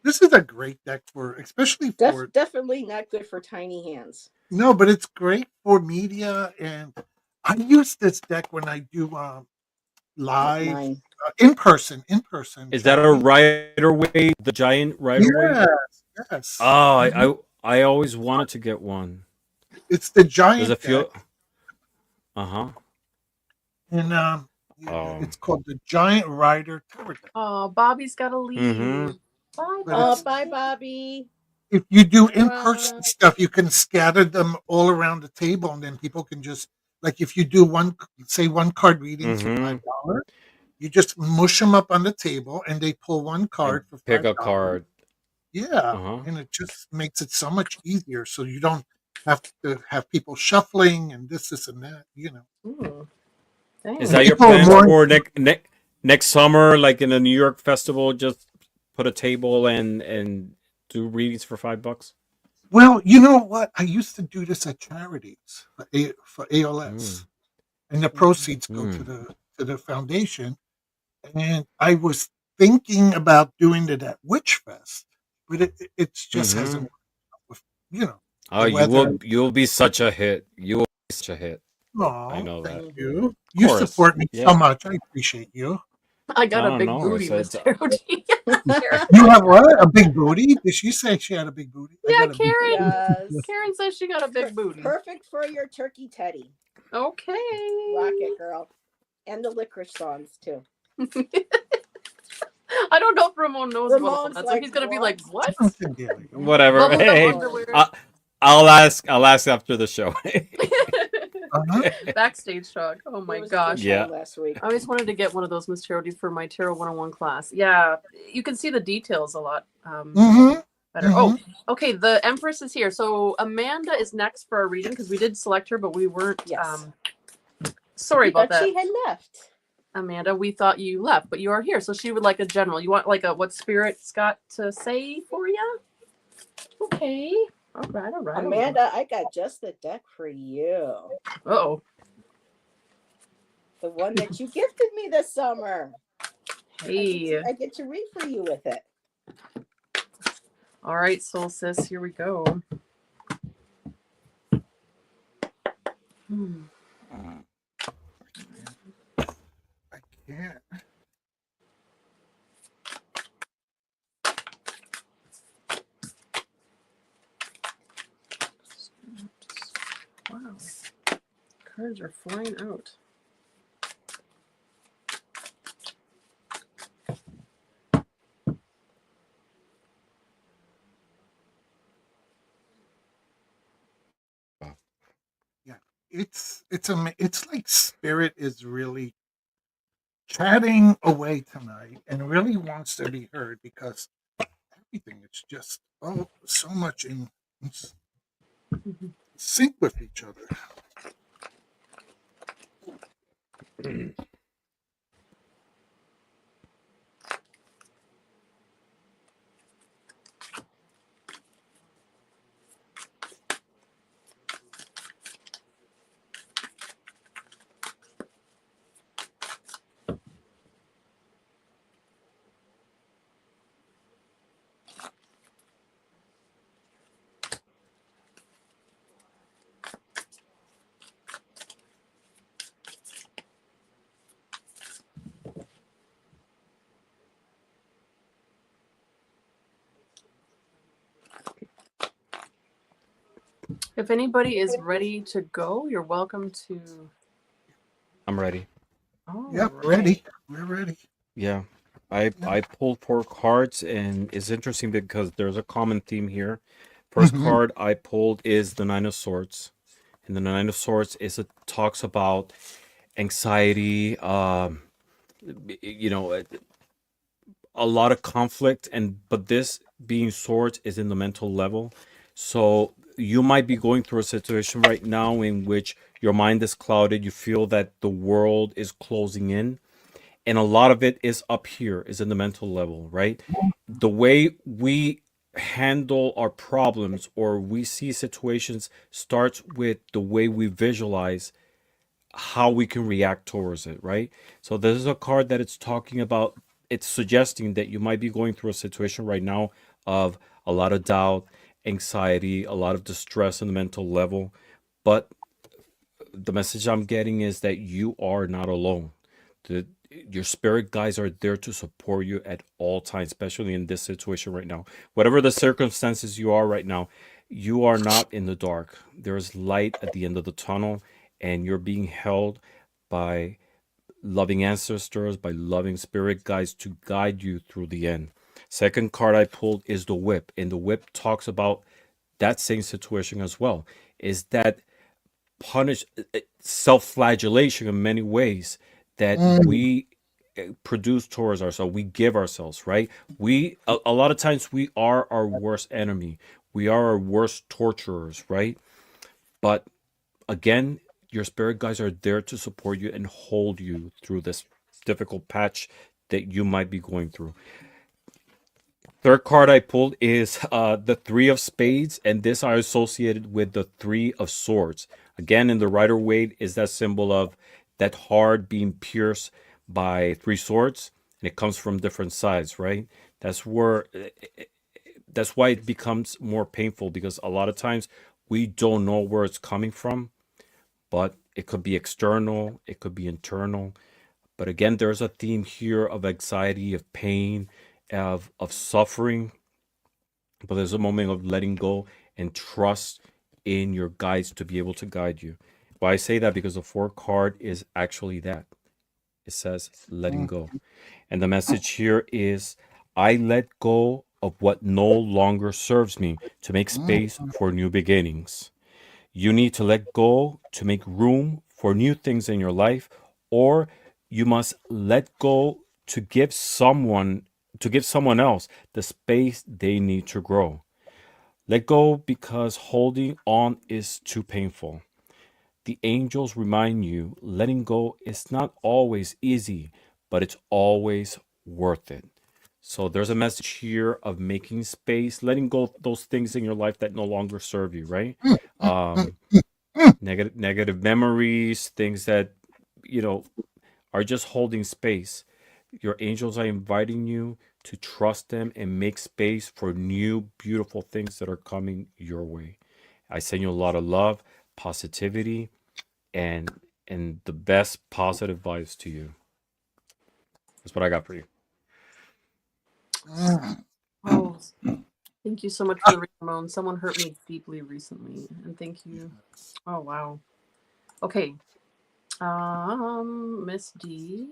This is a great deck for, especially for Definitely not good for tiny hands. no, but it's great for media, and I use this deck when I do live Mine. in person. Is that a showing. Rider-Waite, the giant Rider-Waite? Yes, yes. Oh, I always wanted to get one. It's the Does giant it feel? deck, Uh-huh. and Oh. it's called the Giant Rider Tower deck. Oh, Bobby's got to leave. Mm-hmm. Bye, But Oh, Bobby. it's, bye, Bobby. if you do Bye, in-person Ron. stuff, you can scatter them all around the table, and then people can just, like, if you do one card readings for Mm-hmm. $5, you just mush them up on the table, and they pull one And card for pick a $5. card. Yeah, Uh-huh. and it just makes it so much easier, so you don't have to have people shuffling and this and that. Ooh, Is dang. that your People are plans more. for next summer, like in a New York festival? Just put a table and do readings for $5. Well, you know what? I used to do this at charities for ALS, and the proceeds go to Mm. the foundation. And I was thinking about doing it at Witch Fest, but it just hasn't Mm-hmm. worked out with Oh, the weather. you'll be such a hit. You will be such a hit. I Oh, know thank that. Mhm. you. Of You course. support me so Yeah. much. I appreciate you. I got I a don't big know. booty, Miss It's Terody. Karen. You have what? A big booty? Did she say she had a big booty? I Yeah, got a big Karen. Yes. Karen says she got a big booty. Perfect for your turkey teddy. Okay. Rock it, girl. And the licorice songs, too. I don't know if Ramon knows what all Ramon's that, so like, he's gonna be what? like, "What? Jonathan Daly. whatever. Bubblegum Hey, underwear?" I'll ask after the show. Uh-huh. Backstage talk. Oh It my was a good gosh. Yeah. time last week. I always wanted to get one of those Miss Tarot for my Tarot 101 class. Yeah, you can see the details a lot Mm-hmm. better. Mhm. Oh, okay. The Empress is here. So Amanda is next for our reading because we did select her, but we weren't. Yes. Sorry We about thought that, she had left. Amanda. We thought you left, but you are here. So she would like a general. You want like a what Spirit's got to say for you? Okay. All right. All right. Amanda, I got just the deck for you. Oh. The one that you gifted me this summer. Hey. I get to read for you with it. All right, Soul Sis. Here we go. I can't. Wow. Cards are flying out. It's like Spirit is really chatting away tonight and really wants to be heard because everything it's just so much in sync with each other. If anybody is ready to go, you're welcome to. I'm ready. Oh, Yep, ready. We're ready. Yeah. I pulled 4 cards, and it's interesting because there's a common theme here. First Mhm. card I pulled is the Nine of Swords. And the Nine of Swords it talks about anxiety, you know, a lot of conflict, but this being swords is in the mental level. So you might be going through a situation right now in which your mind is clouded. You feel that the world is closing in, and a lot of it is up here, is in the mental level, right? The way we handle our problems or we see situations starts with the way we visualize how we can react towards it, right? So this is a card that it's talking about. It's suggesting that you might be going through a situation right now of a lot of doubt, anxiety, a lot of distress on the mental level. But the message I'm getting is that you are not alone. Your spirit guides are there to support you at all times, especially in this situation right now. Whatever the circumstances you are right now, you are not in the dark. There is light at the end of the tunnel, and you're being held by loving ancestors, by loving spirit guides to guide you through the end. Second card I pulled is the whip, and the whip talks about that same situation as well. Is that punish self-flagellation in many ways that Mm. we produce towards ourselves, we give ourselves, right? A lot of times we are our worst enemy, we are our worst torturers, right? But again, your spirit guides are there to support you and hold you through this difficult patch that you might be going through. Third card I pulled is the Three of Spades, and this I associated with the Three of Swords. Again, in the Rider Waite is that symbol of that heart being pierced by 3 swords, and it comes from different sides, right? That's where that's why it becomes more painful, because a lot of times we don't know where it's coming from, but it could be external, it could be internal. But again, there's a theme here of anxiety, of pain, of suffering. But there's a moment of letting go and trust in your guides to be able to guide you. Why I say that? Because the 4 card is actually that. It says letting go. And the message here is I let go of what no longer serves me to make space for new beginnings. You need to let go to make room for new things in your life, or you must let go to give someone else the space they need to grow. Let go because holding on is too painful. The angels remind you letting go is not always easy, but it's always worth it. So there's a message here of making space, letting go of those things in your life that no longer serve you, right? Um, negative memories, things that you know are just holding space. Your angels are inviting you to trust them and make space for new beautiful things that are coming your way. I send you a lot of love, positivity, and the best positive vibes to you. That's what I got for you. Oh, thank you so much for the reading, Ramon. Someone hurt me deeply recently, and thank you. Oh wow. Okay. Miss D.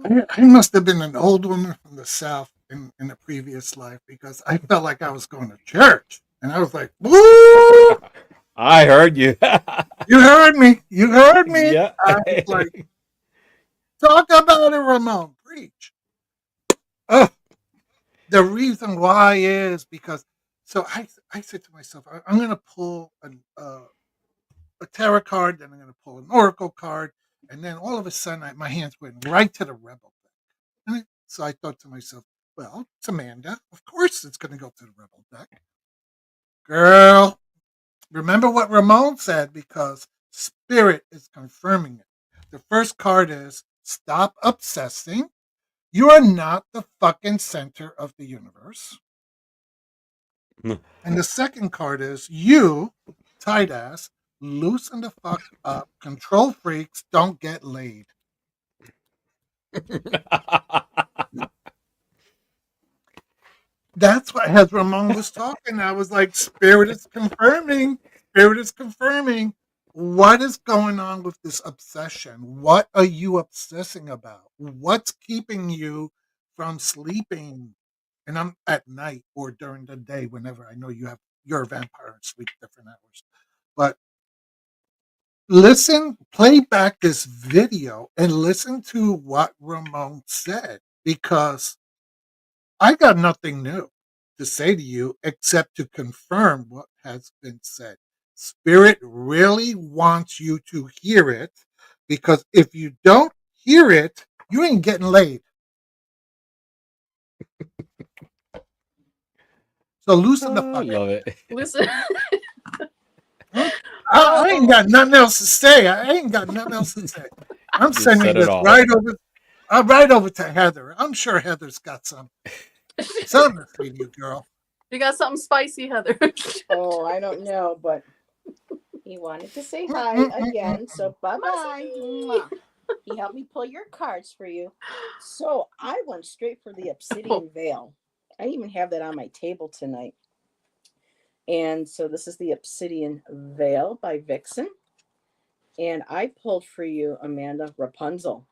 I must have been an old woman from the South in a previous life, because I felt like I was going to church. And I was like, woo! I heard you. You heard me. You heard me. Yeah. I was like, talk about it, Ramon. Preach. The reason why is because, so I said to myself, I'm going to pull a tarot card, then I'm going to pull an oracle card, and then all of a sudden my hands went right to the rebel deck. So I thought to myself, well, it's Amanda. Of course it's going to go to the rebel deck. Girl, remember what Ramon said, because spirit is confirming it. The first card is stop obsessing. You are not the fucking center of the universe. And the second card is you, tight ass, loosen the fuck up. Control freaks don't get laid. That's what, as Ramon was talking, I was like, Spirit is confirming. Spirit is confirming. What is going on with this obsession? What are you obsessing about? What's keeping you from sleeping? And I'm at night or during the day, whenever I know you're a vampire and sleep different hours. But play back this video and listen to what Ramon said, because I got nothing new to say to you except to confirm what has been said. Spirit really wants you to hear it, because if you don't hear it, you ain't getting laid. So loosen the I fuck up. love it. Listen. Huh? I ain't got nothing else to say. I ain't got nothing else to say. I'm You sending said it this all. right over to Heather. I'm sure Heather's got something to say to you, girl. You got something spicy, Heather. Oh, I don't know, but he wanted to say hi again. So bye bye. He helped me pull your cards for you. So I went straight for the Obsidian Veil. I even have that on my table tonight. And so this is the Obsidian Veil by Vixen. And I pulled for you, Amanda, Rapunzel.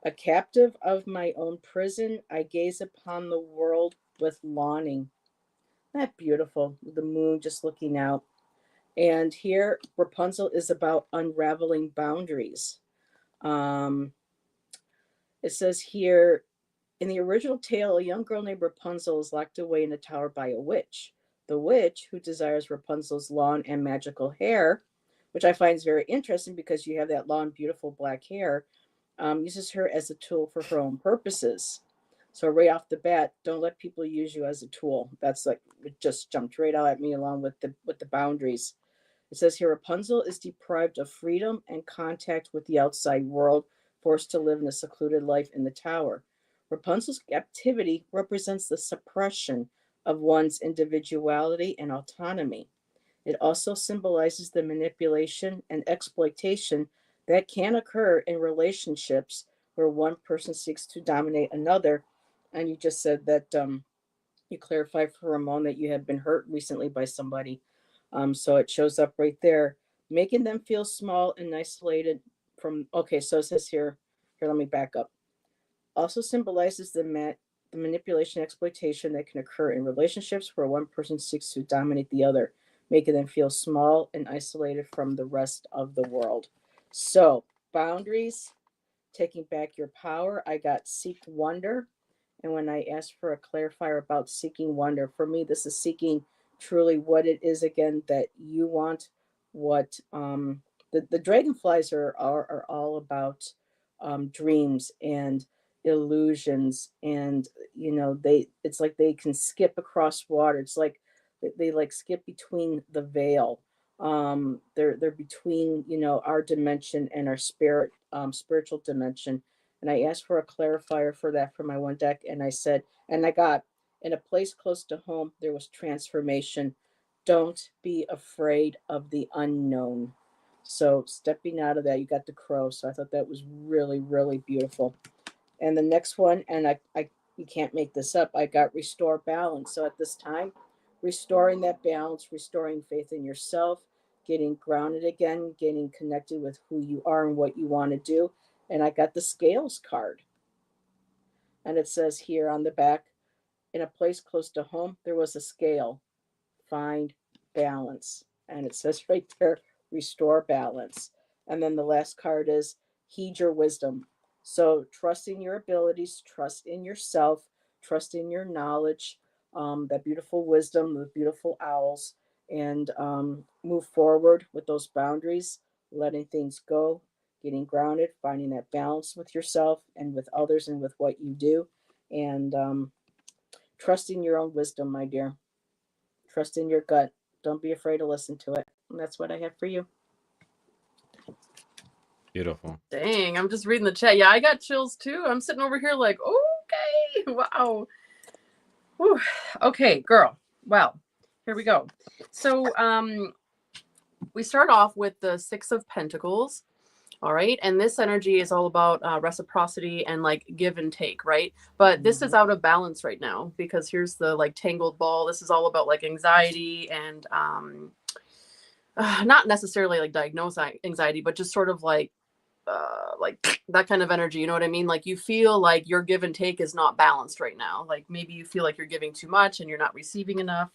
A captive of my own prison, I gaze upon the world with longing. Isn't that beautiful? The moon just looking out. And here, Rapunzel is about unraveling boundaries. Um, it says here, in the original tale, a young girl named Rapunzel is locked away in a tower by a witch. The witch, who desires Rapunzel's long and magical hair, which I find is very interesting because you have that long, beautiful black hair, uses her as a tool for her own purposes. So right off the bat, don't let people use you as a tool. That's like it just jumped right out at me along with the boundaries. It says here Rapunzel is deprived of freedom and contact with the outside world, forced to live in a secluded life in the tower. Rapunzel's captivity represents the suppression of one's individuality and autonomy. It also symbolizes the manipulation and exploitation that can occur in relationships where one person seeks to dominate another. And you just said that you clarified for Ramon that you had been hurt recently by somebody. So it shows up right there, making them feel small and isolated from. Okay, so it says here, let me back up. Also symbolizes the manipulation and exploitation that can occur in relationships where one person seeks to dominate the other, making them feel small and isolated from the rest of the world. So, boundaries, taking back your power. I got seek wonder. And when I asked for a clarifier about seeking wonder, for me, this is seeking truly what it is again that you want. What the dragonflies are all about dreams and illusions, and it's like they can skip across water. It's like they like skip between the veil. They're between our dimension and our spiritual dimension. And I asked for a clarifier for that for my one deck, and I said, and I got, in a place close to home there was transformation. Don't be afraid of the unknown. So stepping out of that, you got the crow. So I thought that was really, really beautiful. And the next one, and I you can't make this up, I got restore balance. So at this time, restoring that balance, restoring faith in yourself, getting grounded again, getting connected with who you are and what you want to do. And I got the scales card. And it says here on the back, in a place close to home, there was a scale. Find balance. And it says right there, restore balance. And then the last card is heed your wisdom. So trust in your abilities, trust in yourself, trust in your knowledge, that beautiful wisdom, the beautiful owls, and move forward with those boundaries, letting things go, getting grounded, finding that balance with yourself and with others and with what you do, and trusting your own wisdom, my dear. Trust in your gut. Don't be afraid to listen to it. And that's what I have for you. Beautiful. Dang, I'm just reading the chat. Yeah, I got chills too. I'm sitting over here like, okay, wow. Whew. Okay, girl. Well, here we go. So we start off with the Six of Pentacles. All right. And this energy is all about reciprocity and like give and take, right? But this is out of balance right now because here's the like tangled ball. This is all about like anxiety and not necessarily like diagnose anxiety, but just sort of like that kind of energy. You know what I mean? Like you feel like your give and take is not balanced right now. Like maybe you feel like you're giving too much and you're not receiving enough.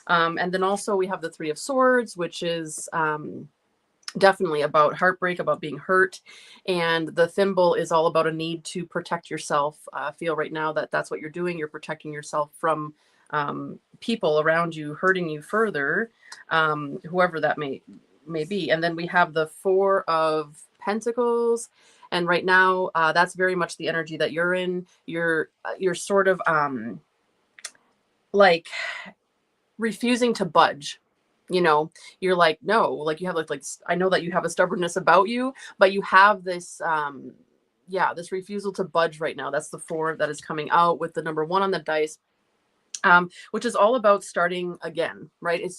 And then also we have the Three of Swords, which is definitely about heartbreak, about being hurt. And the thimble is all about a need to protect yourself. I feel right now that that's what you're doing. You're protecting yourself from people around you hurting you further, whoever that may be. And then we have the Four of Pentacles. And right now, that's very much the energy that you're in. You're sort of like refusing to budge. You know, you're like, no, like you have like I know that you have a stubbornness about you, but you have this this refusal to budge right now. That's the four that is coming out with the number 1 on the dice, which is all about starting again, right?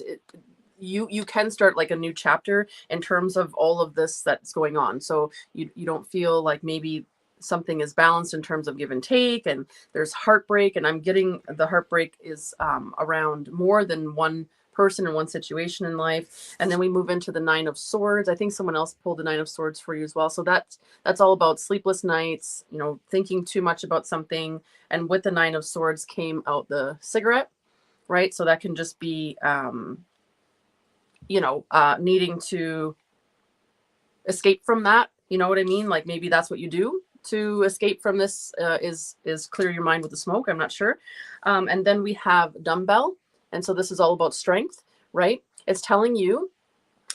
You can start like a new chapter in terms of all of this that's going on. So you don't feel like maybe something is balanced in terms of give and take, and there's heartbreak, and I'm getting the heartbreak is around more than one person in one situation in life. And then we move into the Nine of Swords. I think someone else pulled the Nine of Swords for you as well. So that's all about sleepless nights, you know, thinking too much about something. And with the Nine of Swords came out the cigarette, right? So that can just be needing to escape from that. You know what I mean? Like maybe that's what you do to escape from this, is clear your mind with the smoke. I'm not sure. And then we have dumbbell. And so this is all about strength, right? It's telling you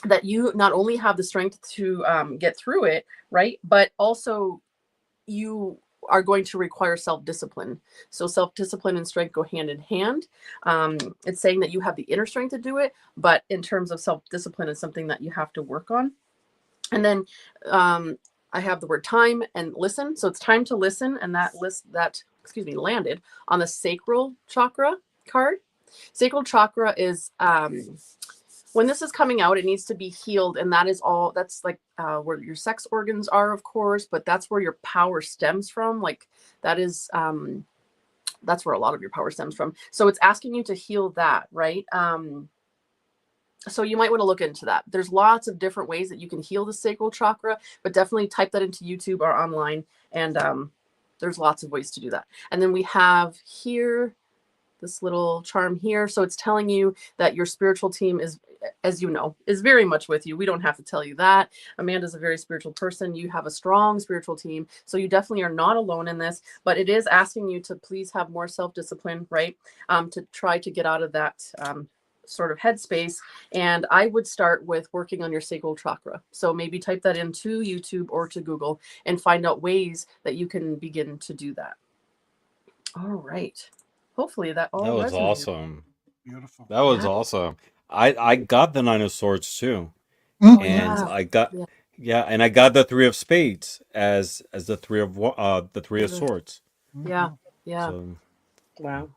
that you not only have the strength to get through it, right? But also you are going to require self-discipline. So self-discipline and strength go hand in hand. It's saying that you have the inner strength to do it, but in terms of self-discipline, it's something that you have to work on. And then I have the word time and listen. So it's time to listen. And that landed on the sacral chakra card. Sacral chakra is when this is coming out, it needs to be healed. And that is all, that's like where your sex organs are, of course, but that's where your power stems from. Like that is, that's where a lot of your power stems from. So it's asking you to heal that, right? So you might want to look into that. There's lots of different ways that you can heal the sacral chakra, but definitely type that into YouTube or online. And there's lots of ways to do that. And then we have here, this little charm here. So it's telling you that your spiritual team is, as you know, is very much with you. We don't have to tell you that. Amanda's a very spiritual person. You have a strong spiritual team. So you definitely are not alone in this, but it is asking you to please have more self-discipline, right? To try to get out of that sort of headspace. And I would start with working on your sacral chakra. So maybe type that into YouTube or to Google and find out ways that you can begin to do that. All right. Hopefully that all That was resonated. awesome. Beautiful. That was Yeah. awesome. I got the Nine of Swords too, Mm. and Yeah. I got Yeah. and I got the Three of Spades as the Three of Swords. Yeah. Yeah. So Wow.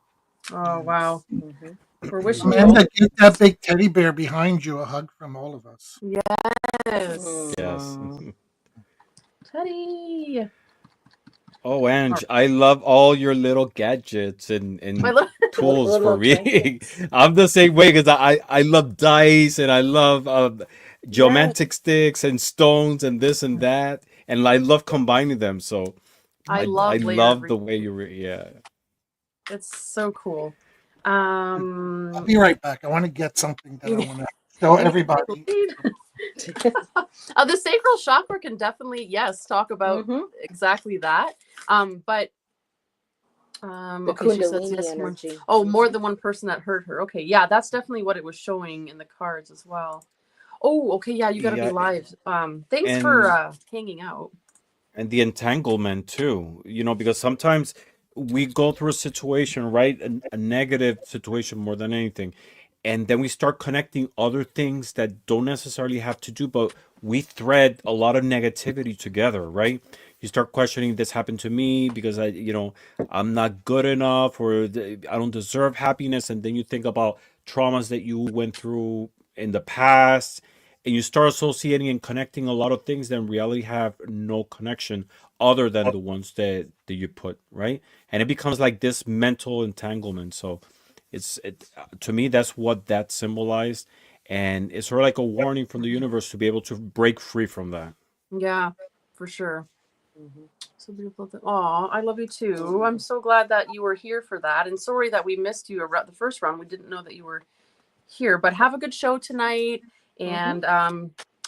Oh, wow. Mm-hmm. We're wishing you all Amanda, give that big teddy bear behind you a hug from all of us. yes. yes. Teddy. Oh, Ange, I love all your little gadgets and My little tools Little for reading. trinkets. I'm the same way because I love dice and I love geometric sticks and stones and this and that, and I love combining them. So I I love layered love the reading. way you yeah. It's so cool. I'll be right back. I want to get something that I You- want to show everybody. The sacral chakra can definitely, yes, talk about Mhm. exactly that. But The okay, she says Kundalini yes. energy. More than one person that hurt her. Okay, yeah, that's definitely what it was showing in the cards as well. Oh, okay, yeah, you got to Yeah, be live. Thanks for and hanging out. and the entanglement too, because sometimes we go through a situation, right? A negative situation more than anything. And then we start connecting other things that don't necessarily have to do, but we thread a lot of negativity together, right? You start questioning, this happened to me because I'm not good enough, or I don't deserve happiness. And then you think about traumas that you went through in the past, and you start associating and connecting a lot of things that in reality have no connection other than the ones that you put, right? And it becomes like this mental entanglement. So to me, that's what that symbolized. And it's sort of like a warning from the universe to be able to break free from that. Yeah, for sure. Mhm. So beautiful. Aw, I love you too. I'm so glad that you were here for that. And sorry that we missed you around the first round. We didn't know that you were here. But have a good show tonight. And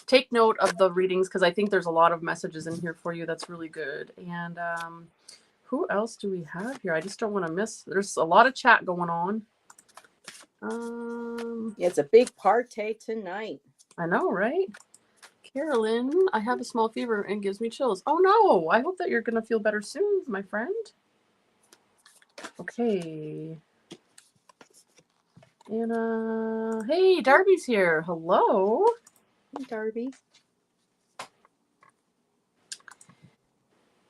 take note of the readings because I think there's a lot of messages in here for you. That's really good. And who else do we have here? I just don't want to miss. There's a lot of chat going on. Yeah, it's a big party tonight. I know, right? Carolyn, I have a small fever and gives me chills. Oh no, I hope that you're going to feel better soon, my friend. Okay. Anna, hey, Darby's here. Hello. Hey, Darby.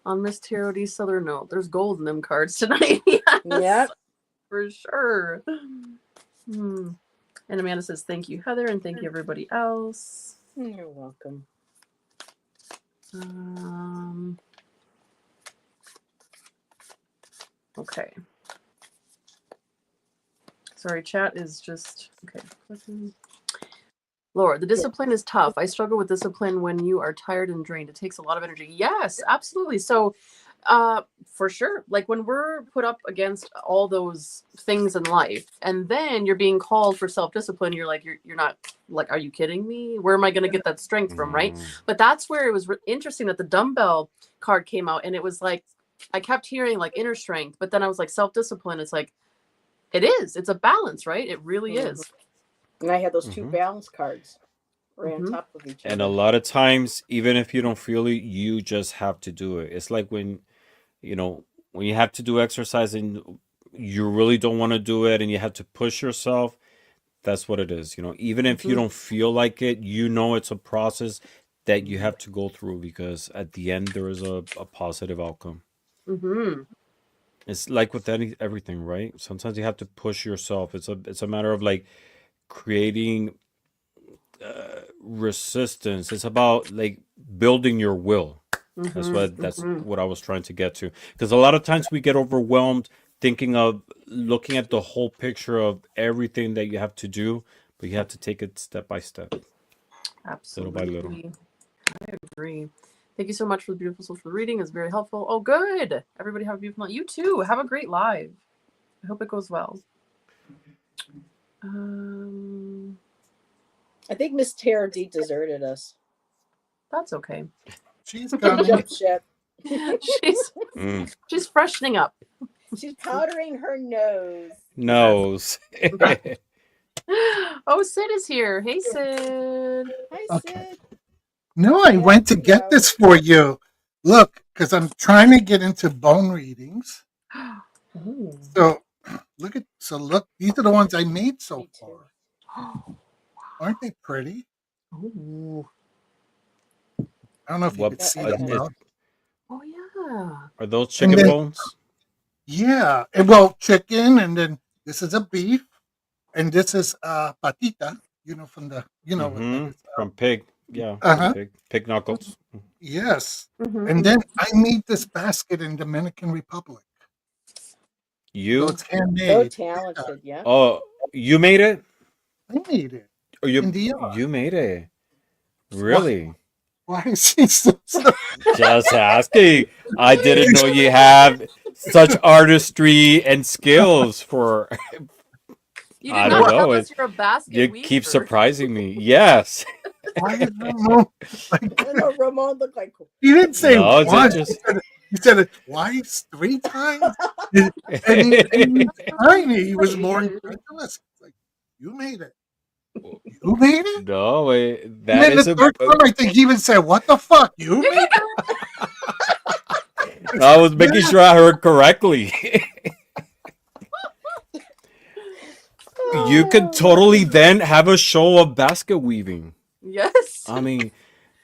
On Miss Tarot D Southern Note, there's gold in them cards tonight. Yes, Yep. for sure. And Amanda says, thank you, Heather, and thank you, everybody else. You're welcome. Okay. Sorry, chat is just okay. Lord, the discipline is tough. I struggle with discipline when you are tired and drained. It takes a lot of energy. Yes, absolutely. So, for sure, like when we're put up against all those things in life, and then you're being called for self-discipline, you're like, you're not like, are you kidding me? Where am I going to get that strength from, right? But that's where it was interesting that the dumbbell card came out, and it was like, I kept hearing like inner strength, but then I was like self-discipline. It's like, it's a balance, right? It really is. And I had those two balance cards right on top of each other. And a lot of times, even if you don't feel it, you just have to do it. It's like when you have to do exercise and you really don't want to do it and you have to push yourself, that's what it is. Even if you don't feel like it, it's a process that you have to go through because at the end there is a positive outcome. It's like with everything, right? Sometimes you have to push yourself. It's a matter of like creating resistance. It's about like building your will. That's what I was trying to get to. Because a lot of times we get overwhelmed thinking of looking at the whole picture of everything that you have to do, but you have to take it step by step. Absolutely. Little by little. I agree. Thank you so much for the beautiful social reading. It's very helpful. Oh, good. Everybody have a beautiful night. You too. Have a great live. I hope it goes well. I think Miss Tarot D deserted us. That's okay. She's She coming. jumped ship. She's freshening up. She's powdering her nose. Nose. Oh, Sid is here. Hey, Sid. Hi, Okay. Sid. No, I went to get this for you. Look, because I'm trying to get into bone readings. Ooh. So look, these are the ones I made so Me too. far. Aren't they pretty? Ooh. I don't know if you What- can see I- them. well. Oh, yeah. Are those chicken then- bones? Yeah, and well, chicken, and then this is a beef, and this is patita. From the From pig. Yeah. Uh-huh. Pig knuckles. Yes, Mhm. and then I made this basket in Dominican Republic. So You? it's handmade. So talented, yeah. Oh, you made it? I made it. Or you In the yard. you made it? Really? Why is he so? Just asking. I didn't know you have such artistry and skills for. You I did don't not know, tell us you're a basket You weaver. keep surprising me. Yes. Why is Ramon like? I know Ramon looked like He didn't say No, it's once. just- He said it twice, 3 times. And he's tiny. He was more incredulous. Like, you made it. You made it? No, wait, And that then is the third time, I think he even said, "What the fuck? You made it?" I was making sure I heard correctly. You could totally then have a show of basket weaving. Yes. I mean, then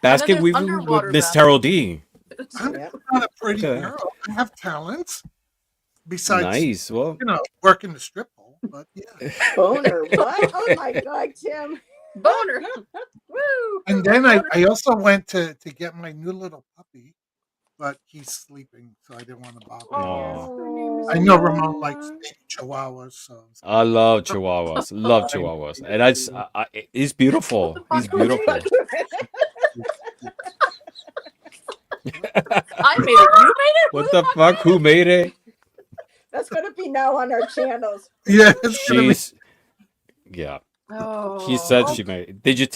basket there's weaving with underwater Miss basket. Tarot D. I'm Yeah. not a pretty Okay. girl. I have talents besides, Nice. Well, working the strip pole. But yeah, boner. What? Oh my God, Tim. Boner. Woo! And then I also went to get my new little puppy, but he's sleeping, so I didn't want to bother him. Aw. Her name is I know Ramon likes Lola. baby chihuahuas, so I love chihuahuas. Love I- chihuahuas. And he's beautiful. He's beautiful. I made it. You made it. What the fuck? Who made it? That's gonna be now on our channels. yeah, it's gonna be She's yeah. Oh. He said she made it. Did you?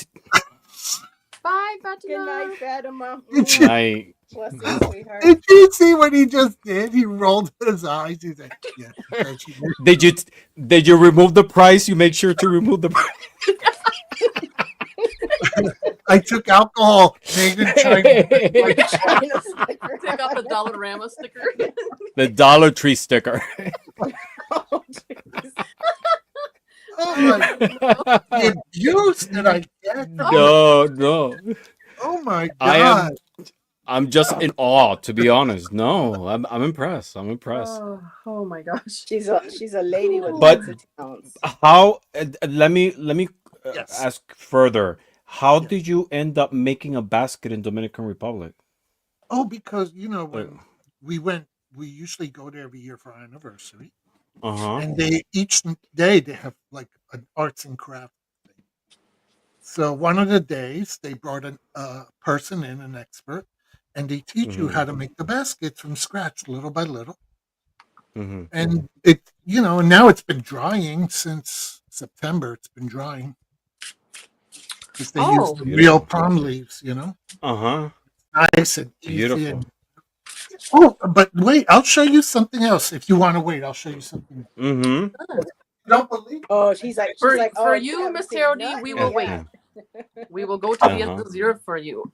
Bye, Good night, Fatima. Fatima. Did you- I Bless you, sweetheart. Did you see what he just did? He rolled his eyes. He's like, yeah. She said she did. did you remove the price? You make sure to remove the price. I took alcohol made in China. China sticker. Take off the Dollarama sticker. The Dollar Tree sticker. Oh, jeez. Oh my! The abuse that I get. No. Oh my I god! I'm just in awe, to be honest. No, I'm impressed. I'm impressed. Oh my gosh. She's a lady with But- lots of talents. How? Let me Yes. ask further. How Yes. did you end up making a basket in Dominican Republic? Oh, because when we usually go there every year for our anniversary, Uh-huh. and each day they have like an arts and craft thing. So one of the days they brought a person in, an expert, and they teach you Mhm. how to make the baskets from scratch, little by little. Mm-hmm. And and now it's been drying since September. It's been drying because they use Oh. the Beautiful. real palm leaves, Uh-huh. nice and easy. Beautiful. And, oh, but wait, I'll show you something else. If you want to wait, I'll show you something. Mm-hmm. You don't believe? Oh, she's like, For oh, you, haven't Miss seen Terody, nothing we will wait. yet. We will go to the end Uh-huh. of the zero for you.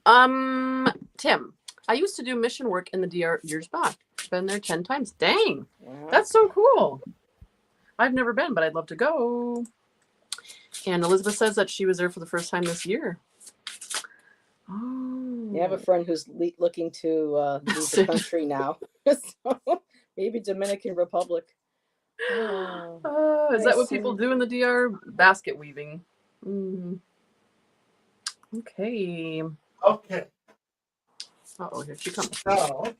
Tim, I used to do mission work in the DR years back. Been there 10 times. Dang, Wow. that's so cool. I've never been, but I'd love to go. And Elizabeth says that she was there for the first time this year. Oh. You have a friend who's looking to leave the country now. So maybe Dominican Republic. Oh, Is that I what people see. do in the DR? Basket weaving. Mm. Okay. Okay. Oh, here she comes. So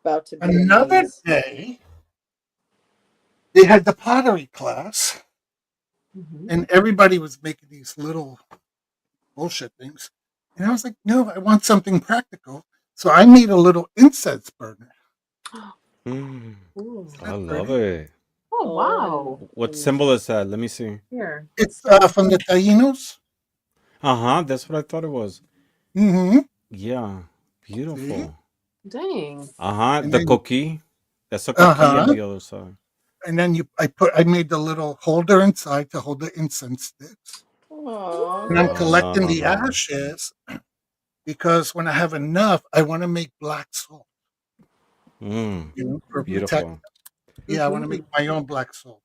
about to be another amazed. day, they had the pottery class, Mhm. and everybody was making these little bullshit things. And I was like, no, I want something practical. So I made a little incense burner. Mm, Ooh. I love it. Oh, wow. What symbol is that? Let me see. Here. It's from the Taínos. Uh-huh. That's what I thought it was. Mm-hmm. Yeah. Beautiful. Dang. Uh-huh. And The then- cookie. That's a cookie Uh-huh. on the other side. And then I made the little holder inside to hold the incense sticks. Aw. And I'm Oh, collecting the no. ashes because when I have enough, I want to make black salt. Mm, For beautiful. Yeah, I want to make my own black salt.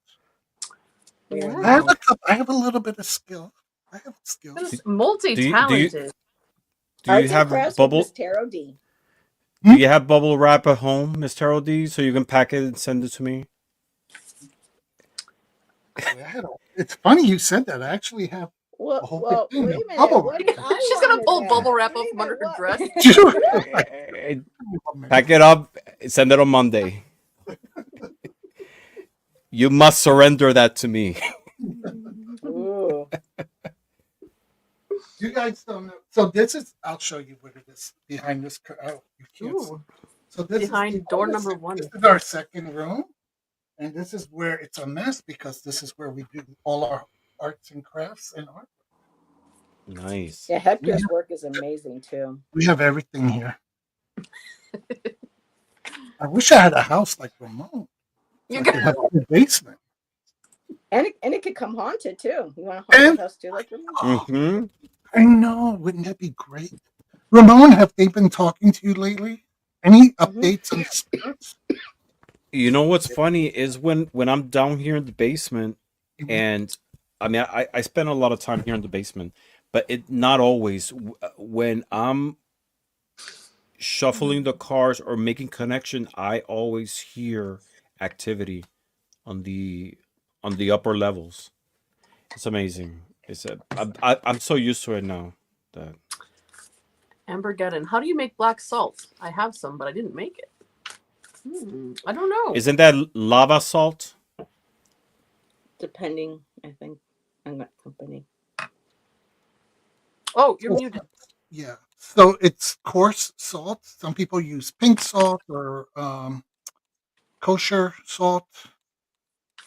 Very I have nice. I have a little bit of skill. I have skills. This multi-talented. Do you Arts and have crafts with bubble? Miss Tarot D. Do you have bubble wrap at home, Miss Tarot D, so you can pack it and send it to me? It's funny you said that. I actually have. Well, The whole well thing, wait a the minute. bubble What wrap. I She's gonna wanted pull that. bubble wrap Wait off a from under minute, her what? dress. Pack it up, send it on Monday. You must surrender that to me. Ooh. You guys don't know. So this is. I'll show you what it is behind this. Oh, you can't see. Ooh. So this Behind is door number 1. This is our second room, and this is where it's a mess because this is where we do all our arts and crafts and art. Nice. Yeah, Hector's work is amazing too. We have everything here. I wish I had a house like Ramon. You I could have a basement. And it could come haunted too. You want a haunted house too, like your mom? Mm-hmm. I know. Wouldn't that be great? Ramon, have they been talking to you lately? Any updates and spirits? You know what's funny is when I'm down here in the basement, and I mean I spend a lot of time here in the basement, but it not always. When I'm shuffling the cars or making connection, I always hear activity on the upper levels. It's amazing. It's I'm so used to it now. That Ambergeddon. How do you make black salt? I have some, but I didn't make it. I don't know. isn't that lava salt? Depending, I think, on that company. Oh, you're muted. Yeah. So it's coarse salt. Some people use pink salt or kosher salt.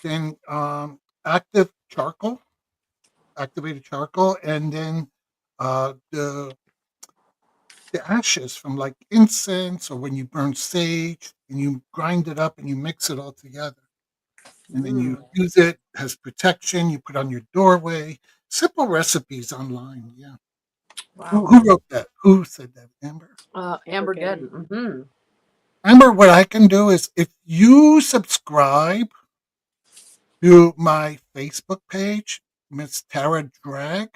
Then activated charcoal, and then the ashes from like incense or when you burn sage, and you grind it up and you mix it all together. And then you use it as protection. You put on your doorway. Simple recipes online. Yeah. Wow. Who wrote that? Who said that? Amber? Ambergeddon. Mm-hmm. Amber, what I can do is if you subscribe to my Facebook page, Miss Tara Drag,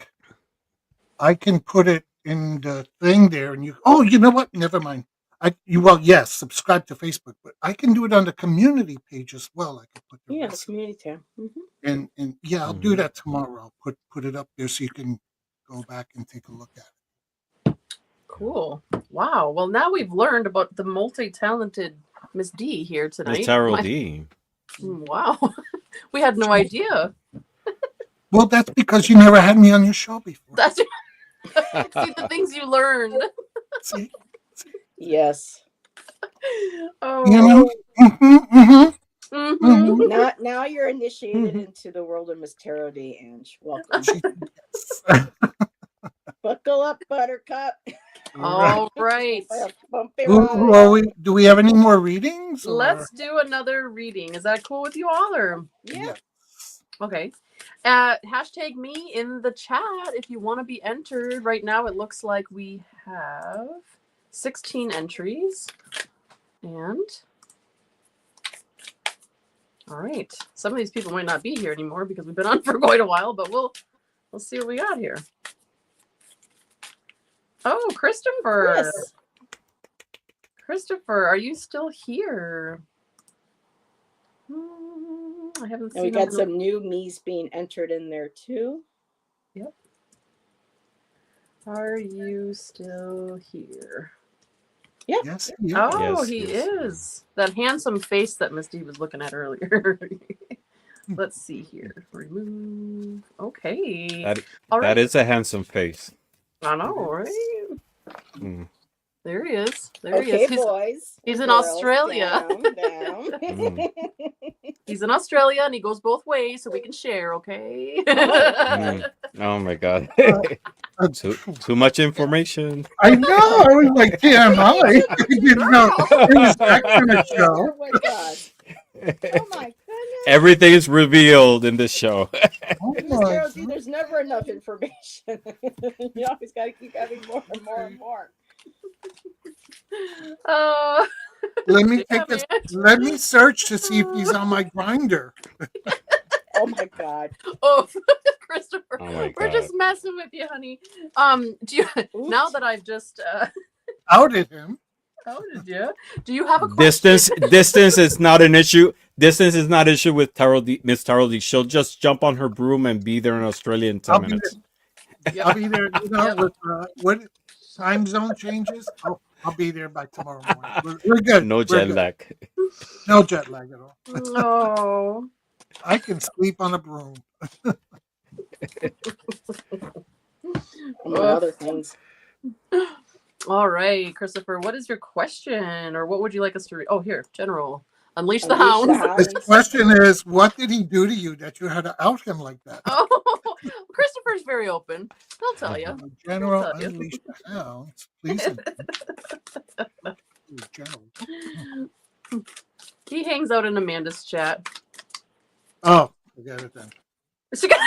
I can put it in the thing there, and you know what? Never mind. Yes, subscribe to Facebook, but I can do it on the community page as well. I can put the Yeah, the recipe, community tab. and yeah, I'll do that tomorrow. I'll put it up there so you can go back and take a look at it. Cool. Wow. Well, now we've learned about the multi-talented Miss D here tonight. It's Terrell D. Wow. We had no idea. Well, that's because you never had me on your show before. That's see the things you learned. See? Yes. Oh. You know? Now you're initiated into the world of Miss Tarot D, Ange. Welcome. Buckle up, Buttercup. All right. Bumpy ride. Are we? Do we have any more readings? Let's do another reading. Is that cool with you all, or? Yeah. Okay. Hashtag me in the chat if you want to be entered. Right now, it looks like we have 16 entries. And all right, some of these people might not be here anymore because we've been on for quite a while, but we'll see what we got here. Oh, Christopher. Yes. Christopher, are you still here? I haven't seen. And we got some new me's being entered in there too. Yep. Are you still here? Yeah. Yes. Oh, Yes, he yes. is. That handsome face that Miss D was looking at earlier. Let's see here. Remove. Okay. All right. That is a handsome face. I know, right? Mm. There he is. There Okay, he is. boys. He's in girls, Australia. Down. He's in Australia and he goes both ways, so we can share, okay? Oh my god. Too much information. I know. I was like, TMI. I didn't know it was that kind of show. Oh my god. Oh my goodness. Everything is revealed in this show. Oh Miss my Carol D, there's never enough information. You always got to keep having more and more and more. Let me Yeah, take this. man. Let me search to see if he's on my grinder. Oh my god. Oh, Christopher, Oh my we're God. just messing with you, honey. Do you now that I've just Outed him. how did you? Do you have a question? Distance is not an issue. Distance is not an issue with Miss Tarot D. She'll just jump on her broom and be there in Australia in 10 I'll be minutes. Yep. I'll be there. Yep. With what time zone changes? I'll be there by tomorrow morning. We're good. No We're jet good. lag. No jet lag at all. No. I can sleep on a broom. Among other things. All right, Christopher, what is your question, or what would you like us to read? Oh, here, general. Unleash the Unleash the hounds. His question is, what did he do to you that you had to out him like that? Oh, Christopher's very open. He'll tell you. General, I'll tell you. unleash the hounds. Please. General. He hangs out in Amanda's chat. Oh, forget it then. She got-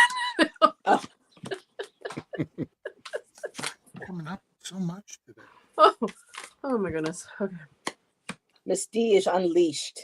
Coming up so much today. oh my goodness. Okay. Miss D is unleashed.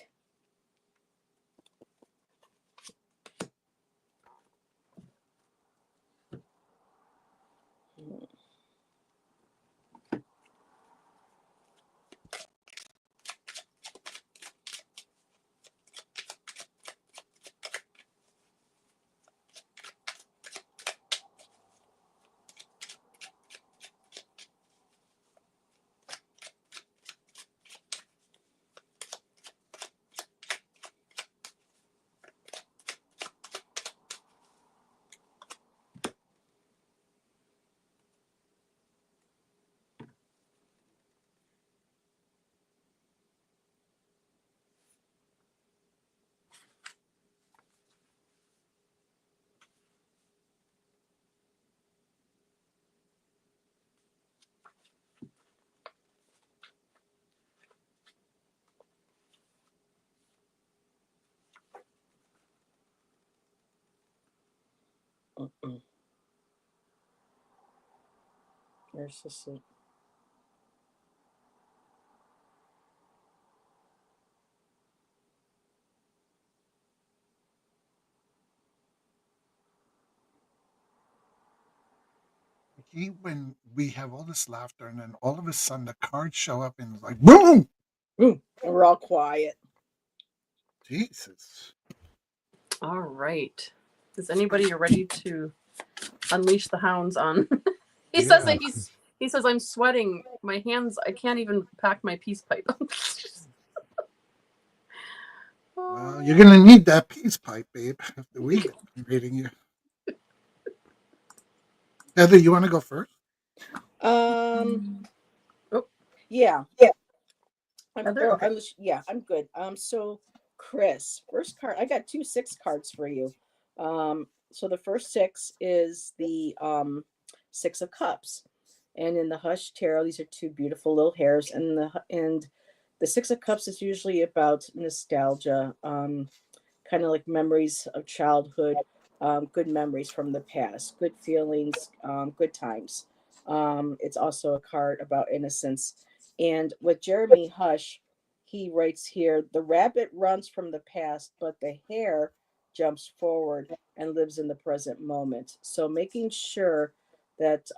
Mm-mm. Narcissist. When we have all this laughter and then all of a sudden the cards show up and it's like boom. Boom. And we're all quiet. Jesus. All right. Is anybody ready to unleash the hounds on? He says that Yeah. he says I'm sweating. My hands. I can't even pack my peace pipe. Well, you're gonna need that peace pipe, babe, after we've been reading you. Heather, you want to go first? Um. Oh, Yeah. Heather. Okay. I'm good. So Chris, first card. I got 2 6 cards for you. So the first 6 is the 6 of Cups, and in the Hush Tarot, these are 2 beautiful little hairs, and the 6 of Cups is usually about nostalgia, kind of like memories of childhood, good memories from the past, good feelings, good times. It's also a card about innocence. And with Jeremy Hush, he writes here the rabbit runs from the past, but the hare jumps forward and lives in the present moment. So making sure that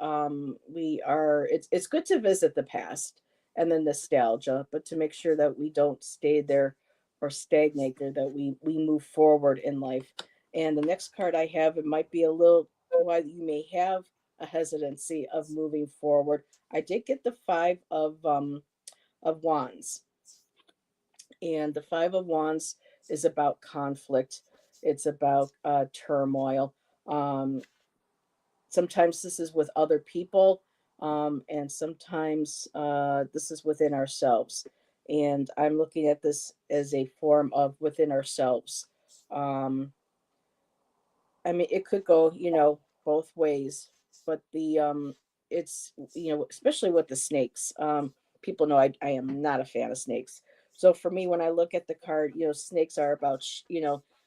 it's good to visit the past and the nostalgia, but to make sure that we don't stay there or stagnate there, that we move forward in life. And the next card I have, it might be a little why you may have a hesitancy of moving forward. I did get the 5 of Wands, and the 5 of Wands is about conflict. It's about turmoil. Um, Sometimes this is with other people, and sometimes this is within ourselves. And I'm looking at this as a form of within ourselves. Um, I mean, it could go, both ways, but it's, especially with the snakes. People know I am not a fan of snakes. So for me, when I look at the card, snakes are about,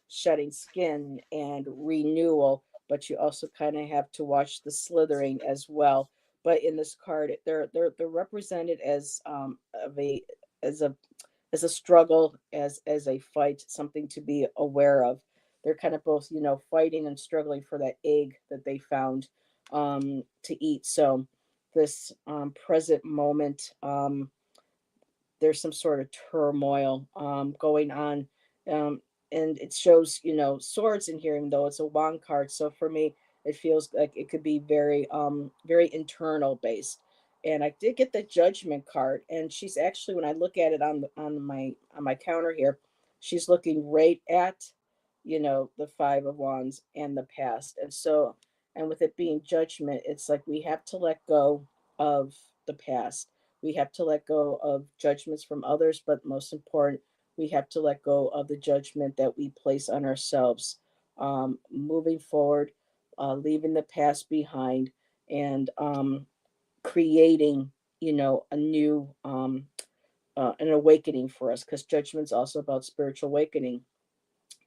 shedding skin and renewal, but you also kind of have to watch the slithering as well. But in this card, they're represented as of a as a as a struggle, as a fight, something to be aware of. They're kind of both, fighting and struggling for that egg that they found to eat. So this present moment, there's some sort of turmoil going on. Um, and it shows, swords in here, even though it's a wand card. So for me, it feels like it could be very internal based. And I did get the judgment card, and she's actually, when I look at it on my counter here, she's looking right at, the 5 of Wands and the past. And so, and with it being judgment, it's like we have to let go of the past. We have to let go of judgments from others, but most important, we have to let go of the judgment that we place on ourselves. Moving forward, leaving the past behind, and creating, a new, an awakening for us, because judgment's also about spiritual awakening.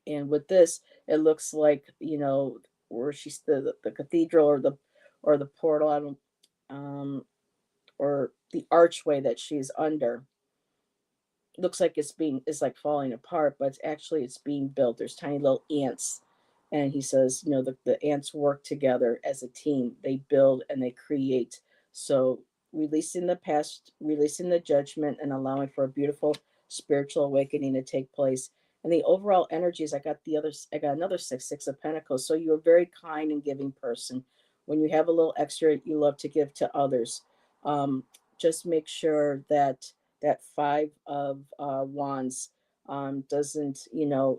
And with this, it looks like, where she's the cathedral, or the portal. I don't, or the archway that she's under, looks like it's like falling apart, but it's being built. There's tiny little ants, and he says, the ants work together as a team. They build and they create. So releasing the past, releasing the judgment, and allowing for a beautiful spiritual awakening to take place. And the overall energies, I got another six of Pentacles. So you're a very kind and giving person. When you have a little extra, you love to give to others. Um, just make sure that 5 of Wands doesn't,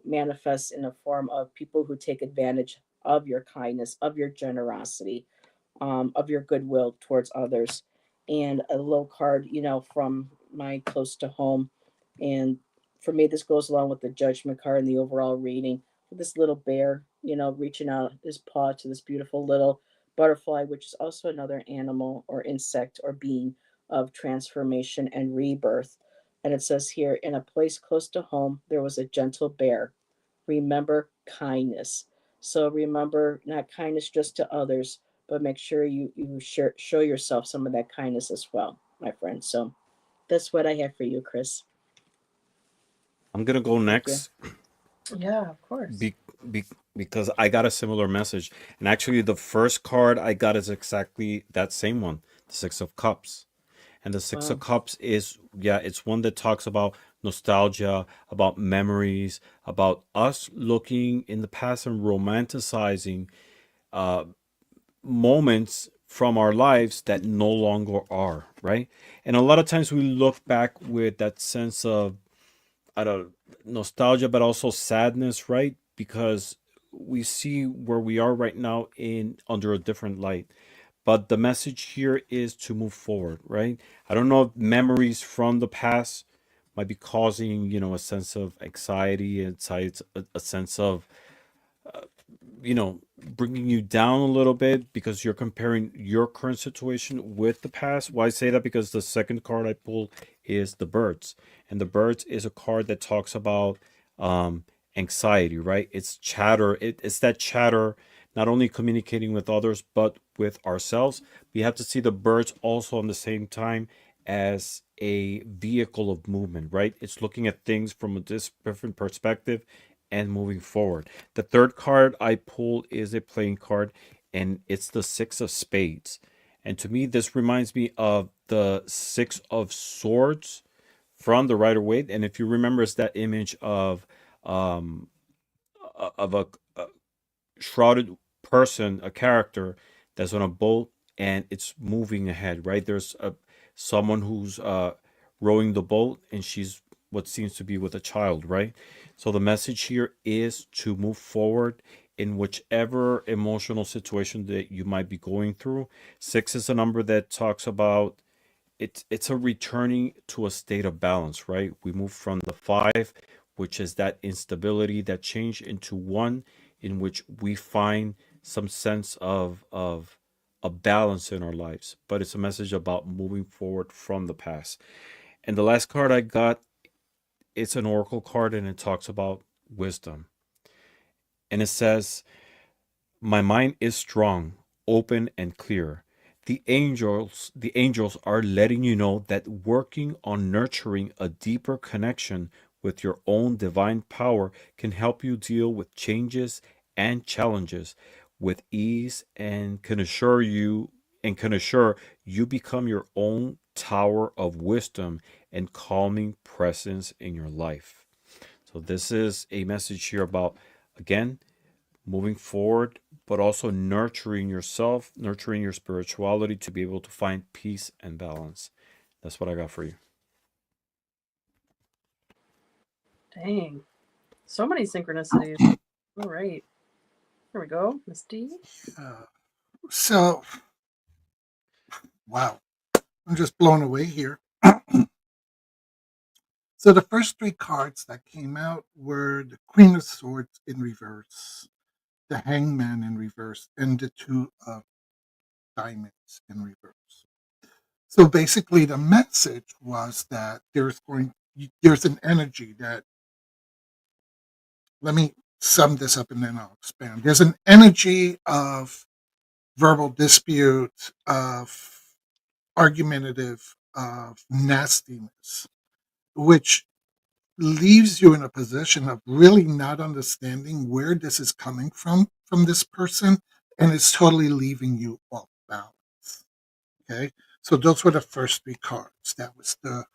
manifest in a form of people who take advantage of your kindness, of your generosity, of your goodwill towards others. And a little card, from my close to home. And for me, this goes along with the judgment card and the overall reading. For this little bear, reaching out his paw to this beautiful little butterfly, which is also another animal or insect or being of transformation and rebirth. And it says here, in a place close to home, there was a gentle bear. Remember kindness. So remember, not kindness just to others, but make sure you show yourself some of that kindness as well, my friend. So that's what I have for you, Chris. I'm gonna go Thank you. next. Yeah, of course. Be, be, because I got a similar message. And actually, the first card I got is exactly that same one, the Six of Cups. And the Six of Wow. Cups is, yeah, it's one that talks about nostalgia, about memories, about us looking in the past and romanticizing uh, moments from our lives that no longer are, right? And a lot of times we look back with that sense of, I don't nostalgia, but also sadness, right? Because we see where we are right now in under a different light. But the message here is to move forward, right? I don't know if memories from the past might be causing, a sense of anxiety, a sense of, bringing you down a little bit because you're comparing your current situation with the past. Why I say that? Because the second card I pulled is the birds, and the birds is a card that talks about anxiety, right? It's chatter. It's that chatter, not only communicating with others but with ourselves. We have to see the birds also on the same time as a vehicle of movement, right? It's looking at things from a different perspective and moving forward. The third card I pulled is a playing card, and it's the Six of Spades. And to me, this reminds me of the Six of Swords from the Rider Waite. And if you remember, it's that image um, of a shrouded person, a character that's on a boat and it's moving ahead. Right there's someone who's rowing the boat, and she's what seems to be with a child. Right, so the message here is to move forward in whichever emotional situation that you might be going through. Six is a number that talks about it's a returning to a state of balance. Right, we move from the five, which is that instability, that change, into one in which we find some sense of a balance in our lives. But it's a message about moving forward from the past. And the last card I got, it's an oracle card, and it talks about wisdom. And it says, my mind is strong, open, and clear. The angels are letting you know that working on nurturing a deeper connection with your own divine power can help you deal with changes and challenges with ease, and can assure you become your own tower of wisdom and calming presence in your life. So this is a message here about, again, moving forward, but also nurturing yourself, nurturing your spirituality to be able to find peace and balance. That's what I got for you. Dang. So many synchronicities. All right. Here we go. Miss D. Uh, so, wow, I'm just blown away here. So the first three cards that came out were the Queen of Swords in reverse, the Hangman in reverse, and the Two of Diamonds in reverse. So basically, the message was that there's an energy that, let me sum this up and then I'll expand. There's an energy of verbal dispute, of argumentative, of nastiness, which leaves you in a position of really not understanding where this is coming from this person, and it's totally leaving you off balance. Okay, so those were the first three cards. That was the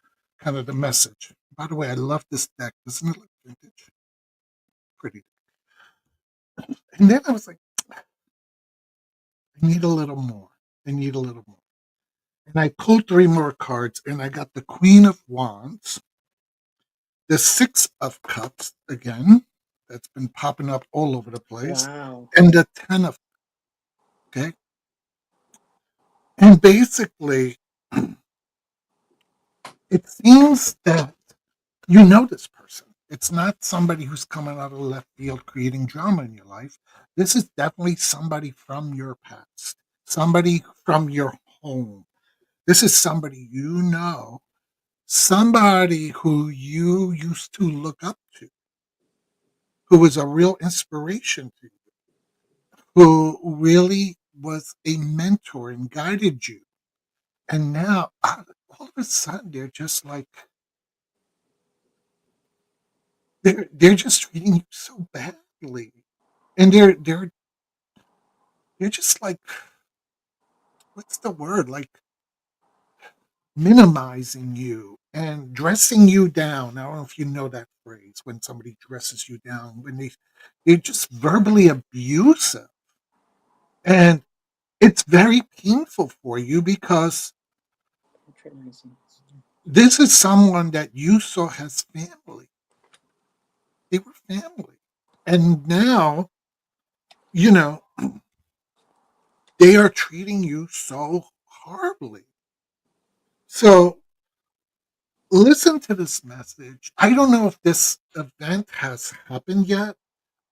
kind of the message. By the way, I love this deck. Doesn't it look vintage? Pretty. And then I was like, I need a little more. I need a little more. And I pulled three more cards, and I got the Queen of Wands, the Six of Cups again, that's been popping up all over the place, Wow. and the Ten of, okay? And basically, it seems that you know this person. It's not somebody who's coming out of left field creating drama in your life. This is definitely somebody from your past, somebody from your home. This is somebody you know, somebody who you used to look up to, who was a real inspiration to you. who really was a mentor and guided you. And now, all of a sudden, they're just like, they're just treating you so badly. And they're just like, what's the word? Like minimizing you and dressing you down. I don't know if you know that phrase, when somebody dresses you down, when they're just verbally abusive. And it's very painful for you because Patronizing. this is someone that you saw as family. They were family. And now, you know, they are treating you so horribly. So listen to this message. I don't know if this event has happened yet,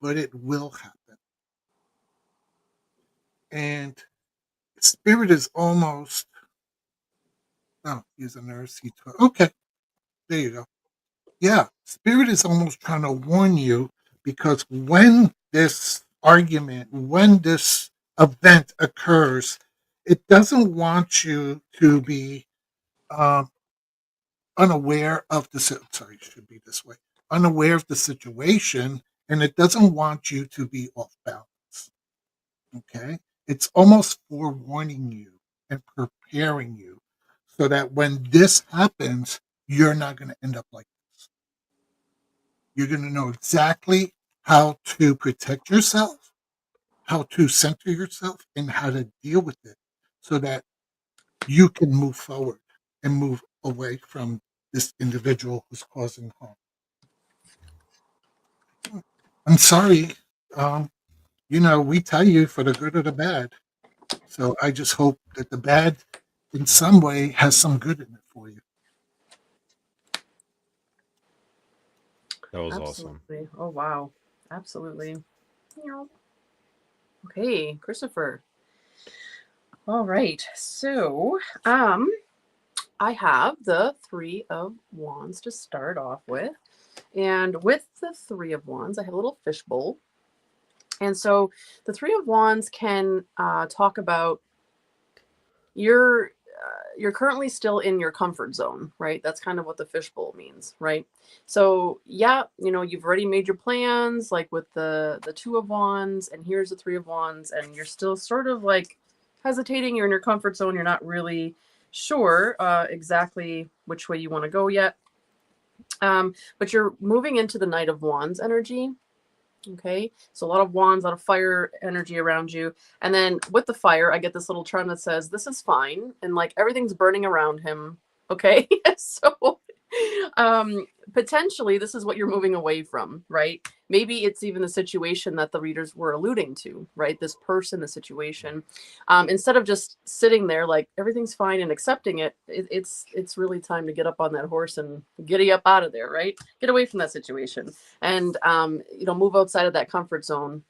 but it will happen. And Spirit is almost, oh, he's a nurse. Okay, there you go. Yeah, Spirit is almost trying to warn you, because when this argument, when this event occurs, it doesn't want you to be um, unaware of the sorry, it should be this way, unaware of the situation, and it doesn't want you to be off balance. Okay, it's almost forewarning you and preparing you so that when this happens, you're not going to end up like this. You're going to know exactly how to protect yourself, how to center yourself, and how to deal with it so that you can move forward and move away from this individual who's causing harm. I'm sorry. Um, we tell you for the good or the bad. So I just hope that the bad in some way has some good in it for you. That was awesome. Absolutely. Oh wow. Absolutely. Meow. Okay, Christopher. All right. So, I have the Three of Wands to start off with. And with the Three of Wands, I have a little fishbowl. And so the Three of Wands can talk about you're currently still in your comfort zone, right? That's kind of what the fishbowl means, right? So yeah, you've already made your plans, like with the Two of Wands, and here's the Three of Wands, and you're still sort of like hesitating. You're in your comfort zone. You're not really sure exactly which way you want to go yet. But you're moving into the Knight of Wands energy. Okay, so a lot of wands, a lot of fire energy around you. And then with the fire, I get this little charm that says, this is fine. And like everything's burning around him. Okay, so potentially this is what you're moving away from, right? Maybe it's even the situation that the readers were alluding to, right? This person, the situation. Instead of just sitting there like everything's fine and accepting it, it's really time to get up on that horse and giddy up out of there, right? Get away from that situation and move outside of that comfort zone,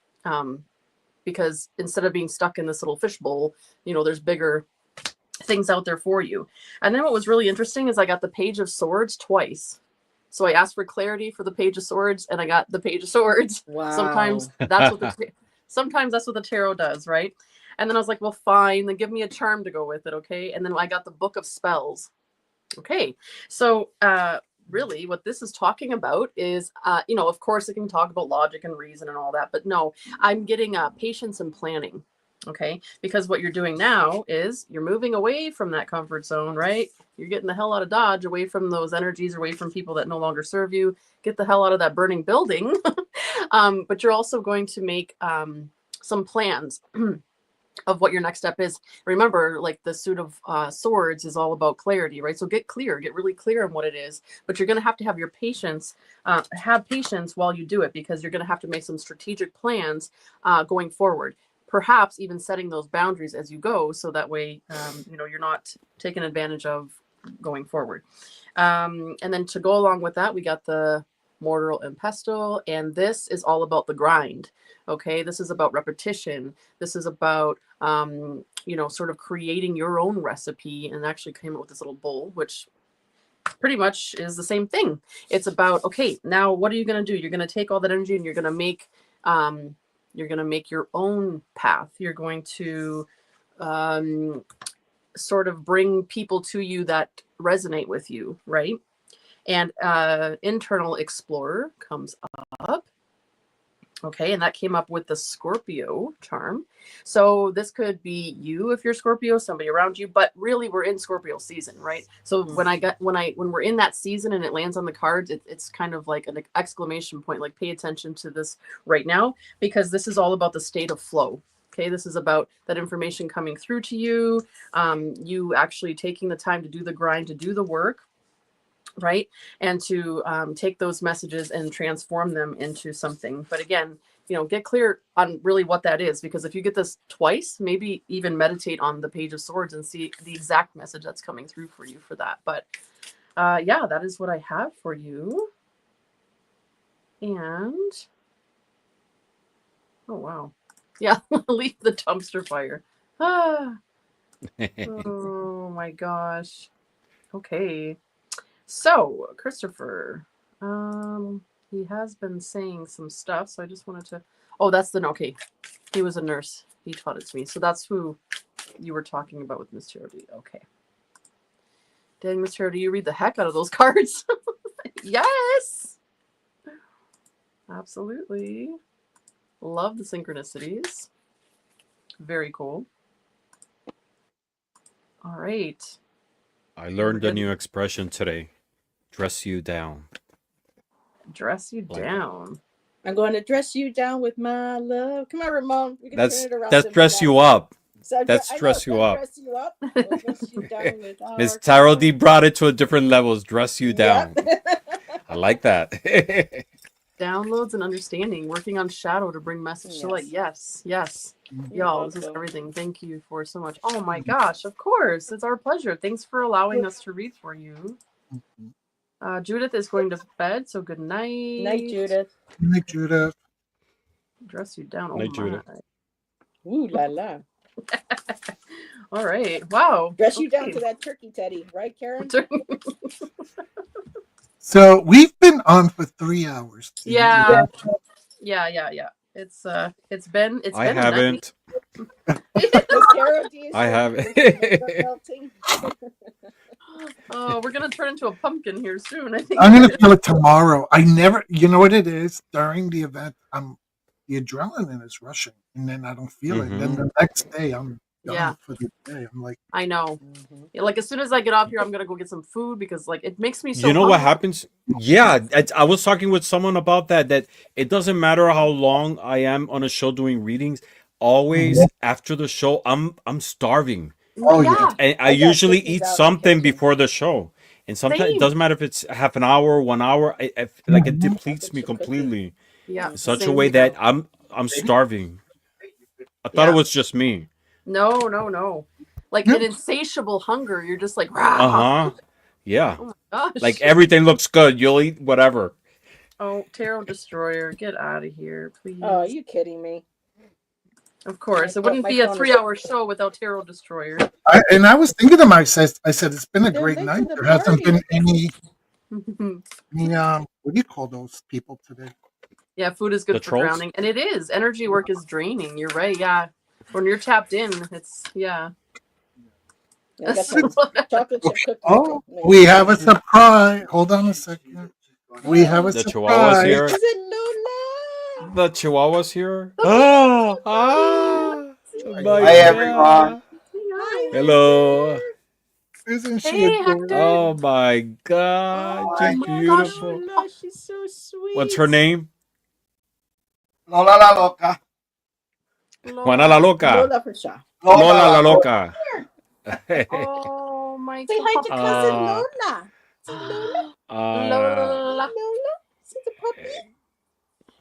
because instead of being stuck in this little fishbowl, there's bigger things out there for you. And then what was really interesting is I got the Page of Swords twice. So I asked for clarity for the Page of Swords, and I got the Page of Swords. Wow. Sometimes that's what the tarot does, right? And then I was like, well, fine, then give me a charm to go with it, okay? And then I got the Book of Spells. Okay, so really what this is talking about is, of course it can talk about logic and reason and all that, but no, I'm getting patience and planning. Okay, because what you're doing now is you're moving away from that comfort zone, right? You're getting the hell out of Dodge, away from those energies, away from people that no longer serve you. Get the hell out of that burning building. But you're also going to make some plans of what your next step is. Remember, like the Suit of Swords is all about clarity, right? So get really clear on what it is. But you're going to have your patience, have patience while you do it, because you're going to have to make some strategic plans going forward. Perhaps even setting those boundaries as you go, so that way, you're not taken advantage of going forward. And then to go along with that, we got the Mortal and Pestle, and this is all about the grind. Okay, this is about repetition. This is about, sort of creating your own recipe, and actually came up with this little bowl, which pretty much is the same thing. It's about, okay, now what are you going to do? You're going to take all that energy and you're going to make, You're going to make your own path. You're going to sort of bring people to you that resonate with you, right? And internal explorer comes up. Okay, and that came up with the Scorpio charm. So this could be you if you're Scorpio, somebody around you, but really we're in Scorpio season, right? So when we're in that season and it lands on the cards, it's kind of like an exclamation point, like pay attention to this right now, because this is all about the state of flow. Okay, this is about that information coming through to you, you actually taking the time to do the grind, to do the work, right? And to take those messages and transform them into something. But again, get clear on really what that is, because if you get this twice, maybe even meditate on the Page of Swords and see the exact message that's coming through for you for that. But yeah, that is what I have for you. And oh wow, yeah, leave the dumpster fire. Oh my gosh. Okay. So, Christopher, he has been saying some stuff, so I just wanted to... Oh, okay. He was a nurse. He taught it to me. So that's who you were talking about with Miss Charity. Okay. Dang, Miss Charity, you read the heck out of those cards. Yes! Absolutely. Love the synchronicities. Very cool. All right. I learned a new expression today. Dress you down. Dress you down. I'm going to dress you down with my love. Come on, Ramon. We can That's turn it around that's to dress me you now. up. So That's I know, dress you up. Dress you up. We'll dress you down with our Miss Tarot D color. brought it to a different level. Dress you down. Yep. I like that. Downloads and understanding. Working on shadow to bring message to light. Yes. Yes. You're Y'all, this is welcome. everything. Thank you for so much. Oh my gosh. Of course. It's our pleasure. Thanks for allowing us to read for you. Judith is going to bed, so good night. Night, Judith. Night, Judith. Dress you down. Oh Night, my. Judith. Ooh la la. All right. Wow. Dress you down Okay. to that turkey teddy, right, Karen? So we've been on for 3 hours. Yeah. It's been I a night. haven't. Tarot D is I so haven't. melting. Oh, we're gonna turn into a pumpkin here soon. I think. I'm gonna feel it tomorrow. You know what it is? During the event, the adrenaline is rushing, and then I don't feel it. Then the next day, I'm done Yeah. for the day. I'm like, I know. Yeah, like as soon as I get off here, I'm gonna go get some food because like it makes me so. You know what hungry. happens? Yeah, I was talking with someone about that it doesn't matter how long I am on a show doing readings. Always after the show, I'm starving. oh yeah. And I I got usually cookies eat out in the something kitchen. before the show. And sometimes Same. it doesn't matter if it's half an hour, 1 hour. Like it Mhm. depletes me Some cookies. completely Yeah. in such a same way here. that I'm starving. I thought Yeah. it was just me. No. Like Yeah. an insatiable hunger. You're just like, Uh rah. huh. Yeah. Oh my gosh. Like everything looks good. You'll eat whatever. Oh, Tarot Destroyer, get out of here, please. Oh, are you kidding me? Of course, My it wouldn't phone- be my a phone is- 3-hour show without Tarot Destroyer. I was thinking to myself, I said, it's been a They're great late to night. the There hasn't been party. any what do you call those people today? Yeah, food is good The for trolls? grounding, and it is. Energy work is draining. You're right. Yeah, when you're tapped in, it's yeah. I got some chocolate chip cookies. Oh, we have a surprise. Hold on a second. We have a The Chihuahua's surprise. here. Is it Lola? The Chihuahua's here. Oh, my Hi, everyone. Hi, Hello. Isn't she Hey, adorable? Hector. Oh my God, Oh she's my gosh, beautiful. Lola, she's so sweet. What's her name? Lola la loca. Juana la Loca. Lola for sure. Lola la Loca. Oh my Say hi to god. cousin Lola. Say Lola. Lola. Lola. See the puppy.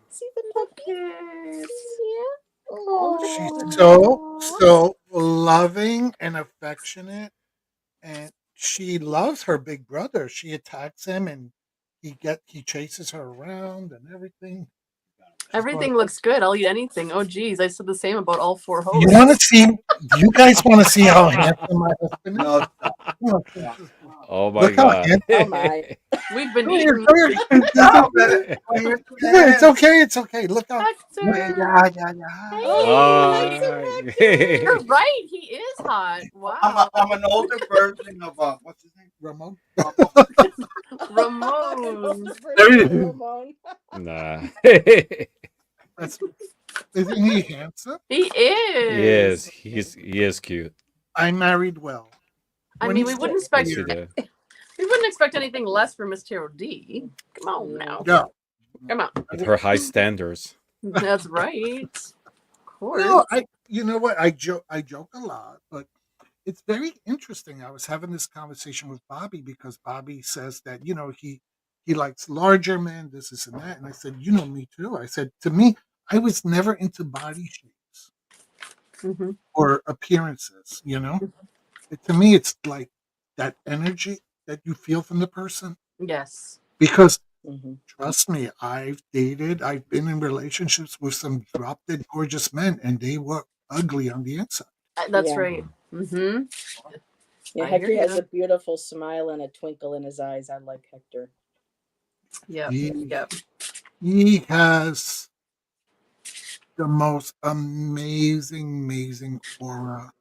See the puppy. Yeah. Oh, She's so loving and affectionate, and she loves her big brother. She attacks him, and he chases her around and everything. Everything looks good. I'll eat anything. Oh geez, I said the same about all 4 hosts. You want to see? Do you guys want to see how handsome my husband is? No, Oh, Oh my Look how god. handsome. Oh my. We've been Come here, eating. come here. Stop it. Yeah, it's okay. It's okay. Look how. Yeah, Hector. yeah, yeah, yeah. Oh, Hey. handsome Hector. You're right. He is hot. Wow. I'm an older version of what's his name? Ramon. Ramon. There you Version go. of Ramon. Nah. That's, isn't he handsome? He is. He is cute. I married well. I When mean, he we wouldn't said expect Yes, he did. we wouldn't expect anything less from Miss Tarot D. Come on now. Yeah. Come on. With her high standards. That's right. Of course. No, you know what? I joke a lot, but it's very interesting. I was having this conversation with Bobby because Bobby says that, he likes larger men, this and that. And I said, me too. I said, to me, I was never into body shapes Mhm. or appearances, To me, it's like that energy that you feel from the person. Yes. Because Mhm. trust me, I've been in relationships with some drop dead gorgeous men, and they were ugly on the inside. That's Yeah. right. Mm-hmm. Yeah, I hear Hector has ya. a beautiful smile and a twinkle in his eyes. I like Hector. Yep. He, Yep. he has the most amazing aura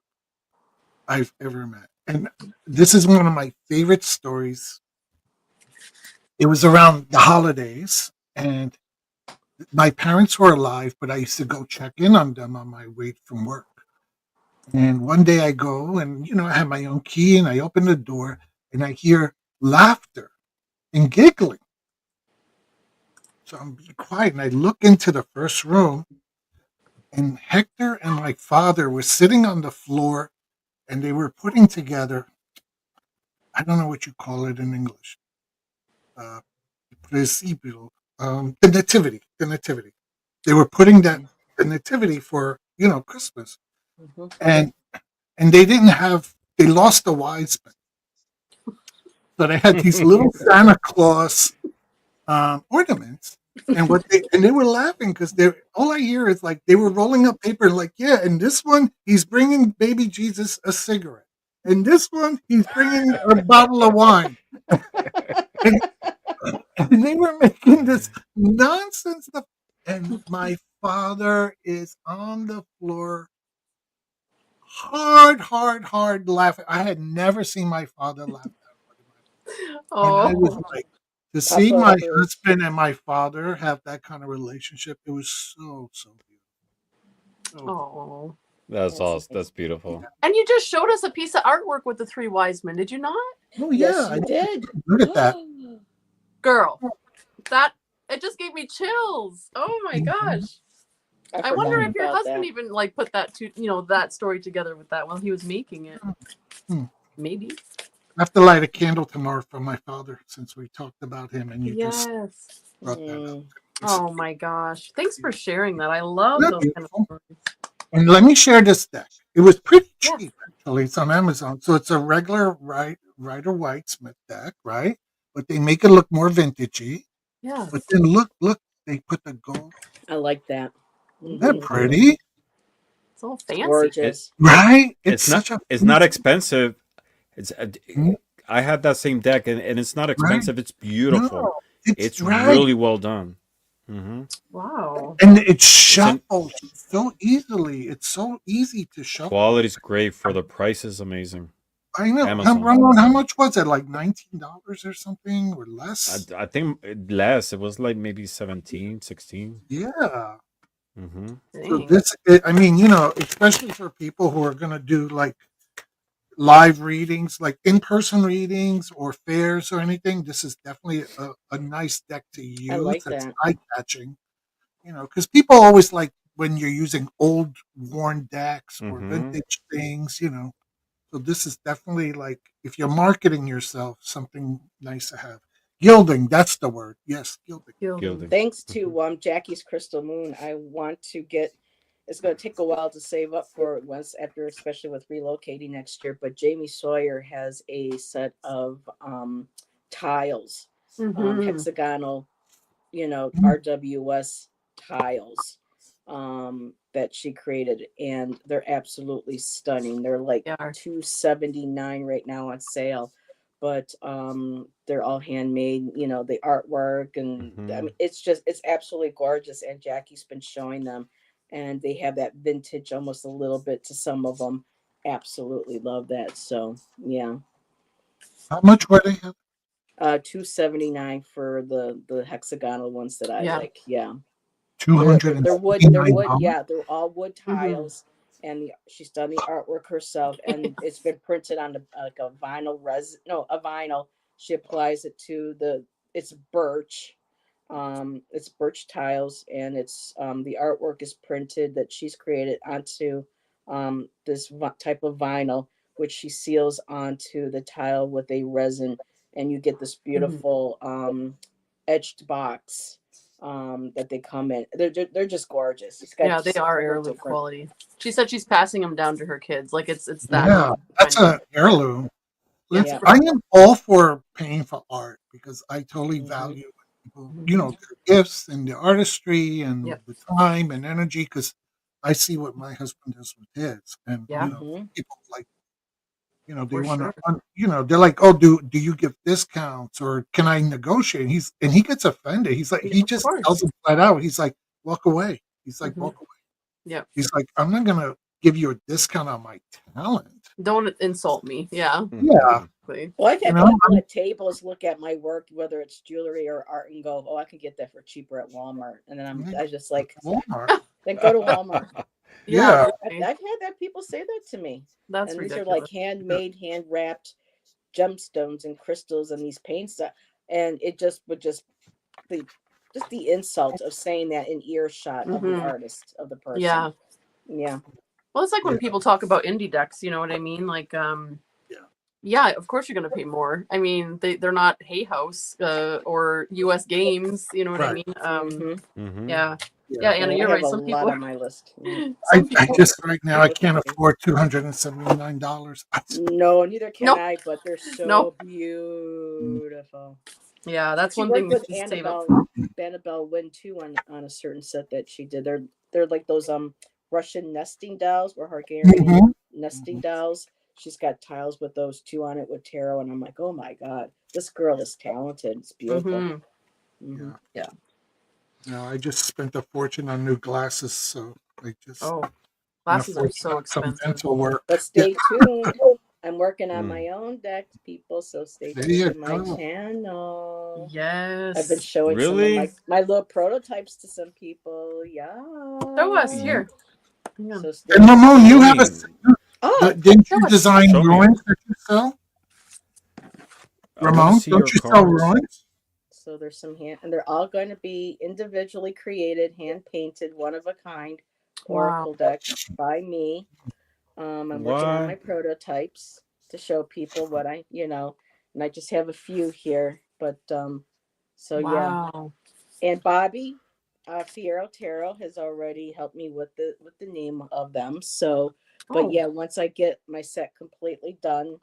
I've ever met. And this is one of my favorite stories. It was around the holidays, and my parents were alive, but I used to go check in on them on my way from work. And one day I go and, I have my own key and I open the door and I hear laughter and giggling. So I'm being quiet and I look into the first room and Hector and my father were sitting on the floor and they were putting together, I don't know what you call it in English, principio, the nativity, They were putting the nativity for, Christmas. Mhm. And they lost the wise men. So they had these little Santa Claus ornaments, and they were laughing because they all I hear is like they were rolling up paper, like, yeah, and this one he's bringing baby Jesus a cigarette, and this one he's bringing a bottle of wine, and, and they were making this nonsense stuff, and my father is on the floor, hard laughing. I had never seen my father laugh that hard. And I was Oh. like, to see Papa my Bruce. husband and my father have that kind of relationship, it was so beautiful. So beautiful. Oh. That's That's awesome. amazing. That's beautiful. And you just showed us a piece of artwork with the three wise men, did you not? Oh Yes, yeah, I you did. good at that. Girl, that it just gave me chills. Oh my Mhm. gosh. I forgot wonder if your about husband that. even like put that that story together with that while he was making it. Hmm. Maybe. I have to light a candle tomorrow for my father since we talked about him and you just Yes. brought that up. Mm. Oh my gosh. Thanks for sharing that. I love Isn't that those kind of beautiful? stories. And let me share this deck. It was pretty Yeah. cheap, actually. It's on Amazon. So it's a regular Rider White Smith deck, right? But they make it look more vintagey. Yeah. But then look, they put the gold. I like that. Isn't that Mhm. pretty? It's all fancy. Gorgeous. Right? It's not. such a It's not expensive. It's. Mhm. I have that same deck, and it's not Right? expensive. It's beautiful. No, it's It's right. really well done. Hmm Wow. And it It's an shuffles so easily. It's so easy to shuffle. quality's great for the price is amazing. I know. Amazon. Ramon, how much was it? Like $19 or something or less? I think less. It was like maybe 17, 16. Yeah. Mm-hmm. So Dang. I mean, especially for people who are going to do like live readings, like in-person readings or fairs or anything, this is definitely a nice deck to I use. like That's that. eye-catching, because people always like when you're using old, worn decks or Mm-hmm. vintage things. So this is definitely like if you're marketing yourself, something nice to have. Gilding, that's the word. Yes, gilding. Gilding. Thanks Mm-hmm. to Jackie's Crystal Moon, I want to get. It's going to take a while to save up for it once after, especially with relocating next year. But Jamie Sawyer has a set of tiles, Mhm. hexagonal, Mm. RWS tiles that she created, and they're absolutely stunning. They're like They are. $279 right now on sale. but they're all handmade. You know, the artwork, and I Mhm. mean, it's absolutely gorgeous. And Jackie's been showing them, and they have that vintage almost a little bit to some of them. Absolutely love that. So yeah, How much were they? 279 for the hexagonal ones that I Yeah. like. Yeah. Two hundred and They're wood. They're seventy-nine wood. dollars. Yeah, they're all wood Mm-hmm. tiles, and she's done the artwork herself, and it's been printed on like a vinyl resin. No, a vinyl. She applies it to the. It's birch. It's birch tiles, and it's the artwork is printed that she's created onto this type of vinyl, which she seals onto the tile with a resin, and you get this beautiful etched box that they come in. They're just gorgeous. It's got Yeah, they are several heirloom different. quality. She said she's passing them down to her kids. Like it's that. Yeah, that's kind of- an heirloom. Yeah. Yeah. I am all for paying for art because I totally Mhm. value when people, Mhm. their gifts and the artistry and Yep. the time and energy. Because I see what my husband does with his, and Yeah. Mhm. people like, they For want sure. to, they're like, oh, do you give discounts or can I negotiate? He gets offended. He's like, Yeah, he of just course. tells them flat out. He's like, walk away. He's like, Mhm. walk away. Yep. He's like, I'm not gonna give you a discount on my talent. Don't insult me. Yeah. Yeah. Exactly. Well, I've had You know, people at tables look at my work, whether it's jewelry or art, and go, "Oh, I could get that for cheaper at Walmart." And then I just like, Walmart. then go to Walmart. Yeah. Really. I've had that people say that to me, That's and these ridiculous. are like handmade, hand wrapped gemstones and crystals and these paints, and it just would the the insult of saying that in earshot of the Mhm. artist of the person. Yeah. Yeah. Well, it's like when Yeah. people talk about indie decks, you know what I mean? Like, yeah, of course you're gonna pay more. I mean, they're not Hay House or US Games, you know what I Right. mean? Mhm. Mhm. Yeah, Yeah. Anna, I you're have right. a Some lot people, on my list. Mhm. some I people, just right now I People can't think- afford $279. No, neither can Nope. I, but they're so Nope. beautiful. yeah, that's She one thing worked that with you save up. Annabelle Wynn too on a certain set that she did. They're like those Russian nesting dolls or Hungarian Mhm. nesting dolls. She's got tiles with those two on it with tarot, and I'm like, oh my god, this girl is talented. It's beautiful. Mhm. Mhm. Yeah. Yeah. No, I just spent a fortune on new glasses, so I just Oh, spent a glasses are fortune so on some expensive. dental work. But stay tuned. I'm working on Mm. my own deck, people. So stay There tuned you to my go. channel. Yes. I've been showing some Really? of my little prototypes to some people. Yeah. Show us here. Hang on. So stay And Ramon, you Show have me. Oh, didn't show you us. design Show me. ruins that you sell? I want Ramon, to see your don't you sell cards. ruins? so there's some and they're all going to be individually created, hand painted, one of a kind oracle decks by me. I'm working on my What? prototypes to show people what and I just have a few here, but so yeah. Wow. And Bobby Fierro Tarot has already helped me with the name of them. So, but Oh, yeah, once I get my set completely done,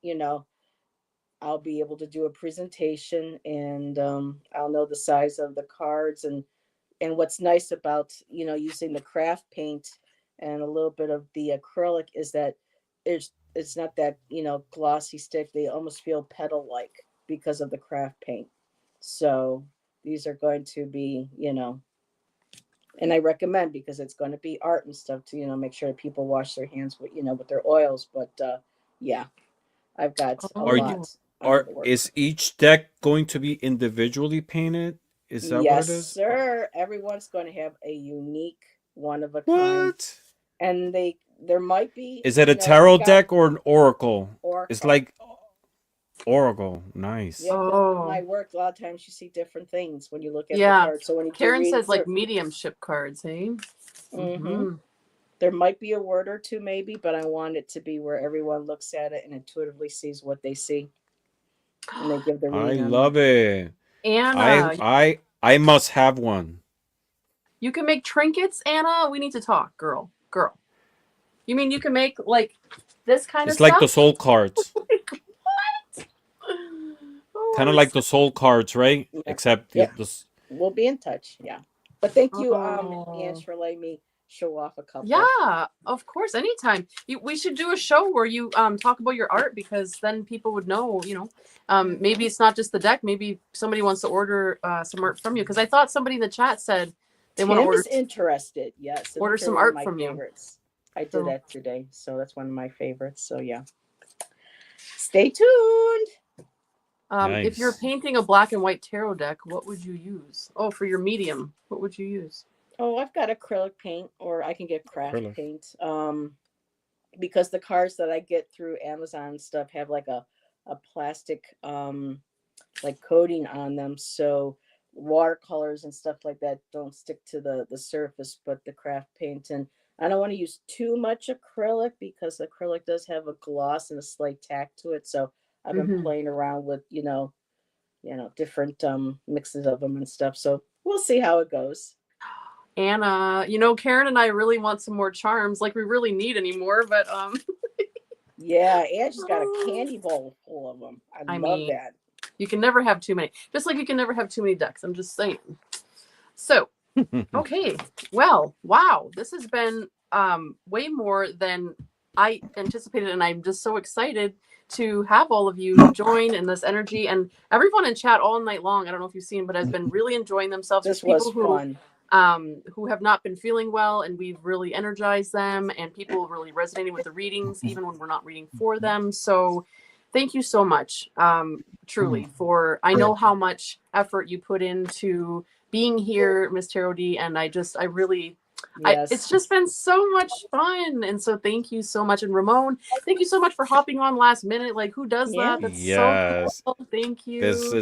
you know, I'll be able to do a presentation, and I'll know the size of the cards, and what's nice about using the craft paint and a little bit of the acrylic is that it's not that glossy stick. They almost feel petal like because of the craft paint. So these are going to be and I recommend, because it's going to be art and stuff, to make sure that people wash their hands with with their oils. But yeah, I've got a Are you- lot under the works. Is each deck going to be individually painted? Is that Yes, what it is? sir. Everyone's going to have a unique, one of a kind, What? and there might be. Is it a we tarot got deck or an oracle? Oracle. It's like oracle. Nice. Yeah, 'cause Oh. my work. A lot of times you see different things when you look at Yeah. the cards. So when you Karen read says like through- mediumship cards, hey? Mhm. There might be a word or two, maybe, but I want it to be where everyone looks at it and intuitively sees what they see, and they give the I reading. love it. Anna, I must have one. you can make trinkets, Anna. We need to talk, girl. You mean you can make like this kind It's of like stuff? the soul cards. Oh, Kind of I'm like the soul cards, right? Yeah. Except Yeah. this. We'll be in touch. Yeah. But thank you, Oh. Ange, for letting me show off a couple. Yeah, of course, anytime. We should do a show where you talk about your art, because then people would know, maybe it's not just the deck, maybe somebody wants to order some art from you, because I thought somebody in the chat said they want to Tim order is interested. Yes, order they're some one of art my from you. favorites. I did So- that today, so that's one of my favorites. So yeah, stay tuned. If you're Nice. painting a black and white tarot deck, what would you use? Oh, for your medium, what would you use? Oh, I've got acrylic paint, or I can get craft Acrylic. paint. Because the cards that I get through Amazon and stuff have like a plastic like coating on them, so watercolors and stuff like that don't stick to the surface, but the craft paint. And I don't want to use too much acrylic, because acrylic does have a gloss and a slight tack to it. So I've been Mhm. playing around with different mixes of them and stuff. So we'll see how it goes. Anna, Karen and I really want some more charms, like we really need anymore, but Yeah, Angie's got a candy bowl full of them. I I love mean, that. you can never have too many. Just like you can never have too many decks. I'm just saying. So, okay. Well, wow. This has been way more than I anticipated, and I'm just so excited to have all of you join in this energy, and everyone in chat all night long. I don't know if you've seen, but has been really enjoying themselves. This People was fun. who have not been feeling well, and we've really energized them, and people really resonating with the readings, even when we're not reading for them. So thank you so much, truly, for, I know how much effort you put into being here, Miss Tarot D, and Yes. it's just been so much fun. And so thank you so much. And Ramon, thank you so much for hopping on last minute. Like, who does Yeah. that? That's Yes. so cool. Thank you. This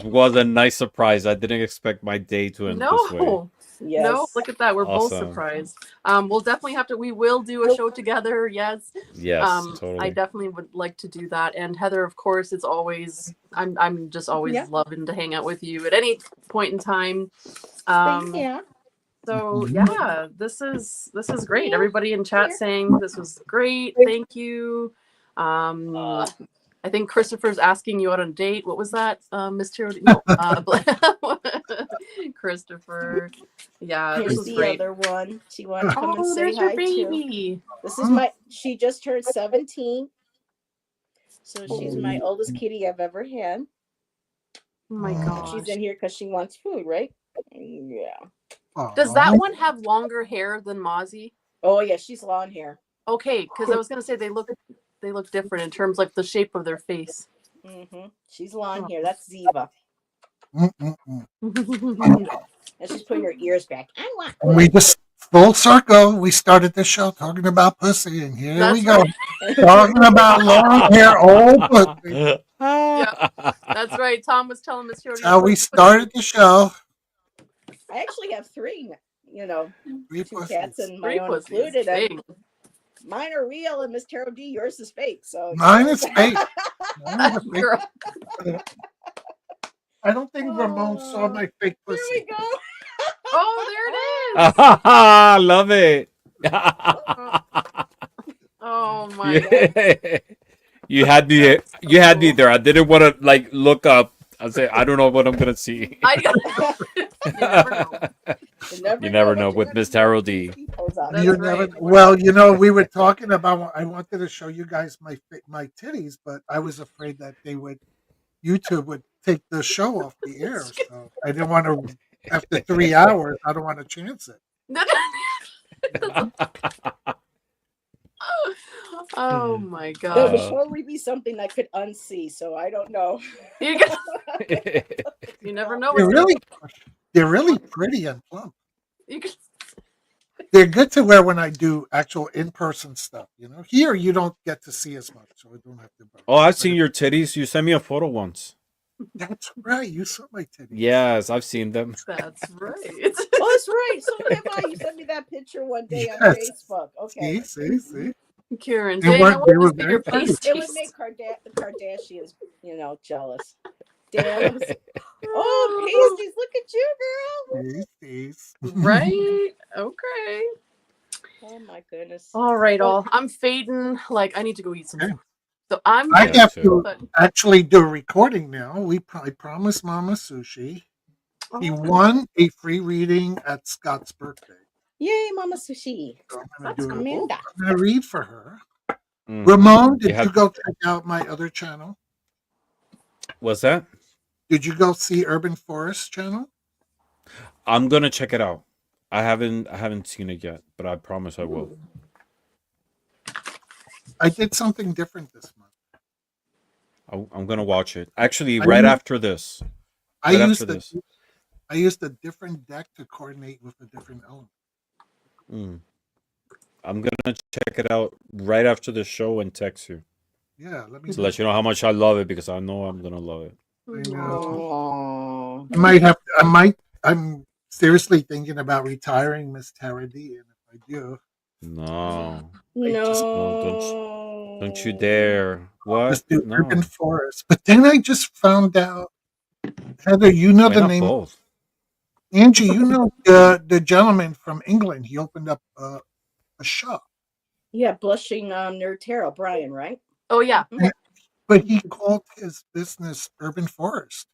was a nice surprise. I didn't expect my day to end this way. No, Yes. no, look at that. We're both Awesome. surprised. We'll definitely we will do a show together. Yes. Yes, I totally. definitely would like to do that. And Heather, of course, it's always, I'm just always Yeah. loving to hang out with you at any point in time. Yeah. So Mhm. yeah, this is great. Yeah. Everybody in chat Yeah. saying this was great. Thank you. I think Christopher's asking you out on a date. What was that, Mr. No, Christopher. Yeah, this Here's was the great. other one. She wanted to come and Oh, say there's hi your baby. too. This is she just turned 17. So she's my oldest kitty I've ever had. Oh my Oh. gosh. She's in here because she wants food, right? Yeah. Does that one have longer hair than Mozzie? Oh yeah, she's long hair. Okay, because I was gonna say they look different in terms of the shape of their face. She's long hair. That's Ziva. Mm-mm-mm. And she's putting her ears back. I want And we just full circle. We started the show talking about pussy, and here That's we go right. talking about long hair, old pussy. Yeah, that's right. Tom was telling Miss Jody. How we started the show. I actually have three, Three two cats pussies. and my Three own pussies. included. Dang. And mine are real, and Miss Tarot D, yours is fake. So Mine is fake. Mine is fake. Girl. I don't think Ramon saw my fake There pussy. we go. Oh, there it is. I love it. Oh my god. Yeah. You had me there. I didn't want to look up. I say I don't know what I'm gonna see. You never know. You never know what with you're Miss gonna Tarot do. D. Pulls out. That's You right. never, well, we were talking about. I wanted to show you guys my titties, but I was afraid that YouTube would take the show off the air. So I didn't want to. After 3 hours, I don't want to chance it. Oh my It god. would totally be something I could unsee, so I don't know. You never know. They're really pretty and plump. You can- They're good to wear when I do actual in-person stuff. Here you don't get to see as much, so I don't have to. Oh, I've seen your titties. You sent me a photo once. That's right. You saw my titties. Yes, I've seen them. That's right. Oh, that's right. So have I. You sent me that picture one day on Yes. Facebook. Okay. See. Karen, They dang, were- I want they to were see very your pretty. pasties. It would make the Kardashians, jealous. Damn. Oh, pasties! Look at you, girl. Peace. Right? Okay. Oh my goodness. All right, all. I'm fading. Like, I need to go eat some Okay. food. So I'm I Yeah, have too. to actually do a recording now. I promised Mama Sushi. He won a free reading at Scott's birthday. Yay, Mama Sushi. So I'm gonna That's do it. cool. Amanda. I'm gonna read for her. Mhm. Ramon, did You have- you go check out my other channel? What's that? Did you go see Urban Forest channel? I'm gonna check it out. I haven't seen it yet, but I promise I will. I did something different this month. I'm gonna watch it. Actually, I right used- after this. I Right after used this. I used a different deck to coordinate with a different element. Mm. I'm gonna check it out right after the show and text you Yeah, let me to let you know how much I love it because I know I'm gonna love it. I know. Aww. I might have. I might. I'm seriously thinking about retiring Miss Tara D, and if I do, No, No. don't you dare. What? just do No. Urban Forest. But then I just found out, Heather, you know Why the not name. both? Angie, you know the gentleman from England. He opened up a shop, Yeah, blushing nerd tarot, Brian, right? Oh yeah. but he called his business Urban Forest.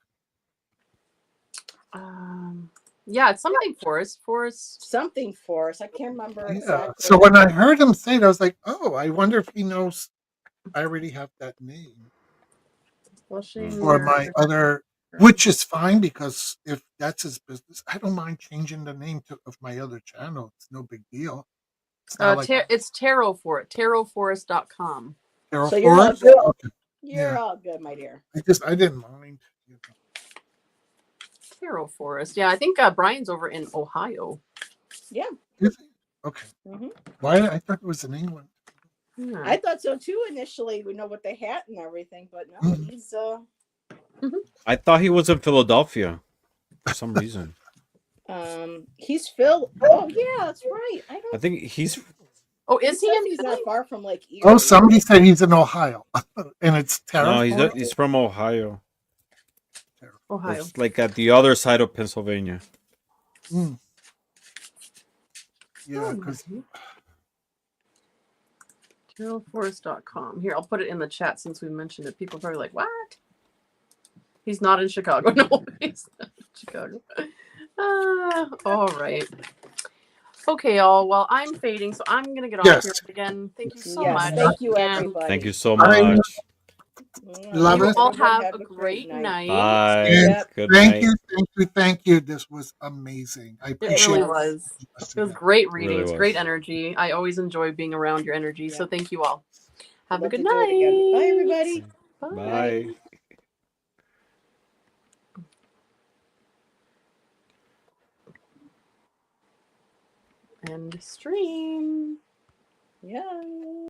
Yeah, it's something Forest. Something for us. I can't remember Yeah. exactly. So when I heard him say it, I was like, oh, I wonder if he knows I already have that name Blushing for my other, which is fine because if that's his business, I don't mind changing the name of my other channel. It's no big deal. It's not like It's tarot for it. Tarotforest.com. Carol So you're all Forest. good. Okay. You're Yeah. all good, my dear. I didn't mind. Tarot Forest. Yeah, I think Brian's over in Ohio. Yeah. Is he? Okay. Mhm. Why? I thought it was in England. Yeah. I thought so too initially. We know what the hat and everything, but no, Mhm. he's I thought he was in Philadelphia for some reason. he's Phil. Oh yeah, that's right. I I don't. think he's. Oh, is he in He's Philly? not far from like Erie. Oh, somebody said he's in Ohio, and it's Terra No, Forest? he's from Ohio. Ohio. It's like at the other side of Pennsylvania. Mm. Yeah, because Tarotforest.com. Here, I'll put it in the chat since we mentioned it. People are probably like, what? He's not in Chicago. No, he's not in Chicago. All right. Okay, y'all. Well, I'm fading, so I'm going to get off Yes. here again. Thank you so Yes, much. thank you, And everybody. Thank you so I- much. Love you it. all Everybody have a great night. Bye. Yep. Good Thank night. you, thank you. This was amazing. I It appreciate really was. was. it. It was great Really readings, was. great energy. I always enjoy being around your energy. So Yeah. thank you all. Have a Love good to night. do it again. Bye, everybody. Bye. End stream. Yeah.